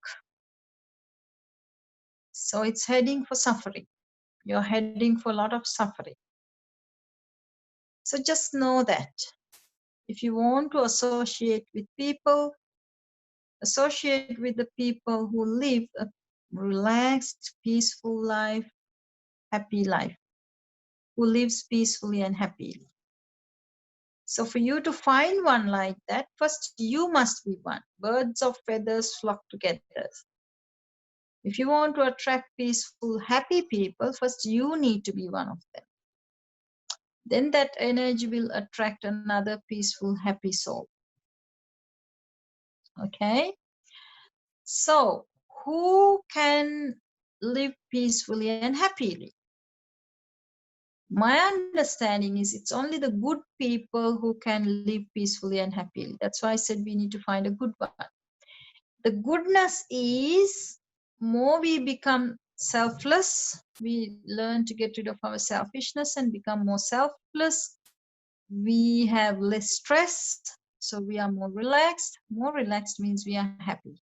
So it's heading for suffering. You're heading for a lot of suffering. So just know that if you want to associate with people, associate with the people who live a relaxed, peaceful life, happy life, who lives peacefully and happily. So for you to find one like that, first you must be one. Birds of feathers flock together. If you want to attract peaceful, happy people, first you need to be one of them. Then that energy will attract another peaceful, happy soul. Okay? So, who can live peacefully and happily? My understanding is it's only the good people who can live peacefully and happily. That's why I said we need to find a good one. The goodness is, more we become selfless, we learn to get rid of our selfishness and become more selfless. We have less stress, so we are more relaxed. More relaxed means we are happy.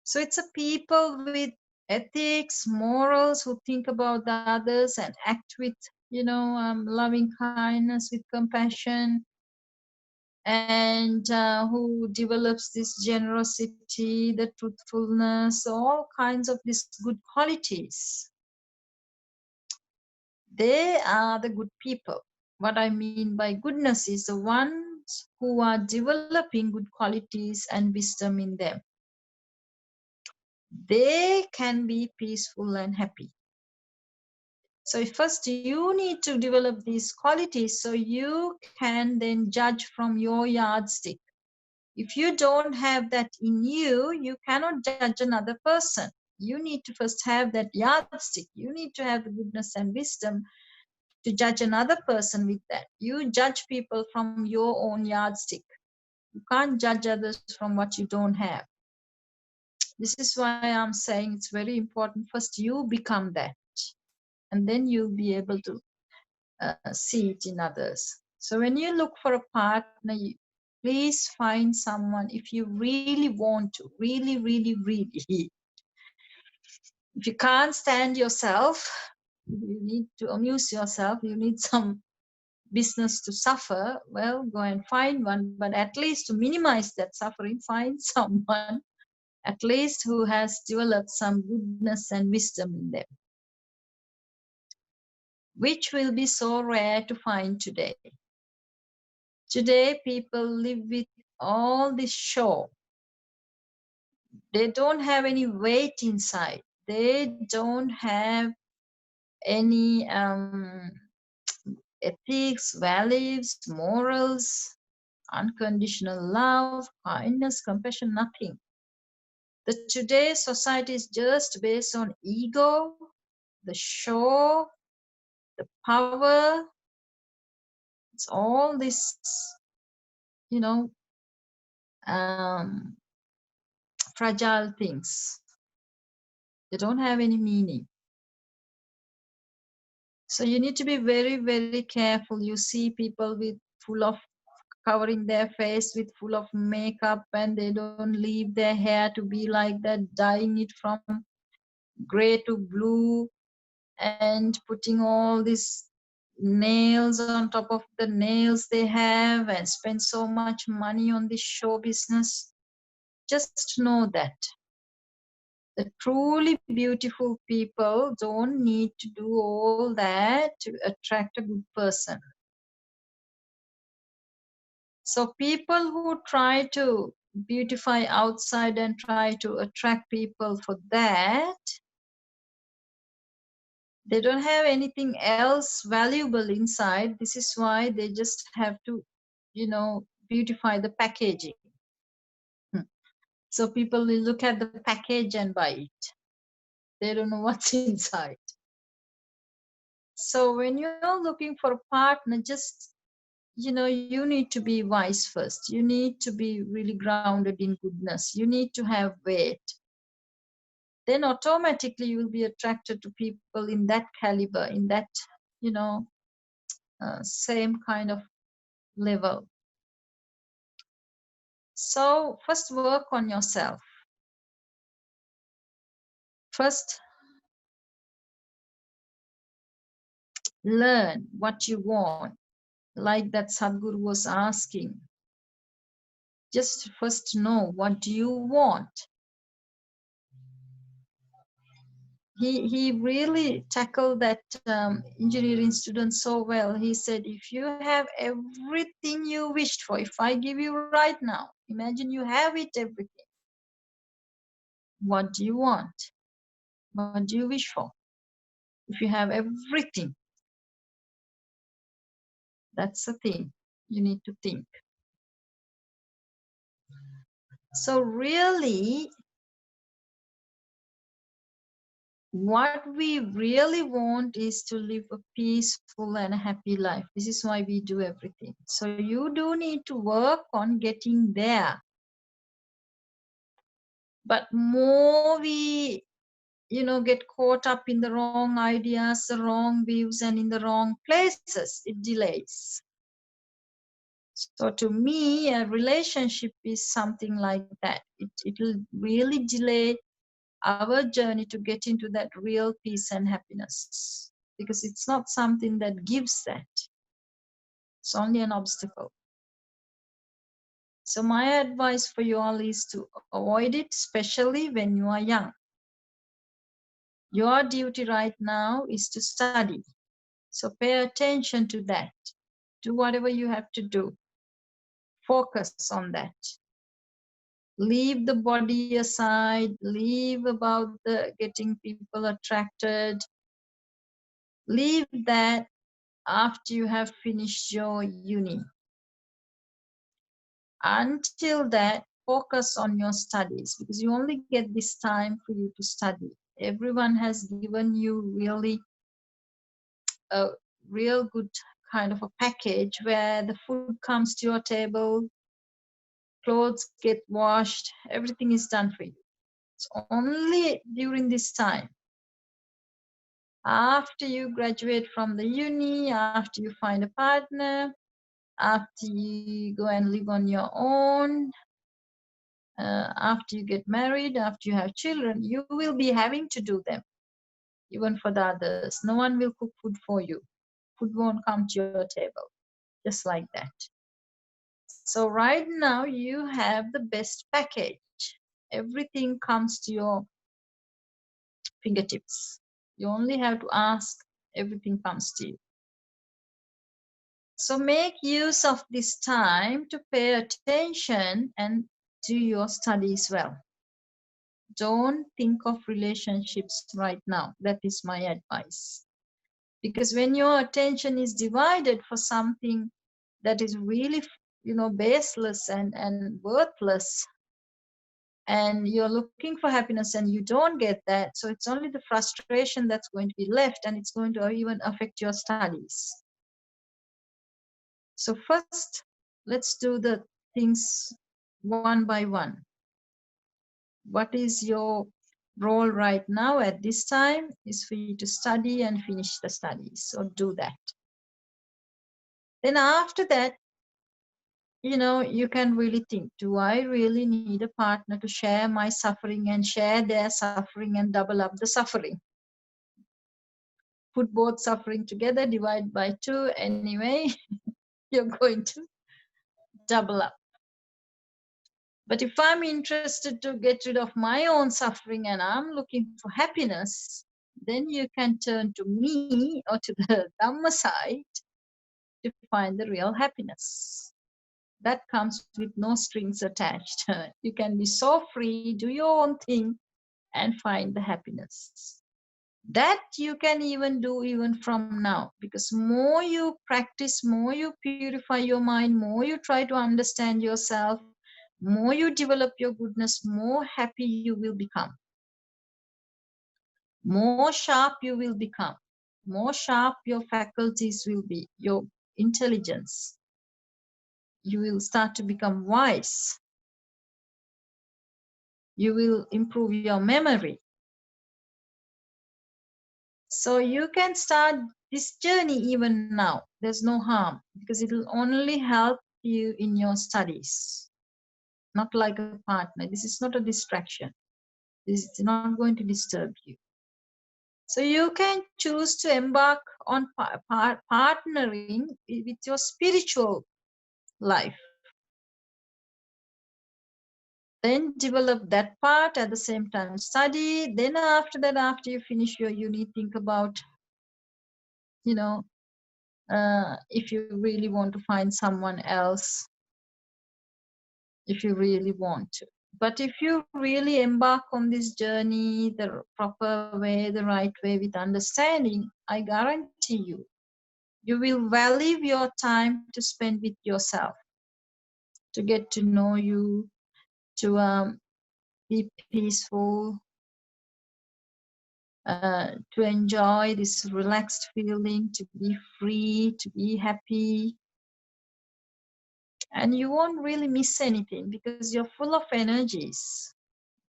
So it's a people with ethics, morals, who think about the others and act with, loving kindness, with compassion, and who develops this generosity, the truthfulness, all kinds of these good qualities. They are the good people. What I mean by goodness is the ones who are developing good qualities and wisdom in them. They can be peaceful and happy. So first you need to develop these qualities so you can then judge from your yardstick. If you don't have that in you, you cannot judge another person. You need to first have that yardstick. You need to have the goodness and wisdom to judge another person with that. You judge people from your own yardstick. You can't judge others from what you don't have. This is why I'm saying it's very important. First, you become that, and then you'll be able to see it in others. So when you look for a partner, please find someone, if you really want to, really, really, really. If you can't stand yourself, you need to amuse yourself, you need some business to suffer, well, go and find one. But at least to minimize that suffering, find someone at least who has developed some goodness and wisdom in them, which will be so rare to find today. Today, people live with all this show. They don't have any weight inside. They don't have any ethics, values, morals, unconditional love, kindness, compassion, nothing. The today's society is just based on ego, the show, the power. It's all this, fragile things. They don't have any meaning. So you need to be very, very careful. You see people with full of covering their face with full of makeup, and they don't leave their hair to be like that, dyeing it from gray to blue, and putting all these nails on top of the nails they have, and spend so much money on this show business. Just know that the truly beautiful people don't need to do all that to attract a good person. So people who try to beautify outside and try to attract people for that, they don't have anything else valuable inside. This is why they just have to, beautify the packaging. So people will look at the package and buy it. They don't know what's inside. So when you're looking for a partner, just, you need to be wise first. You need to be really grounded in goodness. You need to have weight. Then automatically you will be attracted to people in that caliber, in that, same kind of level. So first work on yourself. First, learn what you want, like that Sadhguru was asking. Just first know, what do you want? He really tackled that engineering student so well. He said, if you have everything you wished for, if I give you right now, imagine you have it, everything. What do you want? What do you wish for? If you have everything, that's the thing you need to think. So really, what we really want is to live a peaceful and a happy life. This is why we do everything. So you do need to work on getting there. But more we, get caught up in the wrong ideas, the wrong views, and in the wrong places, it delays. So to me, a relationship is something like that. It will really delay our journey to get into that real peace and happiness, because it's not something that gives that. It's only an obstacle. So my advice for you all is to avoid it, especially when you are young. Your duty right now is to study. So pay attention to that. Do whatever you have to do. Focus on that. Leave the body aside. Leave about the getting people attracted. Leave that after you have finished your uni. Until that, focus on your studies, because you only get this time for you to study. Everyone has given you really a real good kind of a package where the food comes to your table, clothes get washed, everything is done for you. It's only during this time, after you graduate from the uni, after you find a partner, after you go and live on your own, after you get married, after you have children, you will be having to do them, even for the others. No one will cook food for you. Food won't come to your table, just like that. So right now you have the best package. Everything comes to your fingertips. You only have to ask, everything comes to you. So make use of this time to pay attention and do your studies well. Don't think of relationships right now. That is my advice. Because when your attention is divided for something that is really, baseless and worthless, and you're looking for happiness and you don't get that, so it's only the frustration that's going to be left, and it's going to even affect your studies. So first, let's do the things one by one. What is your role right now at this time is for you to study and finish the studies. So do that. Then after that, you can really think, do I really need a partner to share my suffering and share their suffering and double up the suffering? Put both suffering together, divide by 2, anyway, you're going to double up. But if I'm interested to get rid of my own suffering and I'm looking for happiness, then you can turn to me or to the Dhamma side to find the real happiness. That comes with no strings attached. You can be so free, do your own thing, and find the happiness. That you can even do even from now, because more you practice, more you purify your mind, more you try to understand yourself, more you develop your goodness, more happy you will become. More sharp you will become. More sharp your faculties will be, your intelligence. You will start to become wise. You will improve your memory. So you can start this journey even now. There's no harm, because it will only help you in your studies. Not like a partner. This is not a distraction. This is not going to disturb you. So you can choose to embark on partnering with your spiritual life. Then develop that part, at the same time study. Then after that, after you finish your uni, think about, if you really want to find someone else, if you really want to. But if you really embark on this journey the proper way, the right way, with understanding, I guarantee you, you will value your time to spend with yourself, to get to know you, to be peaceful, to enjoy this relaxed feeling, to be free, to be happy. And you won't really miss anything, because you're full of energies.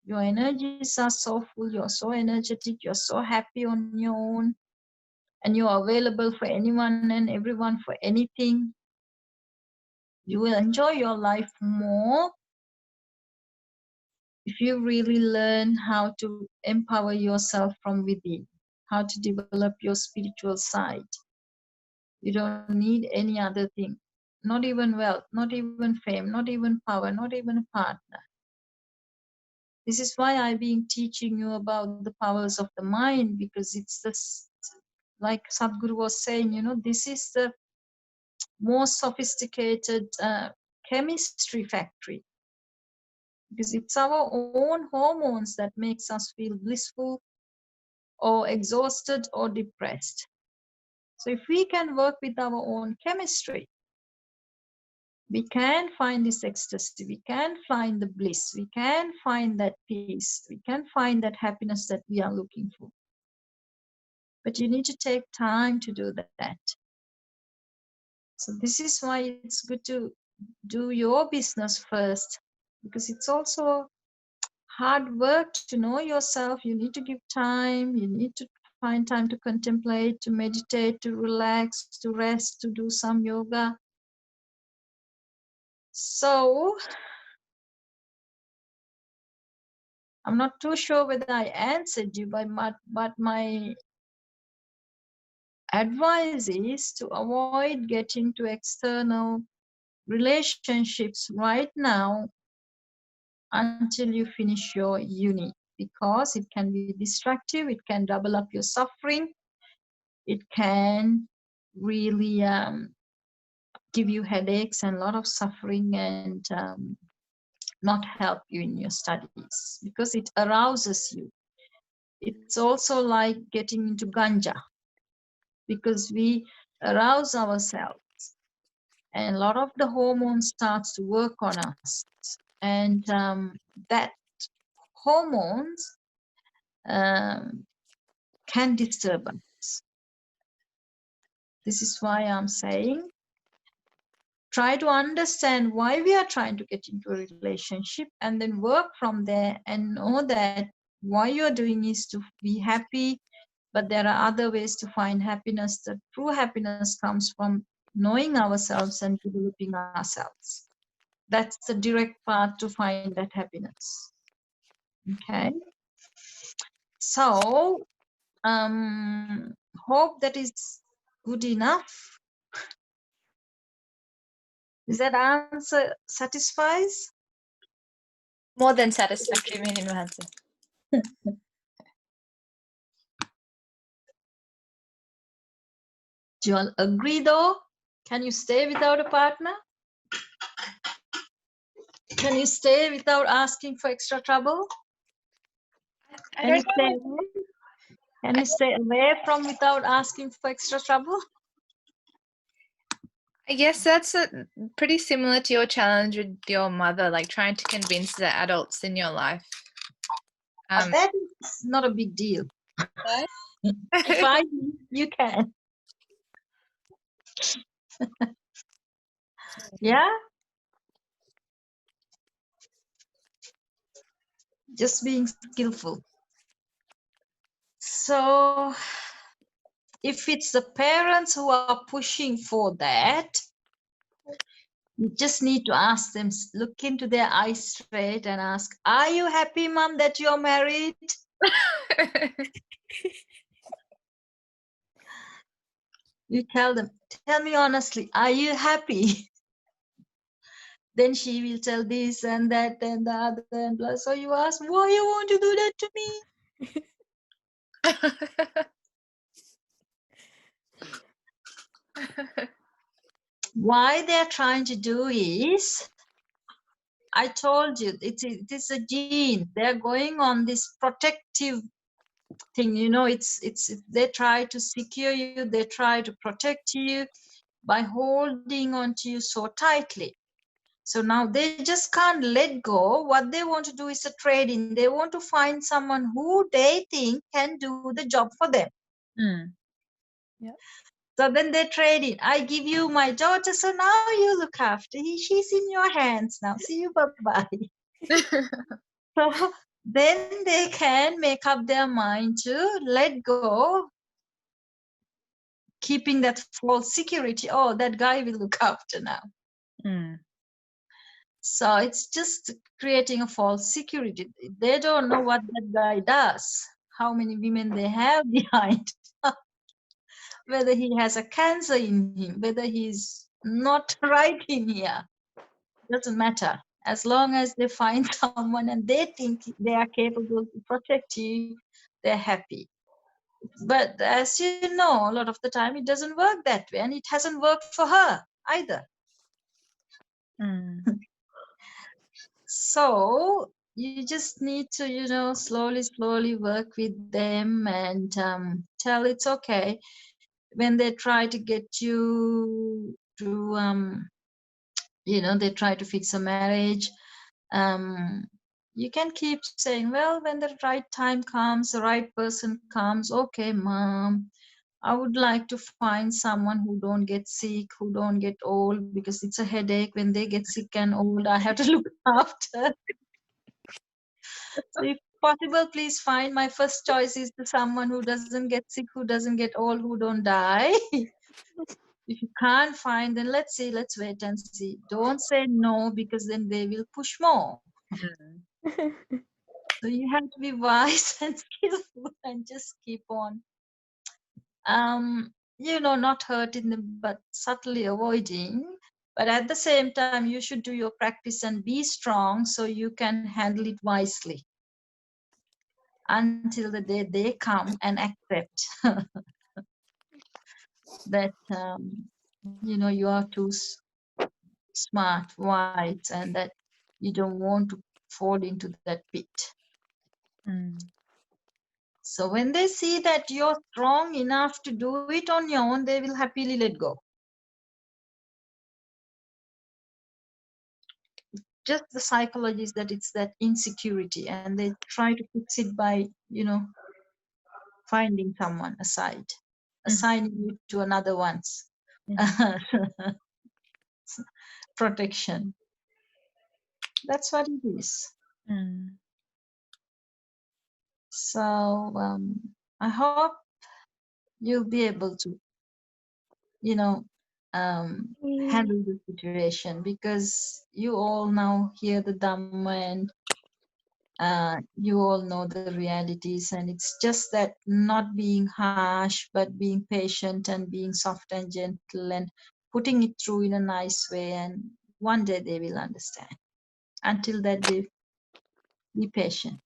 Your energies are so full, you're so energetic, you're so happy on your own, and you're available for anyone and everyone for anything. You will enjoy your life more if you really learn how to empower yourself from within, how to develop your spiritual side. You don't need any other thing, not even wealth, not even fame, not even power, not even a partner. This is why I've been teaching you about the powers of the mind, because it's this, like Sadhguru was saying, this is the most sophisticated chemistry factory, because it's our own hormones that makes us feel blissful or exhausted or depressed. So if we can work with our own chemistry, we can find this ecstasy, we can find the bliss, we can find that peace, we can find that happiness that we are looking for. But you need to take time to do that. So this is why it's good to do your business first, because it's also hard work to know yourself. You need to give time, you need to find time to contemplate, to meditate, to relax, to rest, to do some yoga. So I'm not too sure whether I answered you, but my advice is to avoid getting to external relationships right now until you finish your uni, because it can be destructive, it can double up your suffering, it can really give you headaches and a lot of suffering, and not help you in your studies, because it arouses you. It's also like getting into ganja, because we arouse ourselves and a lot of the hormones starts to work on us, and that hormones can disturb us. This is why I'm saying, try to understand why we are trying to get into a relationship, and then work from there, and know that why you're doing is to be happy, but there are other ways to find happiness. The true happiness comes from knowing ourselves and developing ourselves. That's the direct path to find that happiness. Okay. So, hope that is good enough. Is that answer satisfies? More than satisfactory, meaning answer. Do you all agree though? Can you stay without a partner? Can you stay without asking for extra trouble? I Can you don't stay know. away? Can you stay away from without asking for extra trouble? I guess that's pretty similar to your challenge with your mother, like trying to convince the adults in your life. That is not a big deal. No? If I, you can. Yeah? Just being skillful. So, if it's the parents who are pushing for that, you just need to ask them, look into their eyes straight and ask, are you happy, mom, that you're married? You tell them, tell me honestly, are you happy? Then she will tell this and that and the other and blah. So you ask, why you want to do that to me? Why they're trying to do is, I told you, it is a gene. They're going on this protective thing, you know, they try to secure you, they try to protect you by holding on to you so tightly. So now they just can't let go. What they want to do is a trade-in. They want to find someone who they think can do the job for them. Yeah. So then they trade it. I give you my daughter, so now you look after her. She's in your hands now. See you, bye-bye. So then they can make up their mind to let go, keeping that false security. Oh, that guy will look after now. So it's just creating a false security. They don't know what that guy does, how many women they have behind, whether he has a cancer in him, whether he's not right in here. Doesn't matter. As long as they find someone and they think they are capable to protect you, they're happy. But as you know, a lot of the time it doesn't work that way, and it hasn't worked for her either. So you just need to, you know, slowly work with them and tell it's okay when they try to get you to, you know, they try to fix a marriage. You can keep saying, well, when the right time comes, the right person comes, okay, mom, I would like to find someone who don't get sick, who don't get old, because it's a headache when they get sick and old. I have to look after. So if possible, please find my first choice is to someone who doesn't get sick, who doesn't get old, who don't die. If you can't find, then let's see, let's wait and see. Don't say no, because then they will push more. So you have to be wise and skillful and just keep on, you know, not hurting them, but subtly avoiding. But at the same time, you should do your practice and be strong so you can handle it wisely until the day they come and accept that, you know, you are too smart, wise, and that you don't want to fall into that pit. So when they see that you're strong enough to do it on your own, they will happily let go. Just the psychology is that it's that insecurity, and they try to fix it by, you know, finding someone aside, assigning you to another one's protection. That's what it is. So I hope you'll be able to, you know, handle the situation, because you all now hear the Dhamma, and you all know the realities, and it's just that not being harsh but being patient and being soft and gentle and putting it through in a nice way, and one day they will understand. Until that day, be patient.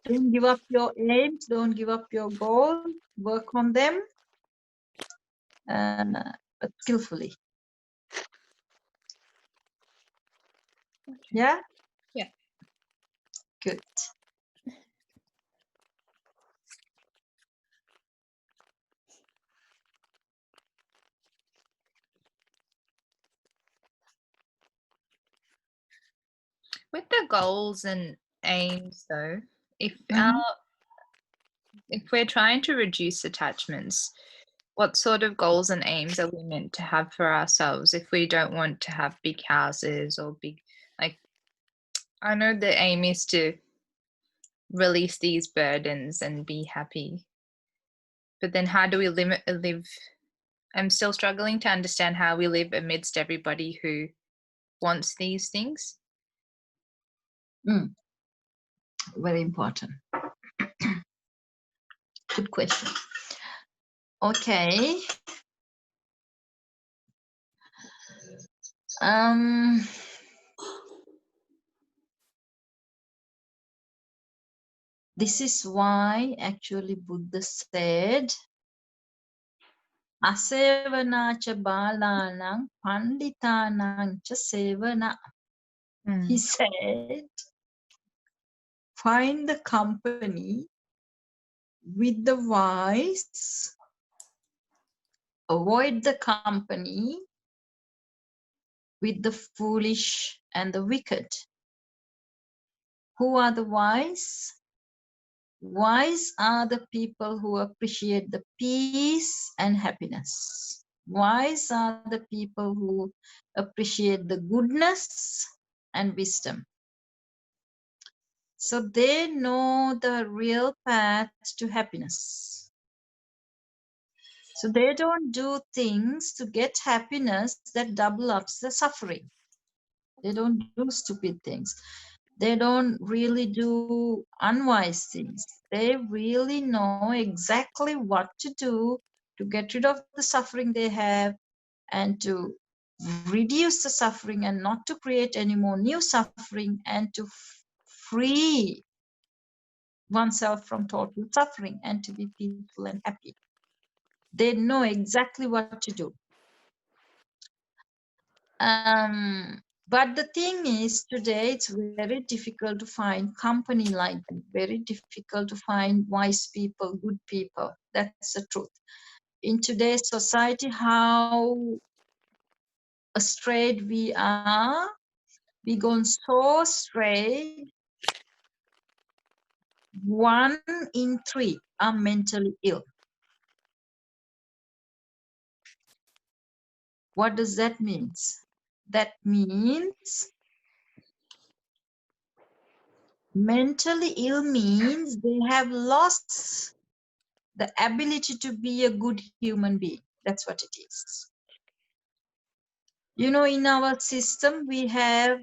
Don't give up your aims, don't give up your goals, work on them, but skillfully. Yeah? Yeah. Good. With the goals and aims, though, if Mhm. if we're trying to reduce attachments, what sort of goals and aims are we meant to have for ourselves if we don't want to have big houses or big, like, I know the aim is to release these burdens and be happy, but then how do we live? I'm still struggling to understand how we live amidst everybody who wants these things. Very important. Good question. Okay. This is why actually Buddha said, Asevana cha balanang panditanang cha sevana. He said, find the company with the wise, avoid the company with the foolish and the wicked. Who are the wise? Wise are the people who appreciate the peace and happiness. Wise are the people who appreciate the goodness and wisdom. So they know the real path to happiness. So they don't do things to get happiness that double ups the suffering. They don't do stupid things. They don't really do unwise things. They really know exactly what to do to get rid of the suffering they have and to reduce the suffering and not to create any more new suffering and to free oneself from total suffering and to be peaceful and happy. They know exactly what to do. But the thing is, today it's very difficult to find company like that, very difficult to find wise people, good people. That's the truth. In today's society, how strayed we are, we gone so straight. 1 in 3 are mentally ill. What does that mean? That means mentally ill means they have lost the ability to be a good human being. That's what it is. You know, in our system, we have,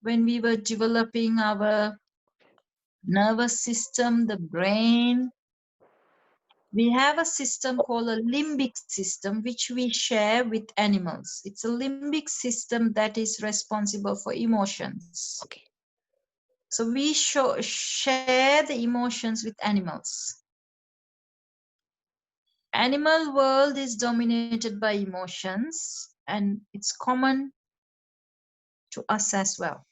when we were developing our nervous system, the brain, we have a system called a limbic system, which we share with animals. It's a limbic system that is responsible for emotions. Okay. So we share the emotions with animals. Animal world is dominated by emotions, and it's common to us as well.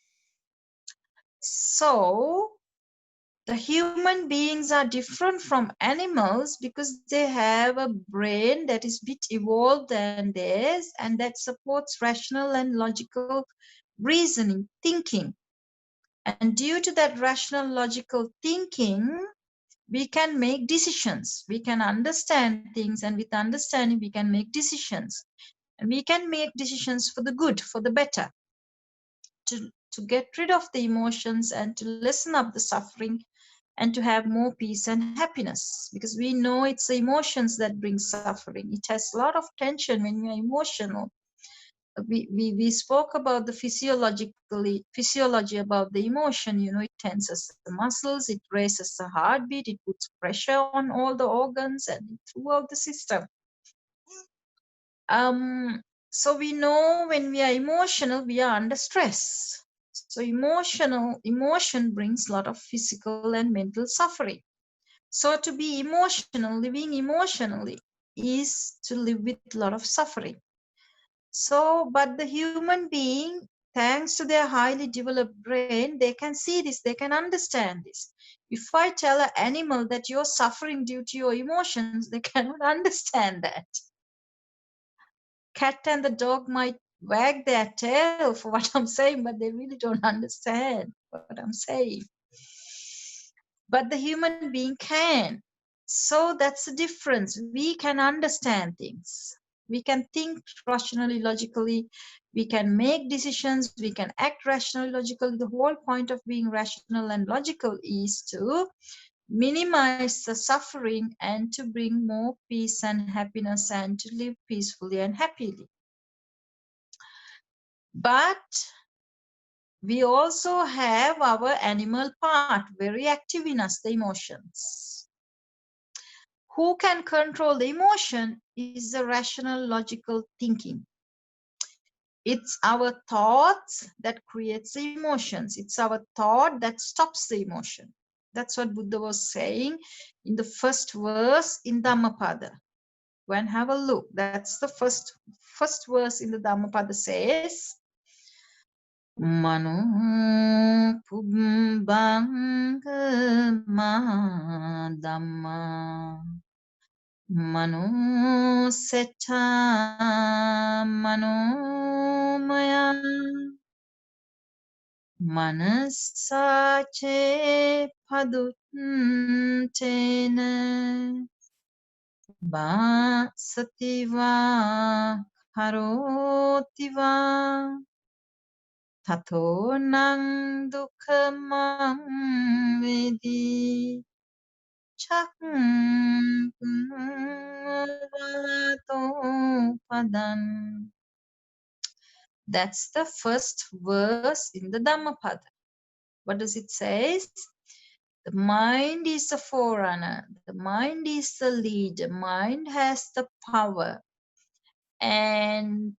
So the human beings are different from animals because they have a brain that is a bit evolved than theirs, and that supports rational and logical reasoning, thinking. And due to that rational logical thinking, we can make decisions. We can understand things, and with understanding, we can make decisions. And we can make decisions for the good, for the better, to get rid of the emotions and to lessen up the suffering and to have more peace and happiness, because we know it's the emotions that bring suffering. It has a lot of tension when we are emotional. We spoke about the physiology about the emotion. You know, it tenses the muscles, it raises the heartbeat, it puts pressure on all the organs and throughout the system. So we know when we are emotional, we are under stress. So emotion brings a lot of physical and mental suffering. So to be emotional, living emotionally, is to live with a lot of suffering. So, but the human being, thanks to their highly developed brain, they can see this, they can understand this. If I tell an animal that you're suffering due to your emotions, they cannot understand that. Cat and the dog might wag their tail for what I'm saying, but they really don't understand what I'm saying. But the human being can. So that's the difference. We can understand things. We can think rationally, logically. We can make decisions. We can act rationally, logically. The whole point of being rational and logical is to minimize the suffering and to bring more peace and happiness and to live peacefully and happily. But we also have our animal part very active in us, the emotions. Who can control the emotion is the rational, logical thinking. It's our thoughts that creates the emotions. It's our thought that stops the emotion. That's what Buddha was saying in the first verse in Dhammapada. Go and have a look. That's the first verse in the Dhammapada says, Mano pubbanga dhamma Mano setta manomaya Manasache paduttena Vasativa karotiva Tato nang dukhamang vedi padan. That's the first verse in the Dhammapada. What does it say? The mind is the forerunner. The mind is the leader. Mind has the power. And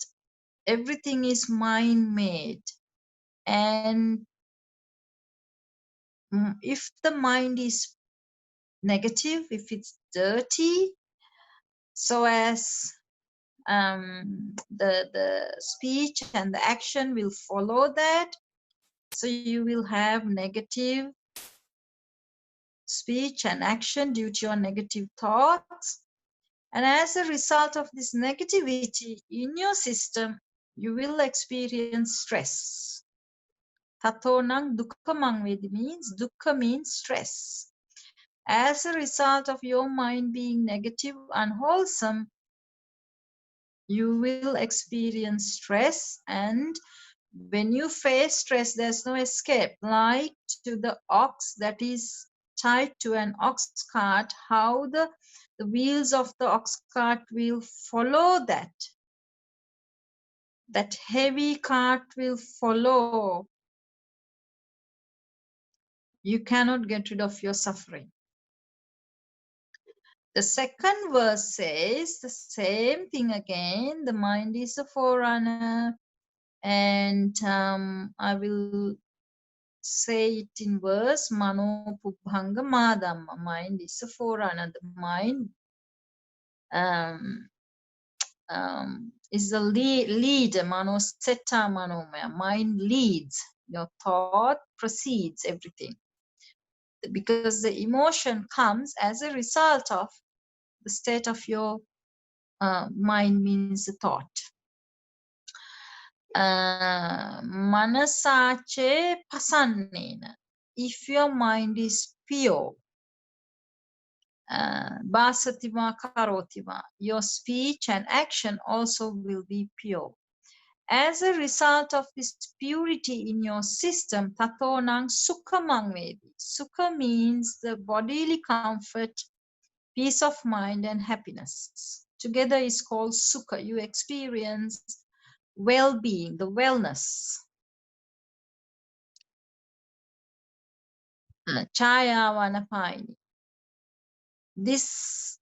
everything is mind-made. And if the mind is negative, if it's dirty, so as the speech and the action will follow that. So you will have negative speech and action due to your negative thoughts. And as a result of this negativity in your system, you will experience stress. Tatonang dukkhamang vedi means, dukkha means stress. As a result of your mind being negative, unwholesome, you will experience stress, and when you face stress, there's no escape. Like to the ox that is tied to an ox cart, how the wheels of the ox cart will follow that. That heavy cart will follow. You cannot get rid of your suffering. The second verse says the same thing again. The mind is a forerunner. And I will say it in verse, Mano Pubbhanga Madhamma. Mind is a forerunner. The mind is the leader. Mano Setta Manomaya. Mind leads. Your thought precedes everything. Because the emotion comes as a result of the state of your mind, means the thought. Manasache pasannena. If your mind is pure, basativa karotiva, your speech and action also will be pure. as a result of this purity in your system, tato nang sukhamang vedi. Sukha means the bodily comfort, peace of mind, and happiness. Together is called sukha. You experience well-being, the wellness. Chaya vanapaini. This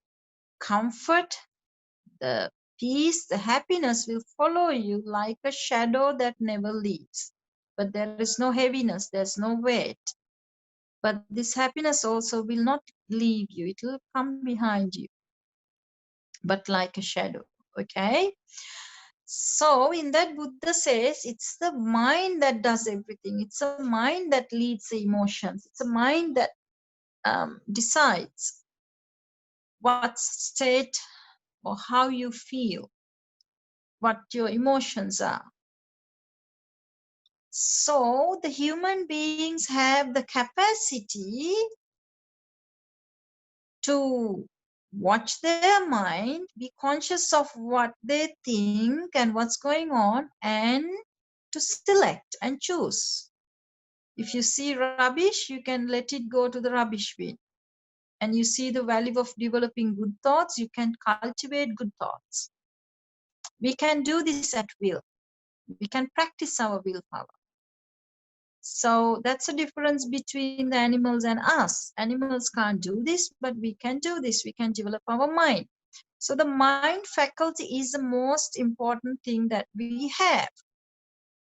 comfort, the peace, the happiness will follow you like a shadow that never leaves. But there is no heaviness, there's no weight. But this happiness also will not leave you, it will come behind you, but like a shadow. Okay? So in that, Buddha says it's the mind that does everything. It's a mind that leads the emotions. It's a mind that decides what state or how you feel, what your emotions are. So the human beings have the capacity to watch their mind, be conscious of what they think and what's going on, and to select and choose. If you see rubbish, you can let it go to the rubbish bin. And you see the value of developing good thoughts, you can cultivate good thoughts. We can do this at will. We can practice our willpower. So that's the difference between the animals and us. Animals can't do this, but we can do this. We can develop our mind. So the mind faculty is the most important thing that we have.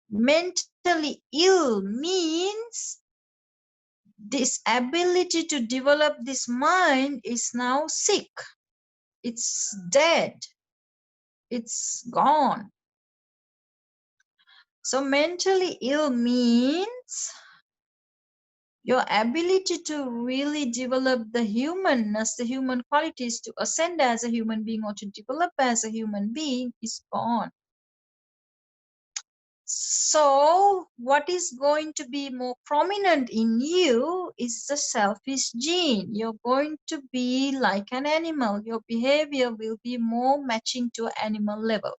Mentally ill means this ability to develop this mind is now sick. It's dead. It's gone. So mentally ill means your ability to really develop the humanness, the human qualities, to ascend as a human being or to develop as a human being is gone. So what is going to be more prominent in you is the selfish gene. You're going to be like an animal. Your behavior will be more matching to animal level.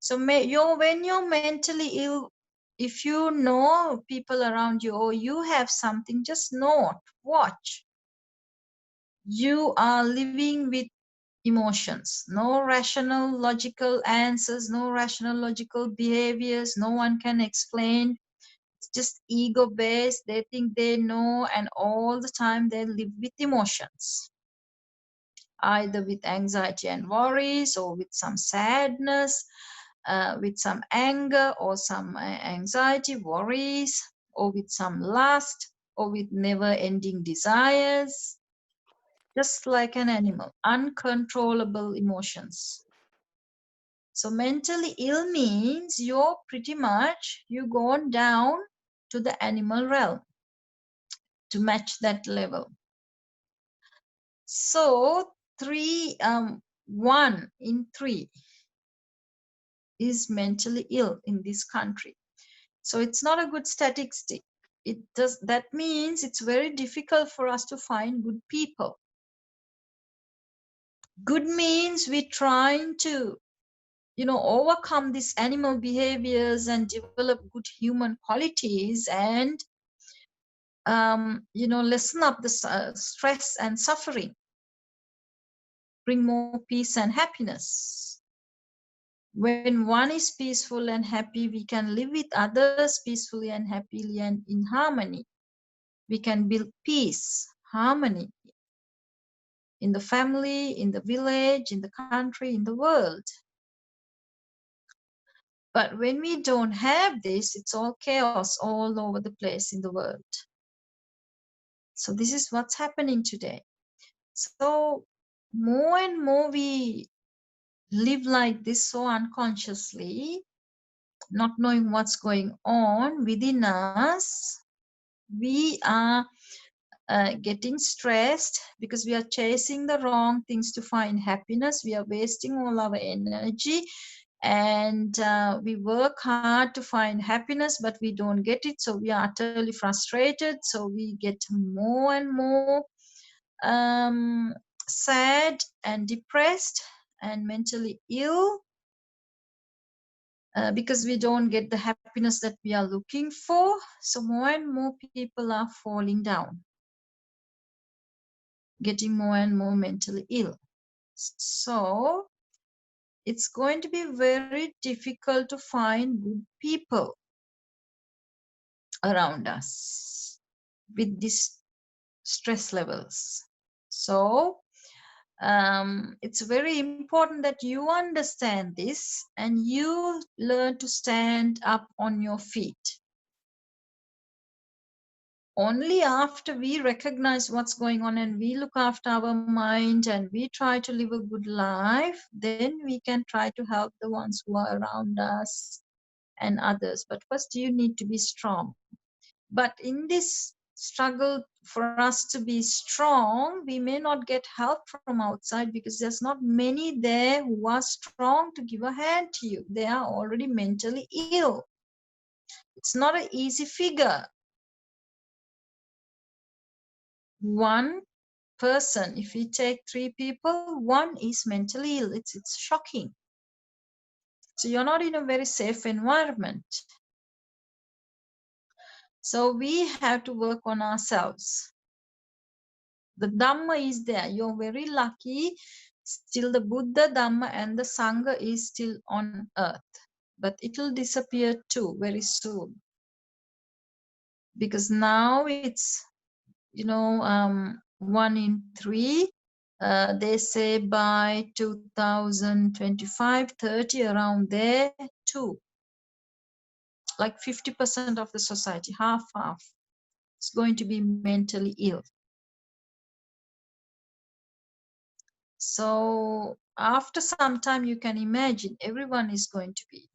So when you're mentally ill, if you know people around you or you have something, just note, watch. You are living with emotions, no rational logical answers, no rational logical behaviors, no one can explain. It's just ego based. They think they know, and all the time they live with emotions, either with anxiety and worries, or with some sadness, with some anger, or some anxiety, worries, or with some lust, or with never ending desires, just like an animal, uncontrollable emotions. So mentally ill means you're gone down to the animal realm to match that level. So 1 in 3 is mentally ill in this country. So it's not a good statistic. That means it's very difficult for us to find good people. Good means we're trying to, overcome these animal behaviors and develop good human qualities and, lessen up the stress and suffering, bring more peace and happiness. When one is peaceful and happy, we can live with others peacefully and happily and in harmony. We can build peace, harmony in the family, in the village, in the country, in the world. But when we don't have this, it's all chaos all over the place in the world. So this is what's happening today. So more and more we live like this so unconsciously, not knowing what's going on within us. We are getting stressed because we are chasing the wrong things to find happiness. We are wasting all our energy, and we work hard to find happiness, but we don't get it. So we are utterly frustrated. So we get more and more sad and depressed and mentally ill. because we don't get the happiness that we are looking for. So more and more people are falling down, getting more and more mentally ill. So it's going to be very difficult to find good people around us with these stress levels. So it's very important that you understand this and you learn to stand up on your feet. Only after we recognize what's going on and we look after our mind and we try to live a good life, then we can try to help the ones who are around us and others. But first, you need to be strong. But in this struggle for us to be strong, we may not get help from outside because there's not many there who are strong to give a hand to you. They are already mentally ill. It's not an easy figure. One person, if we take 3 people, one is mentally ill. It's shocking. So you're not in a very safe environment. So we have to work on ourselves. The Dhamma is there. You're very lucky. Still the Buddha, Dhamma and the Sangha is still on earth. But it will disappear too very soon. Because now it's, 1 in 3. They say by 2025, 30, around there too. Like 50% of the society, half, is going to be mentally ill. So after some time, you can imagine everyone is going to be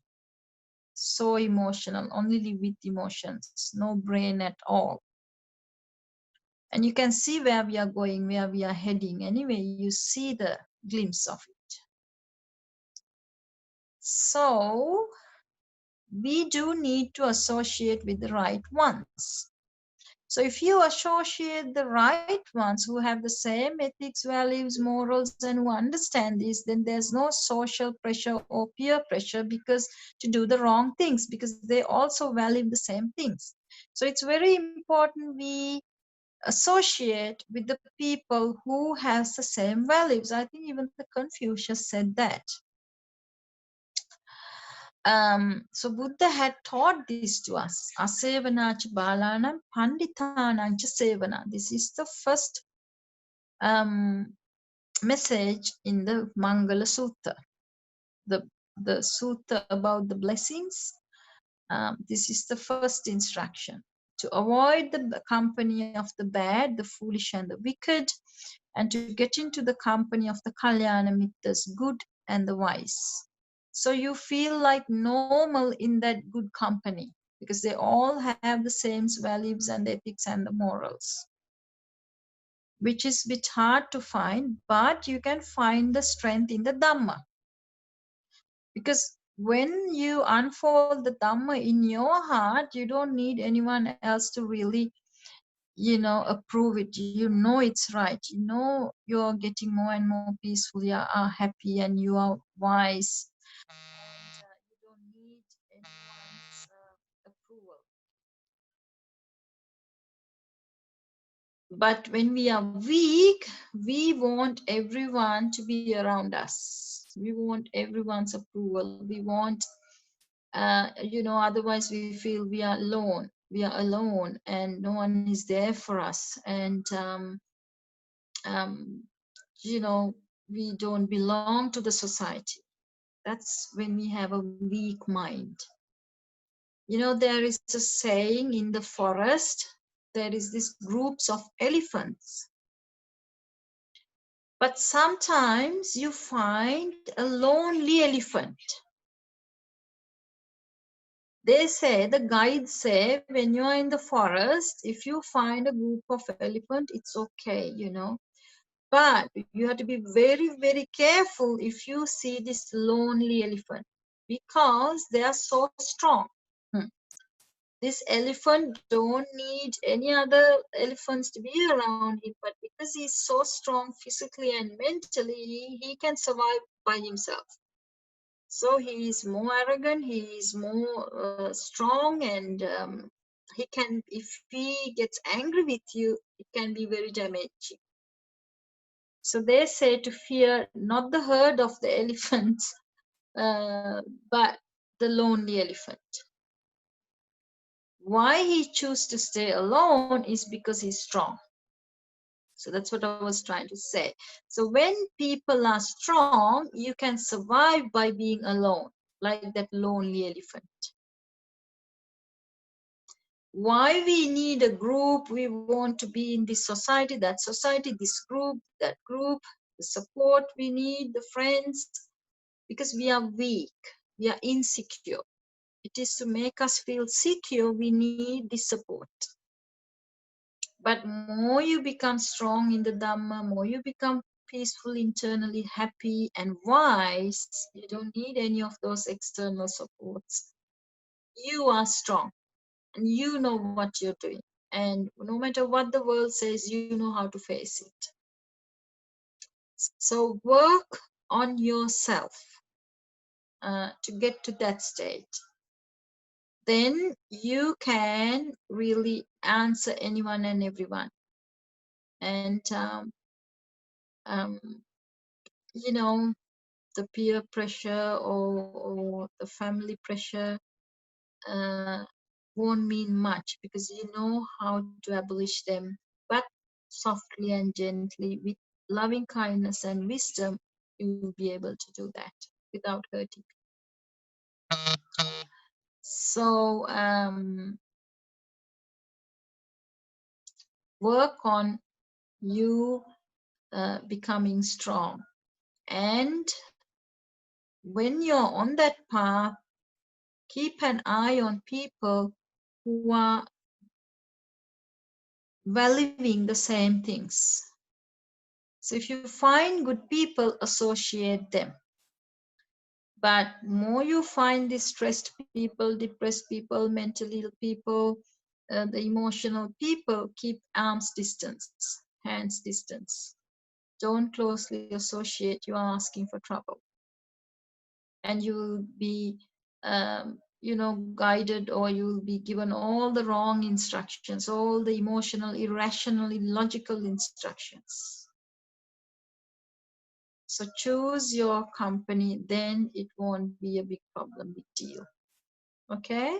so emotional, only live with emotions, no brain at all. And you can see where we are going, where we are heading. Anyway, you see the glimpse of it. So we do need to associate with the right ones. So if you associate the right ones who have the same ethics, values, morals, and who understand this, then there's no social pressure or peer pressure because to do the wrong things, because they also value the same things. So it's very important we associate with the people who has the same values. I think even the Confucius said that. So Buddha had taught this to us. Asevanacha balanam panditanancha sevana. This is the first message in the Mangala Sutta, the sutta about the blessings. This is the first instruction: to avoid the company of the bad, the foolish, and the wicked, and to get into the company of the Kalyana Mittas, good and the wise. So you feel like normal in that good company because they all have the same values and ethics and the morals, which is a bit hard to find, but you can find the strength in the Dhamma. Because when you unfold the Dhamma in your heart, you don't need anyone else to really, approve it. You know it's right. You know you're getting more and more peaceful, you are happy, and you are wise. And you don't need anyone's approval. But when we are weak, we want everyone to be around us. We want everyone's approval. We want, otherwise we feel we are alone. We are alone and no one is there for us. And, we don't belong to the society. That's when we have a weak mind. There is a saying in the forest, there is these groups of elephants. But sometimes you find a lonely elephant. They say, the guides say, when you're in the forest, if you find a group of elephant, it's okay, But you have to be very, very careful if you see this lonely elephant because they are so strong. This elephant don't need any other elephants to be around him, but because he's so strong physically and mentally, he can survive by himself. So he is more arrogant, he is more strong, and he can, if he gets angry with you, it can be very damaging. So they say to fear not the herd of the elephants, but the lonely elephant. Why he chooses to stay alone is because he's strong. So that's what I was trying to say. So when people are strong, you can survive by being alone, like that lonely elephant. Why we need a group, we want to be in this society, this group, that group, the support we need, the friends, because we are weak, we are insecure. It is to make us feel secure, we need this support. But more you become strong in the Dhamma, more you become peaceful internally, happy and wise, you don't need any of those external supports. You are strong and you know what you're doing. And no matter what the world says, you know how to face it. So work on yourself to get to that state. Then you can really answer anyone and everyone. And you know, the peer pressure or the family pressure won't mean much, because you know how to abolish them, but softly and gently with loving kindness and wisdom, you will be able to do that without hurting people. So work on you becoming strong, and when you're on that path, keep an eye on people who are valuing the same things. So if you find good people, associate them. But more you find these stressed people, depressed people, mentally ill people, the emotional people, keep arm's distance, hands distance. Don't closely associate, you are asking for trouble. And you will be, guided, or you will be given all the wrong instructions, all the emotional, irrational, illogical instructions. So choose your company, then it won't be a big problem, big deal. Okay?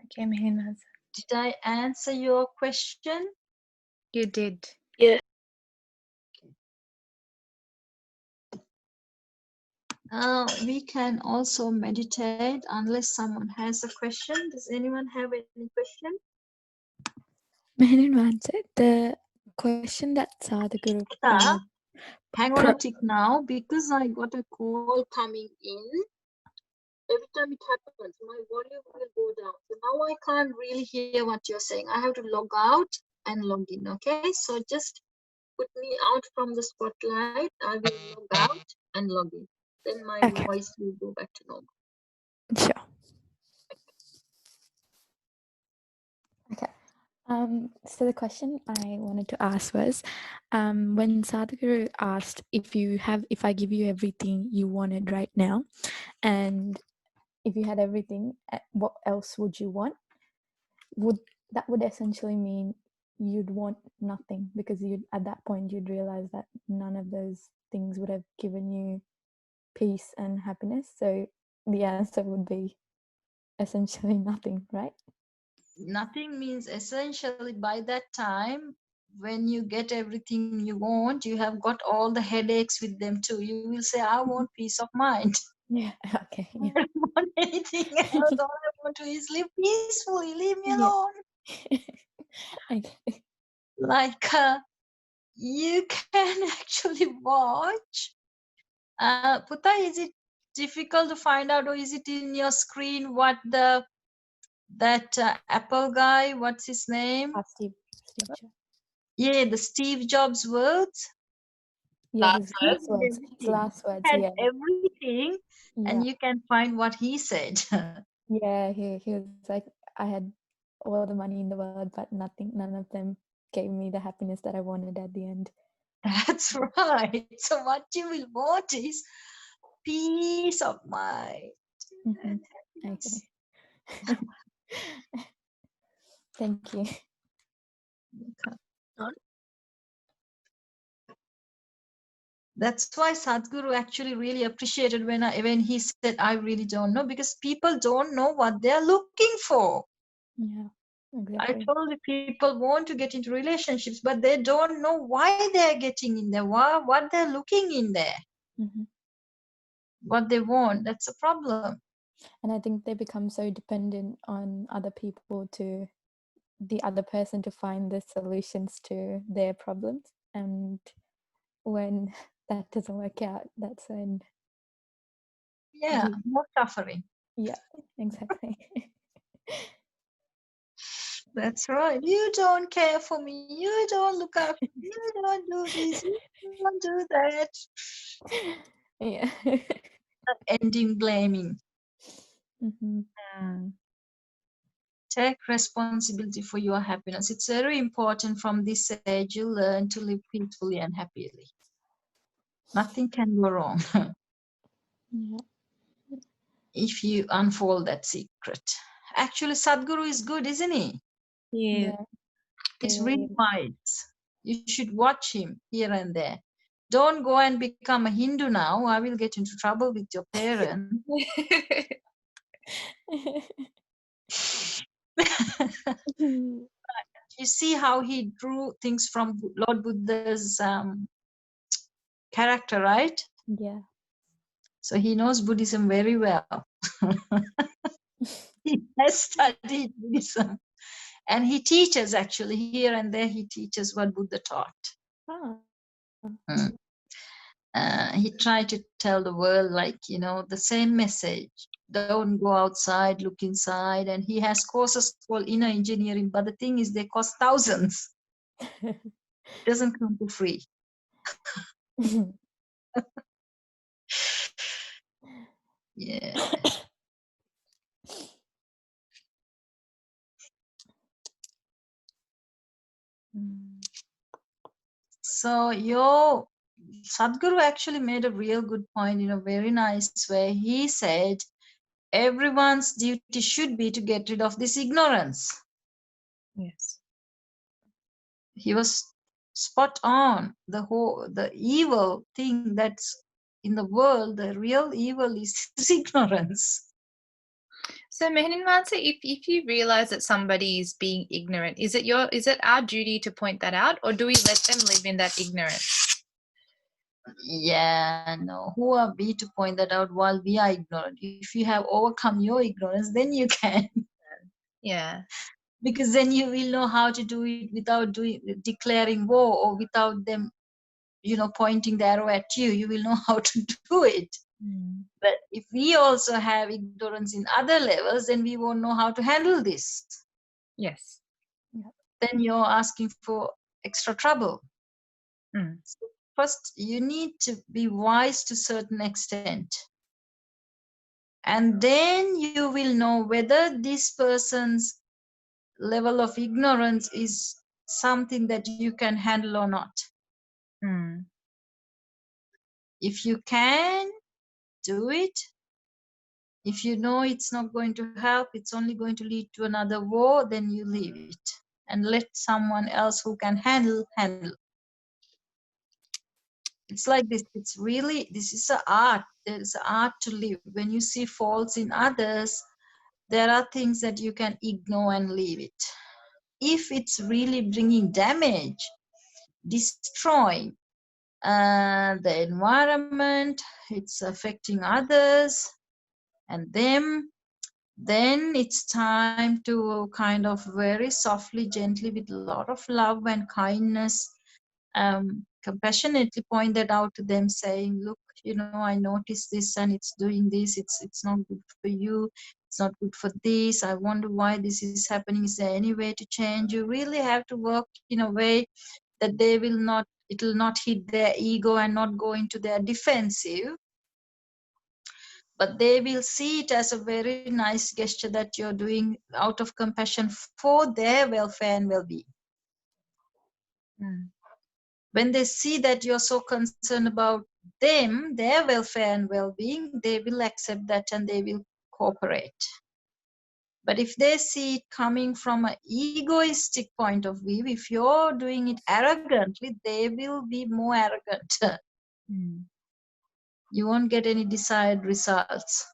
Okay, Mehinaz. Did I answer your question? You did. Yeah. We can also meditate unless someone has a question. Does anyone have any question? Menon answered the question that Sadhguru Hang on a tick now, because I got a call coming in. Every time it happens, my volume will go down. So now I can't really hear what you're saying. I have to log out and log in, okay? So just put me out from the spotlight. I will log out and log in. Then my Okay. voice will go back to normal. Sure. Okay. So the question I wanted to ask was, when Sadhguru asked if I give you everything you wanted right now, and if you had everything, what else would you want? That would essentially mean you'd want nothing, because at that point you'd realize that none of those things would have given you peace and happiness. So the answer would be essentially nothing, right? Nothing means essentially by that time, when you get everything you want, you have got all the headaches with them too. You will say, I want peace of mind. Yeah. Okay. I Yeah. don't want anything else. All I want to is live peacefully. Leave me Yeah. alone. Okay. Like you can actually watch. Puta, is it difficult to find out, or is it in your screen what that Apple guy, what's his name? Steve Jobs. Yeah, the Steve Jobs words. Yeah, his last words. His Everything. last words. He had Yeah. everything, Yeah. and you can find what he said. Yeah. He was like, I had all the money in the world, but none of them gave me the happiness that I wanted at the end. That's right. So what you will want is peace of mind and happiness. Okay. Thank you. That's why Sadhguru actually really appreciated when he said, I really don't know, because people don't know what they're looking for. Yeah, I exactly. told you people want to get into relationships, but they don't know why they're getting in there, what they're looking in there, what they want. That's a problem. And I think they become so dependent on other people, to the other person, to find the solutions to their problems. And when that doesn't work out, that's when Yeah, more suffering. yeah, exactly. That's right. You don't care for me. You don't look after me. You don't do this. You don't do that. Yeah. Ending blaming. Mm-hmm. Take responsibility for your happiness. It's very important from this age you learn to live peacefully and happily. Nothing can go wrong Yeah. if you unfold that secret. Actually, Sadhguru is good, isn't he? Yeah. Yeah. He's Yeah. really wise. You should watch him here and there. Don't go and become a Hindu now. I will get into trouble with your parents. You see how he drew things from Lord Buddha's character, right? Yeah. So he knows Buddhism very well. He has studied Buddhism. And he teaches, actually, here and there, he teaches what Buddha taught. Ah. Mm. He tried to tell the world, like, the same message. Don't go outside, look inside. And he has courses called inner engineering. But the thing is, they cost thousands. It doesn't come for free. Yeah. So your Sadhguru actually made a real good point in a very nice way. He said, everyone's duty should be to get rid of this ignorance. Yes. He was spot on. The evil thing that's in the world, the real evil is ignorance. So Meheninvansa, if you realize that somebody is being ignorant, is it our duty to point that out, or do we let them live in that ignorance? Yeah, no. Who are we to point that out while we are ignorant? If you have overcome your ignorance, then you can. Yeah. Because then you will know how to do it without declaring war, or without them, pointing the arrow at you. You will know how to do it. But if we also have ignorance in other levels, then we won't know how to handle this. Yes. Then you're asking for extra trouble. So first, you need to be wise to a certain extent. And then you will know whether this person's level of ignorance is something that you can handle or not. If you can do it, if you know it's not going to help, it's only going to lead to another war, then you leave it and let someone else who can handle. It's like this. This is an art. There is an art to live. When you see faults in others, there are things that you can ignore and leave it. If it's really bringing damage, destroying the environment, it's affecting others and them, then it's time to kind of very softly, gently, with a lot of love and kindness, compassionately point that out to them, saying, look, I noticed this and it's doing this, it's not good for you, it's not good for this, I wonder why this is happening, is there any way to change? You really have to work in a way that it will not hit their ego and not go into their defensive, but they will see it as a very nice gesture that you're doing out of compassion for their welfare and well-being. When they see that you're so concerned about them, their welfare and well-being, they will accept that and they will cooperate. But if they see it coming from an egoistic point of view, if you're doing it arrogantly, they will be more arrogant. You won't get any desired results.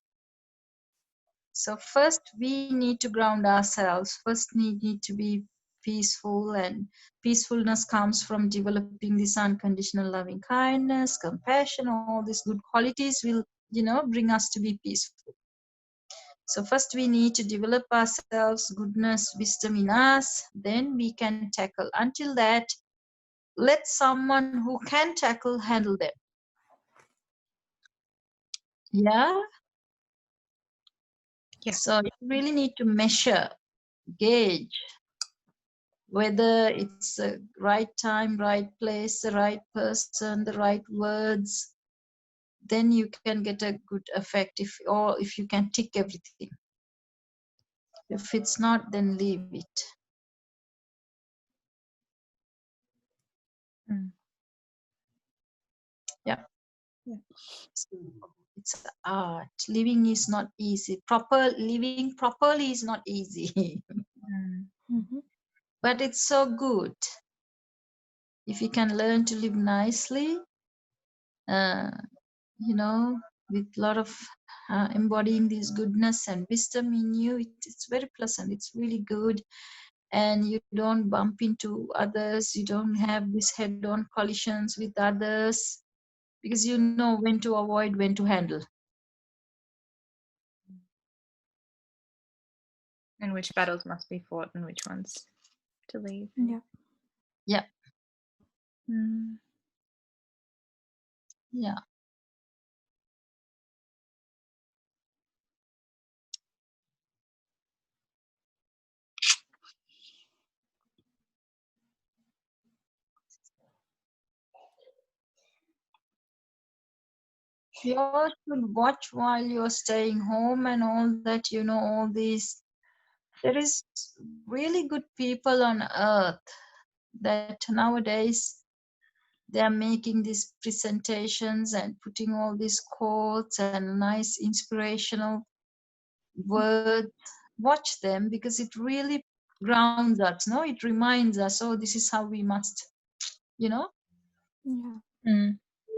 So first we need to ground ourselves. First need to be peaceful, and peacefulness comes from developing this unconditional loving kindness, compassion, all these good qualities will, bring us to be peaceful. So first we need to develop ourselves, goodness, wisdom in us, then we can tackle. Until that, let someone who can tackle handle them. Yeah. Yeah. So you really need to measure, gauge whether it's the right time, right place, the right person, the right words. Then you can get a good effect if you can tick everything. If it's not, then leave it. Yeah. It's art. Living is not easy. Living properly is not easy. But it's so good. If you can learn to live nicely, uh, with a lot of embodying this goodness and wisdom in you, it's very pleasant. It's really good. And you don't bump into others. You don't have these head-on collisions with others, because you know when to avoid, when to handle. And which battles must be fought and which ones to leave. Yeah. Yeah. Mm. Yeah. You all should watch while you're staying home and all that, all these. There is really good people on earth that nowadays they are making these presentations and putting all these quotes and nice inspirational words. Watch them, because it really grounds us. No, it reminds us, oh, this is how we must, Yeah.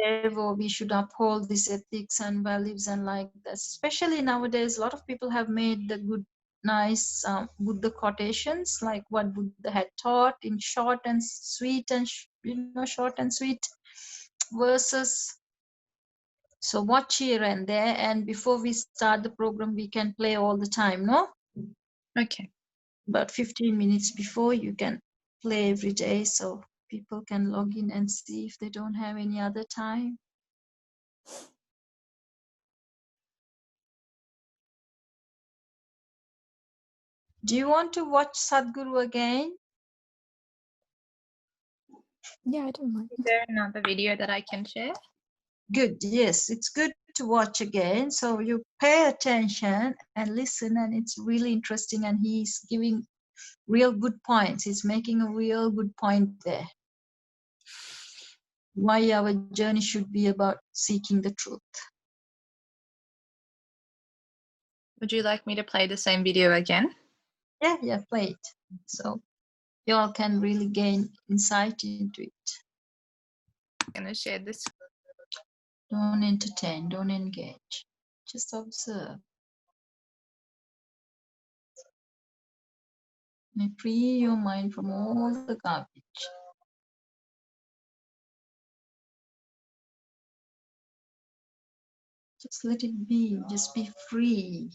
live, or we should uphold these ethics and values and like that. Especially nowadays, a lot of people have made the good, nice Buddha quotations, like what Buddha had taught in short and sweet and short and sweet verses. So watch here and there, and before we start the program, we can play all the time, no? Okay. About 15 minutes before, you can play every day, so people can log in and see if they don't have any other time. Do you want to watch Sadhguru again? Yeah, I don't mind. Is there another video that I can share? Good, yes, it's good to watch again. So you pay attention and listen, and it's really interesting, and he's giving real good points. He's making a real good point there. Why our journey should be about seeking the truth. Would you like me to play the same video again? Yeah, play it. So you all can really gain insight into it. I'm going to share this. Don't entertain, don't engage. Just observe. And free your mind from all the garbage. Just let it be, just be free.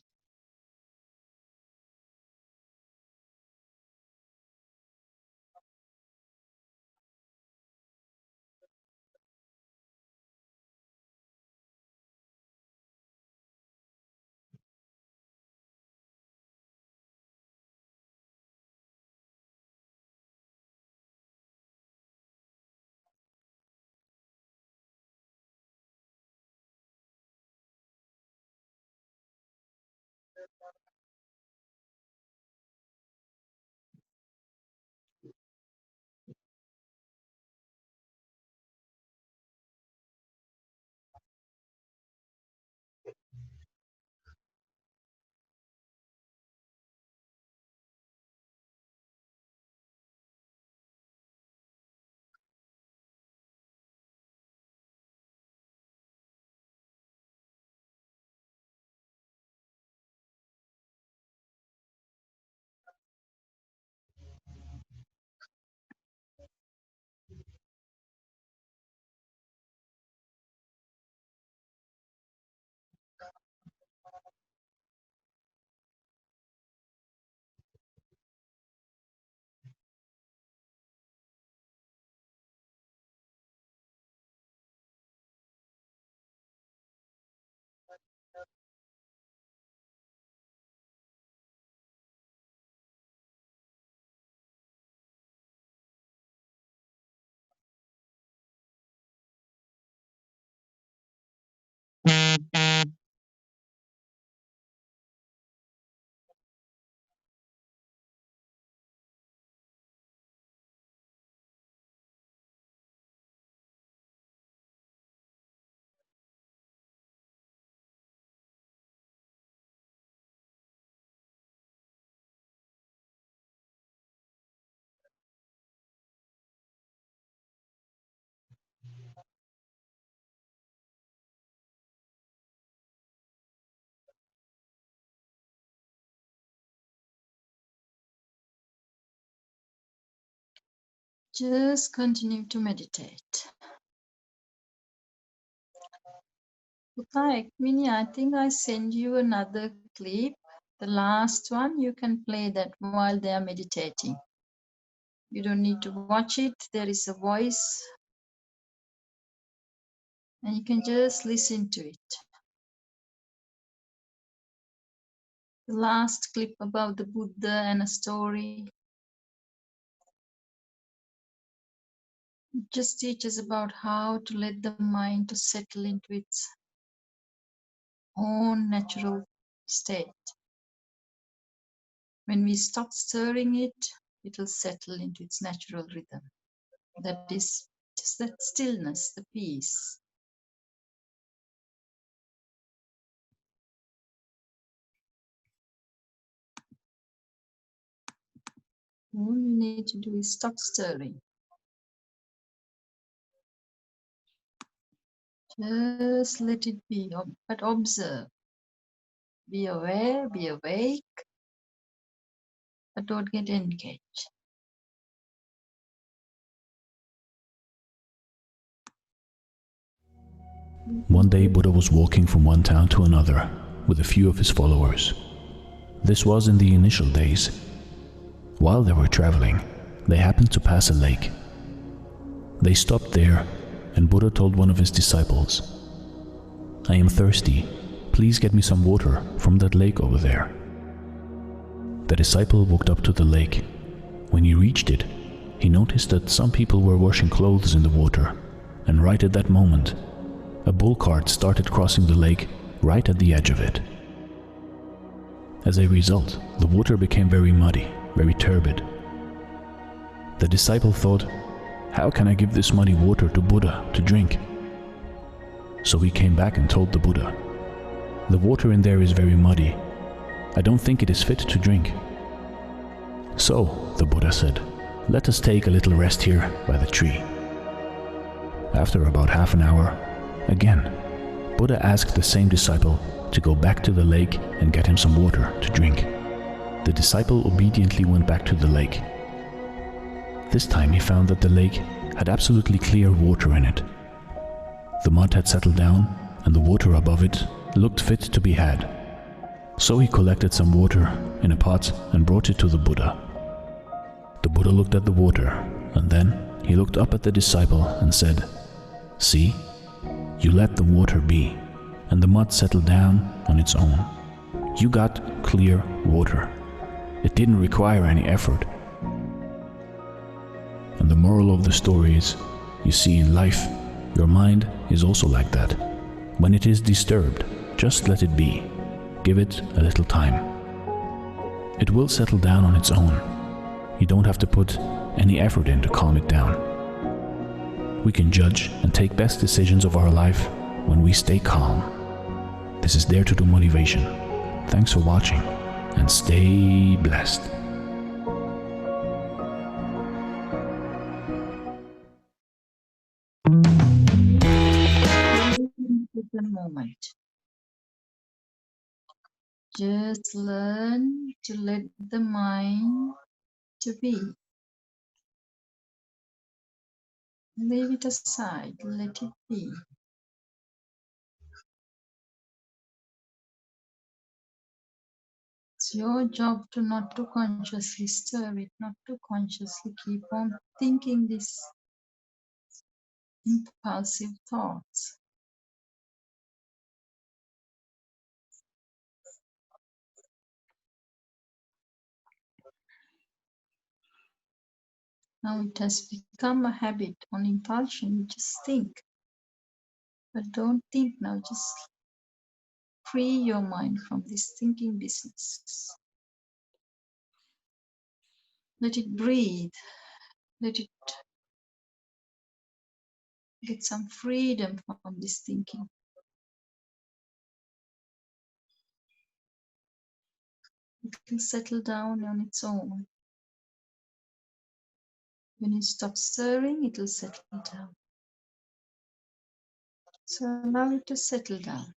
Just continue to meditate. Okay, Minnie, I think I send you another clip. The last one, you can play that while they are meditating. You don't need to watch it. There is a voice and you can just listen to it. The last clip about the Buddha and a story. It just teaches about how to let the mind to settle into its own natural state. When we stop stirring it, it will settle into its natural rhythm. That is just that stillness, the peace. All you need to do is stop stirring. Just let it be, but observe. Be aware, be awake, but don't get engaged. One day, Buddha was walking from one town to another with a few of his followers. This was in the initial days. While they were traveling, they happened to pass a lake. They stopped there, and Buddha told one of his disciples, "I am thirsty. Please get me some water from that lake over there." The disciple walked up to the lake. When he reached it, he noticed that some people were washing clothes in the water, and right at that moment, a bull cart started crossing the lake right at the edge of it. As a result, the water became very muddy, very turbid. The disciple thought, "How can I give this muddy water to Buddha to drink?" So he came back and told the Buddha, "The water in there is very muddy. I don't think it is fit to drink." "So," the Buddha said, "let us take a little rest here by the tree." After about half an hour, again, Buddha asked the same disciple to go back to the lake and get him some water to drink. The disciple obediently went back to the lake. This time he found that the lake had absolutely clear water in it. The mud had settled down and the water above it looked fit to be had. So he collected some water in a pot and brought it to the Buddha. The Buddha looked at the water and then he looked up at the disciple and said, "See, you let the water be and the mud settled down on its own. You got clear water. It didn't require any effort." And the moral of the story is, you see, in life, your mind is also like that. When it is disturbed, just let it be. Give it a little time. It will settle down on its own. You don't have to put any effort in to calm it down. We can judge and take best decisions of our life when we stay calm. This is Dare to Do Motivation. Thanks for watching and stay blessed. Take a moment. Just learn to let the mind to be. Leave it aside, let it be. It's your job to not to consciously stir it, not to consciously keep on thinking these impulsive thoughts. Now it has become a habit on impulsion. You just think. But don't think now, just free your mind from this thinking business. Let it breathe. Let it get some freedom from this thinking. It will settle down on its own. When you stop stirring, it will settle down. So allow it to settle down.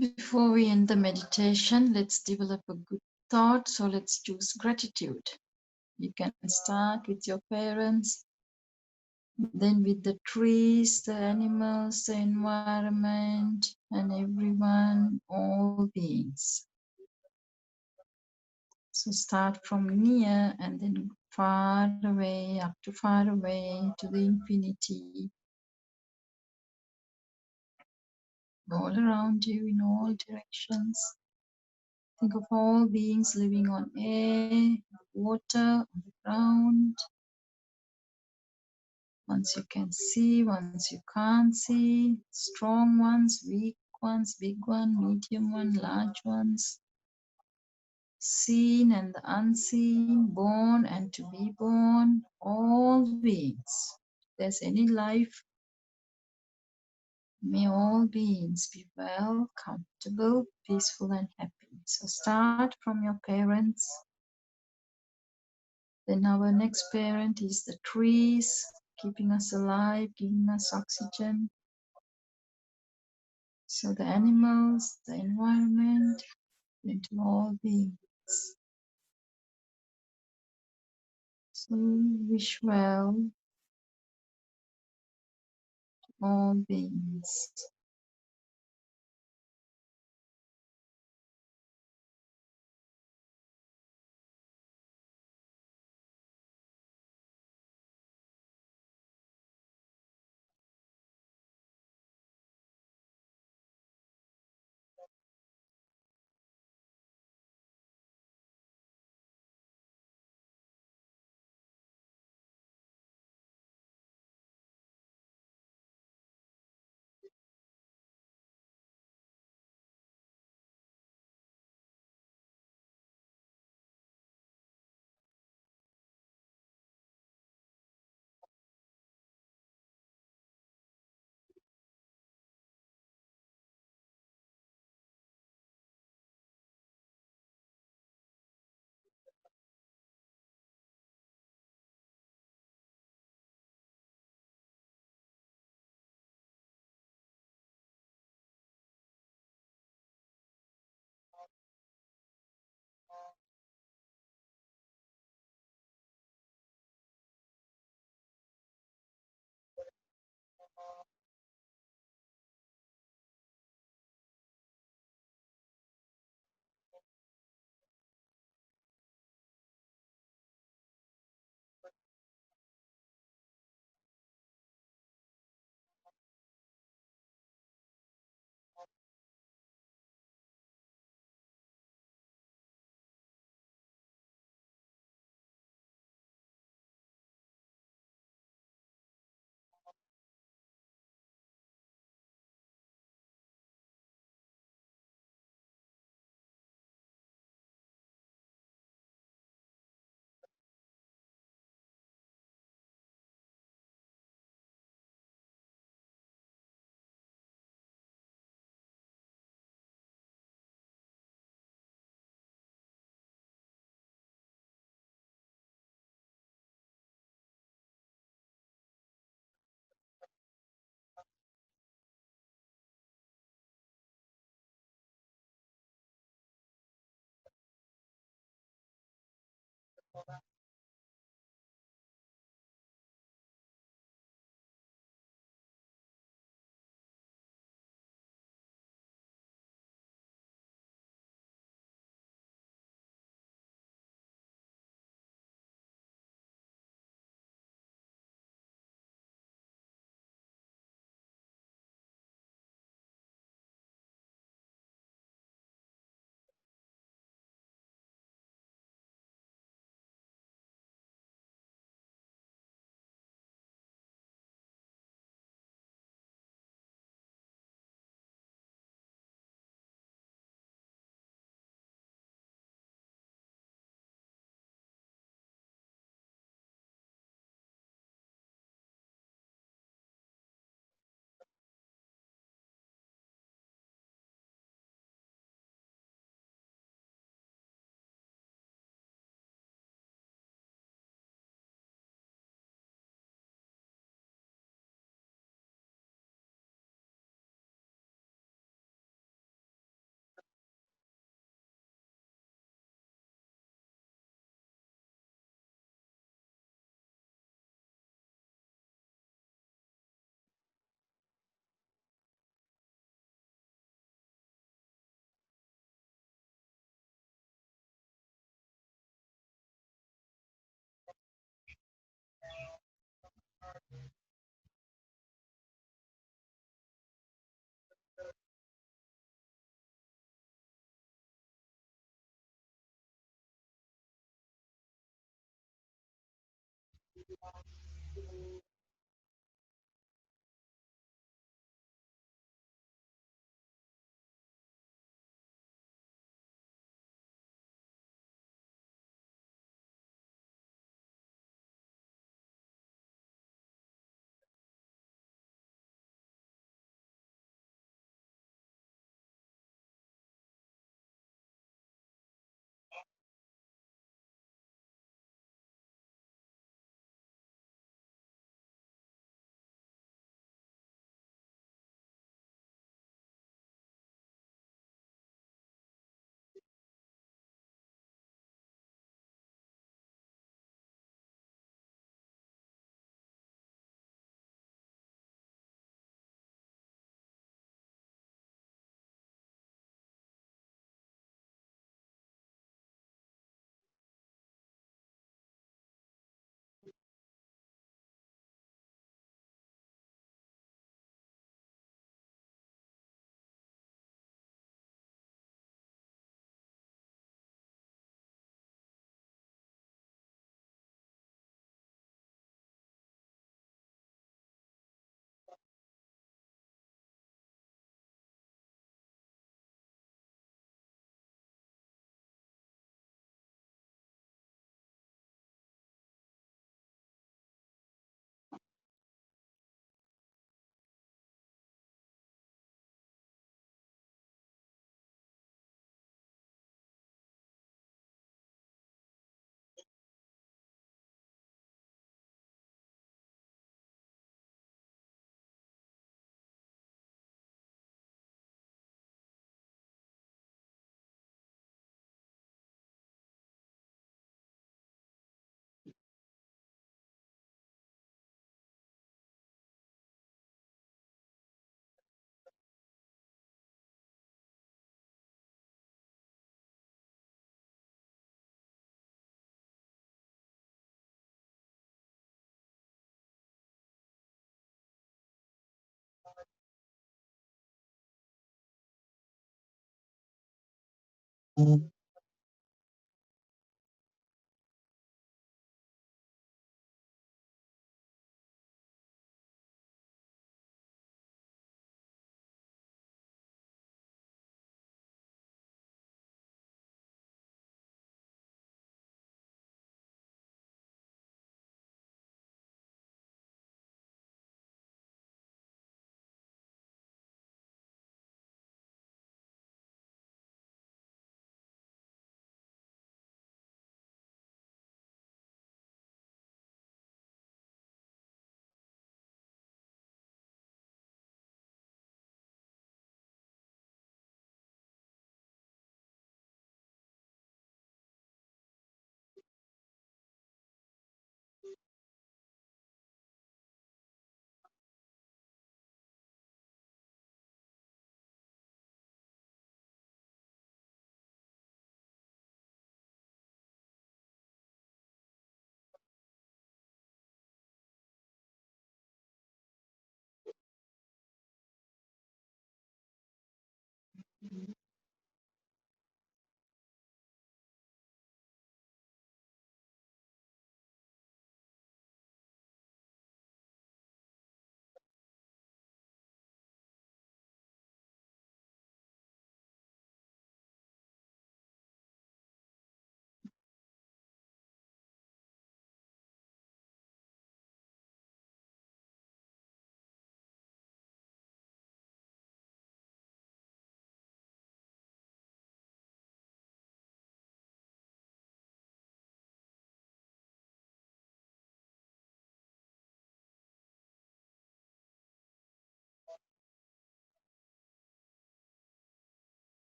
Before we end the meditation, let's develop a good thought. So let's choose gratitude. You can start with your parents, then with the trees, the animals, the environment, and everyone, all beings. So start from near and then far away, up to far away to the infinity, all around you in all directions. Think of all beings living on air, water, on the ground. Ones you can see, ones you can't see, strong ones, weak ones, big one, medium one, large ones, seen and the unseen, born and to be born, all beings. If there's any life, may all beings be well, comfortable, peaceful and happy. So start from your parents. Then our next parent is the trees, keeping us alive, giving us oxygen. So the animals, the environment, into all beings. So wish well to all beings.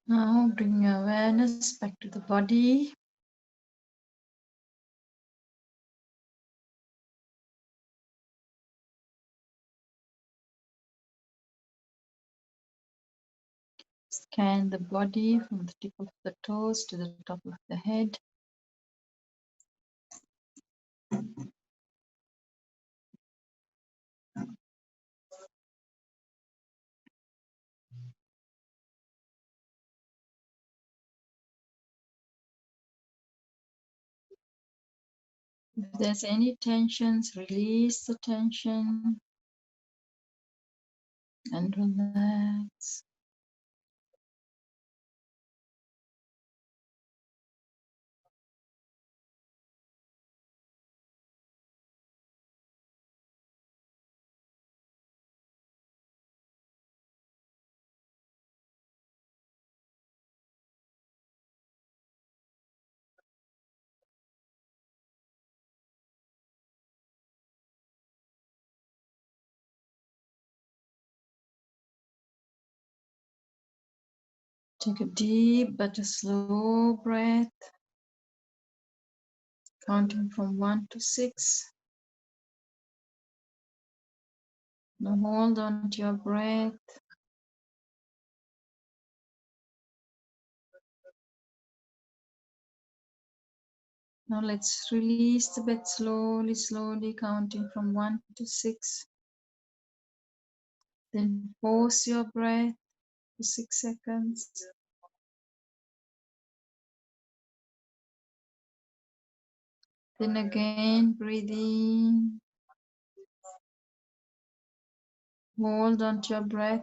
Now bring your awareness back to the body. Scan the body from the tip of the toes to the top of the head. If there's any tensions, release the tension and relax. Take a deep but a slow breath, counting from 1 to 6. Now hold on to your breath. Now let's release the breath slowly, slowly, counting from 1 to 6. Then pause your breath for 6 seconds. Then again, breathe in. Hold on to your breath.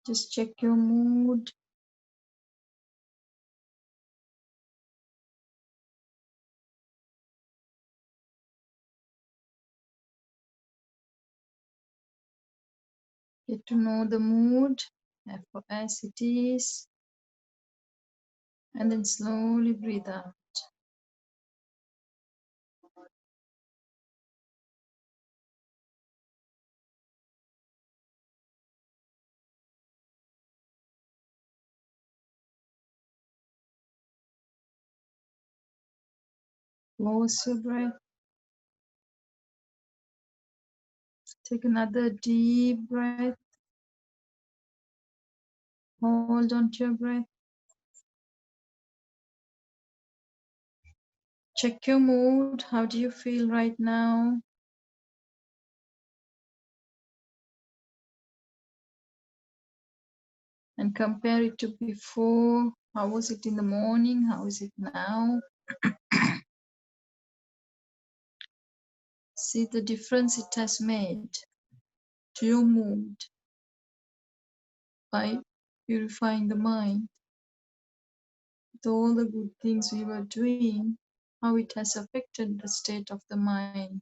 Just check your mood. Get to know the mood as it is. And then slowly breathe out. Close your breath. Take another deep breath. Hold on to your breath. Check your mood. How do you feel right now? And compare it to before. How was it in the morning? How is it now? See the difference it has made to your mood by purifying the mind. With all the good things we were doing, how it has affected the state of the mind.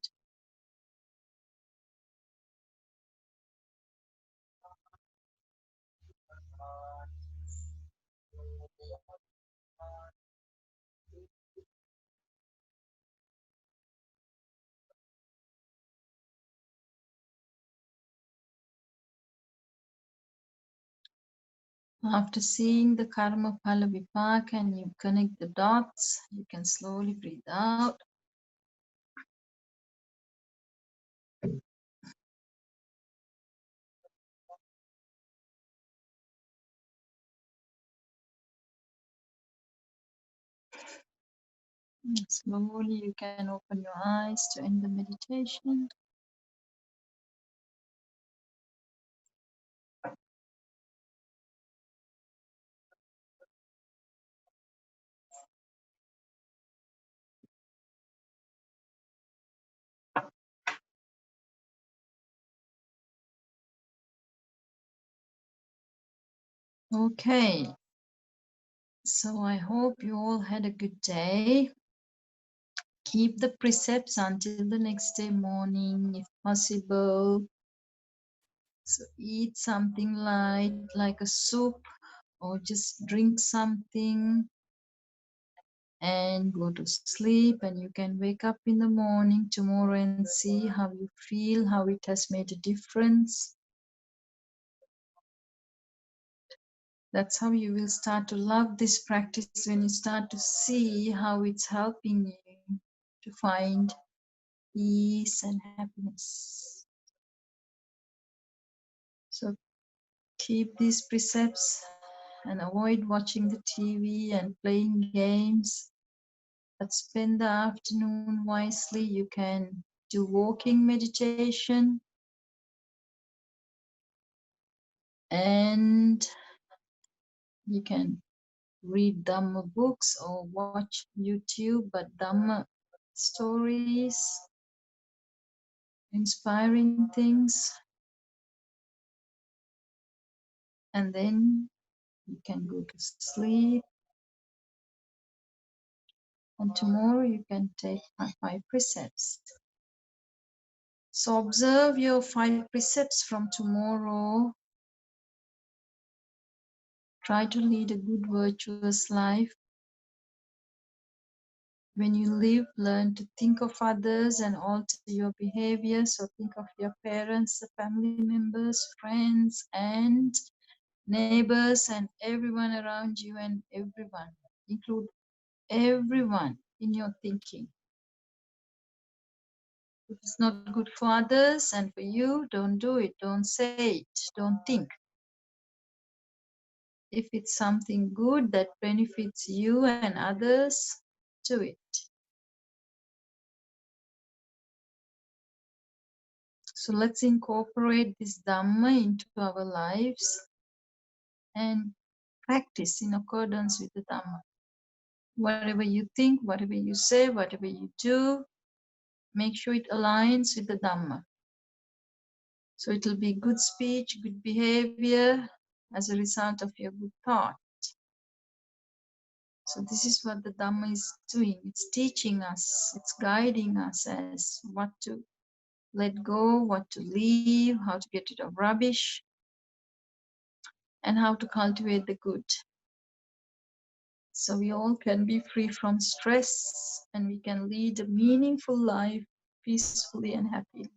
After seeing the karma phala vipaka and you connect the dots, you can slowly breathe out. And slowly you can open your eyes to end the meditation. Okay, so I hope you all had a good day. Keep the precepts until the next day morning if possible. So eat something light like a soup or just drink something and go to sleep, and you can wake up in the morning tomorrow and see how you feel, how it has made a difference. That's how you will start to love this practice, when you start to see how it's helping you to find peace and happiness. So keep these precepts and avoid watching the TV and playing games, but spend the afternoon wisely. You can do walking meditation, and you can read Dhamma books or watch YouTube, but Dhamma stories, inspiring things, and then you can go to sleep. And tomorrow you can take my 5 precepts. So observe your 5 precepts from tomorrow. Try to lead a good, virtuous life. When you live, learn to think of others and alter your behavior. So think of your parents, the family members, friends, and neighbors, and everyone around you, and everyone. Include everyone in your thinking. If it's not good for others and for you, don't do it. Don't say it. Don't think. If it's something good that benefits you and others, do it. So let's incorporate this Dhamma into our lives and practice in accordance with the Dhamma. Whatever you think, whatever you say, whatever you do, make sure it aligns with the Dhamma. So it will be good speech, good behavior as a result of your good thought. So this is what the Dhamma is doing. It's teaching us, it's guiding us as what to let go, what to leave, how to get rid of rubbish, and how to cultivate the good. So we all can be free from stress, and we can lead a meaningful life peacefully and happily.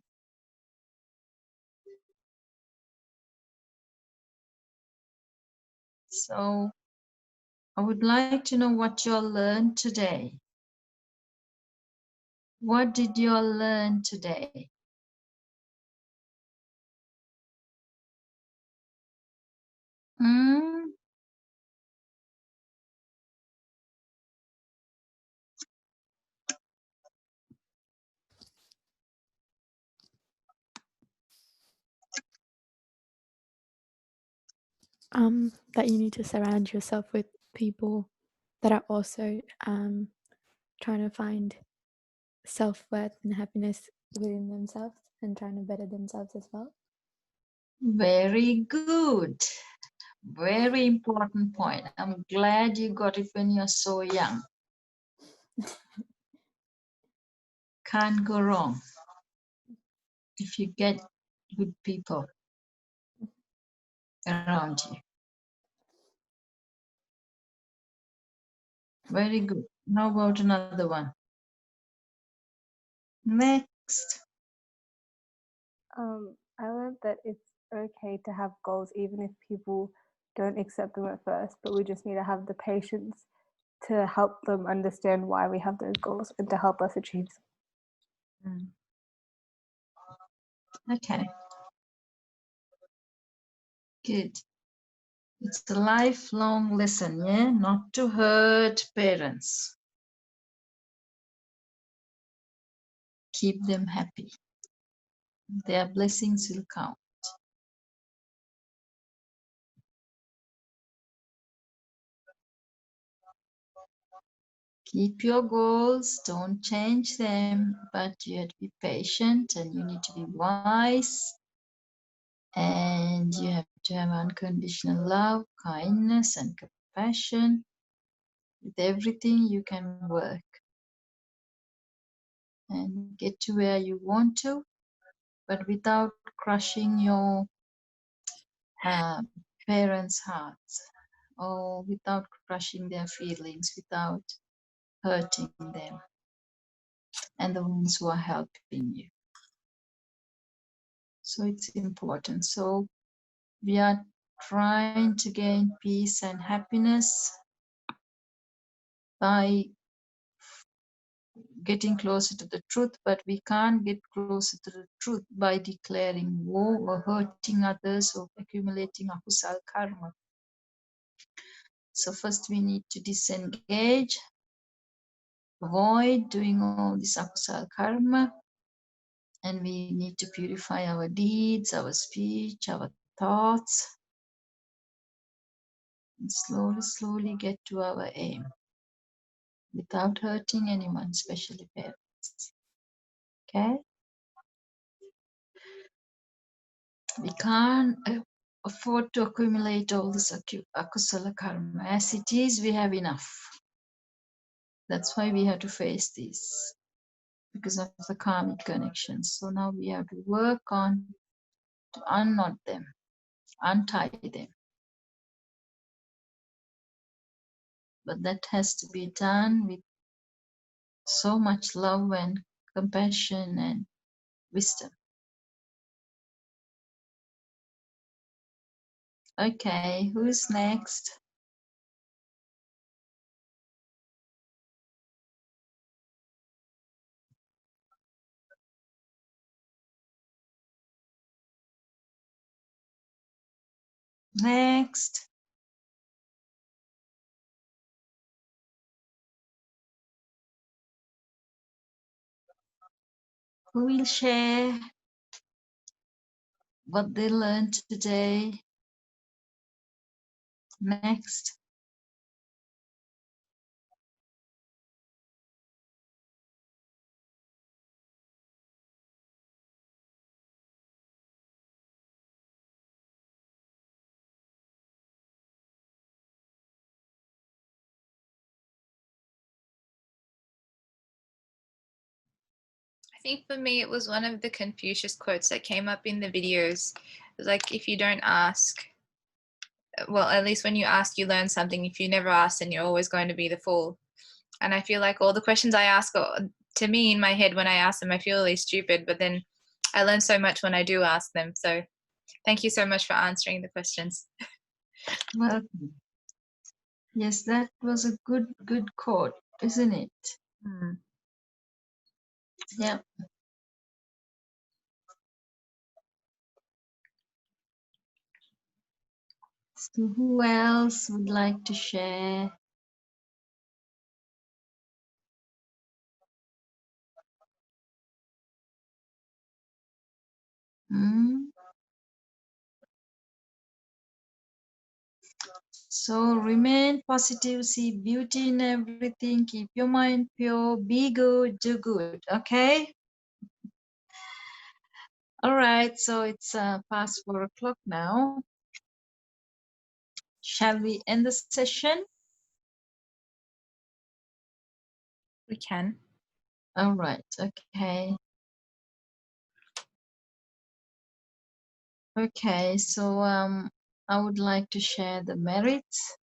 So I would like to know what you all learned today. What did you all learn today? Hmm? That you need to surround yourself with people that are also trying to find self-worth and happiness within themselves and trying to better themselves as well. Very good. Very important point. I'm glad you got it when you're so young. Can't go wrong if you get good people around you. Very good. How about another one? Next. I learned that it's okay to have goals even if people don't accept them at first, but we just need to have the patience to help them understand why we have those goals and to help us achieve them. Okay. Good. It's a lifelong lesson, yeah? Not to hurt parents. Keep them happy. Their blessings will count. Keep your goals, don't change them, but you have to be patient and you need to be wise. And you have to have unconditional love, kindness, and compassion. With everything, you can work and get to where you want to, but without crushing your parents' hearts, or without crushing their feelings, without hurting them and the ones who are helping you. So it's important. So we are trying to gain peace and happiness by getting closer to the truth, but we can't get closer to the truth by declaring war or hurting others or accumulating akusal karma. So first we need to disengage, avoid doing all this akusal karma, and we need to purify our deeds, our speech, our thoughts, and slowly get to our aim without hurting anyone, especially parents. Okay? We can't afford to accumulate all this akusala karma. As it is, we have enough. That's why we have to face this, because of the karmic connections. So now we have to work on to unknot them, untie them. But that has to be done with so much love and compassion and wisdom. Okay, who's next? Next. Who will share what they learned today? Next. I think for me, it was one of the Confucius quotes that came up in the videos. It was like, if you don't ask, well, at least when you ask, you learn something. If you never ask, then you're always going to be the fool. And I feel like all the questions I ask, to me in my head, when I ask them, I feel really stupid, but then I learn so much when I do ask them. So thank you so much for answering the questions. Welcome. Yes, that was a good quote, isn't it? Mm. Yeah. So who else would like to share? Hmm? So remain positive, see beauty in everything, keep your mind pure, be good, do good, okay? All right, so it's past 4 o'clock now. Shall we end the session? We can. All right, okay. Okay, so I would like to share the merits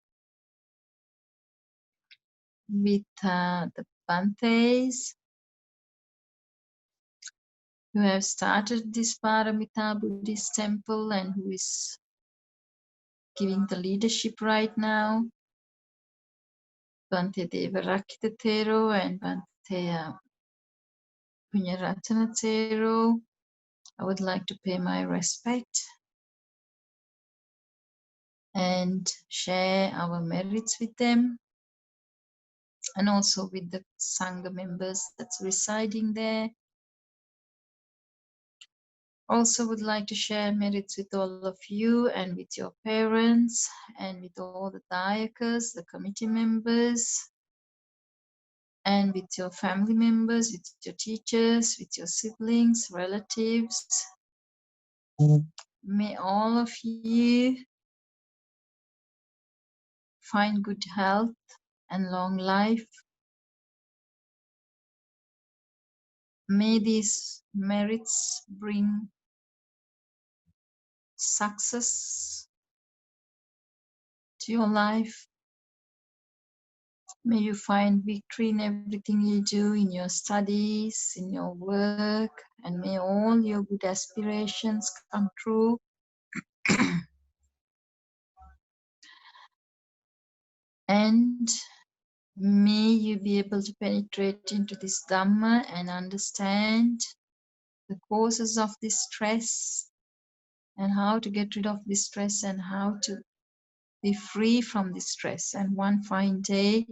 with the Bantes who have started this Paramitha Buddhist temple and who is giving the leadership right now. Bante Deva Rakitatero and Bante Punyaratanatero. I would like to pay my respect and share our merits with them and also with the Sangha members that's residing there. Also would like to share merits with all of you and with your parents and with all the dayakas, the committee members, and with your family members, with your teachers, with your siblings, relatives. May all of you find good health and long life. May these merits bring success to your life. May you find victory in everything you do, in your studies, in your work, and may all your good aspirations come true. And may you be able to penetrate into this Dhamma and understand the causes of this stress and how to get rid of this stress and how to be free from this stress. And one fine day,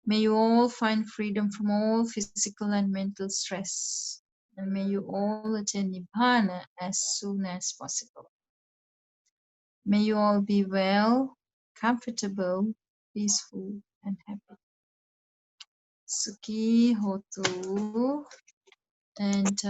may you all find freedom from all physical and mental stress. And may you all attain Nibbana as soon as possible. May you all be well, comfortable, peaceful, and happy. Sukhi Hotu. And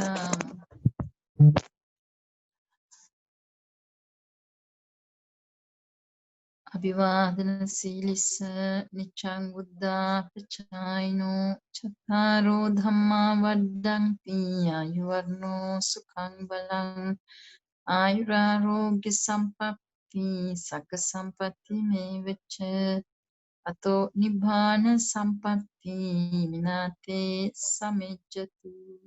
Abhivadana Silisa Nichang Buddha Pachayino Chataro Dhamma Vaddhanti Ayuvarno Sukhang Balang Ayurarogya Sampatti Sakha Sampatti Mevacha Ato Nibbana Sampatti Minate Samejjatu.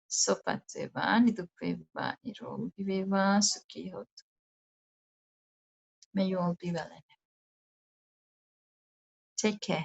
Sopatseva Nidukveva Nirogiveva Sukhi Hotu. May you all be well. Take care.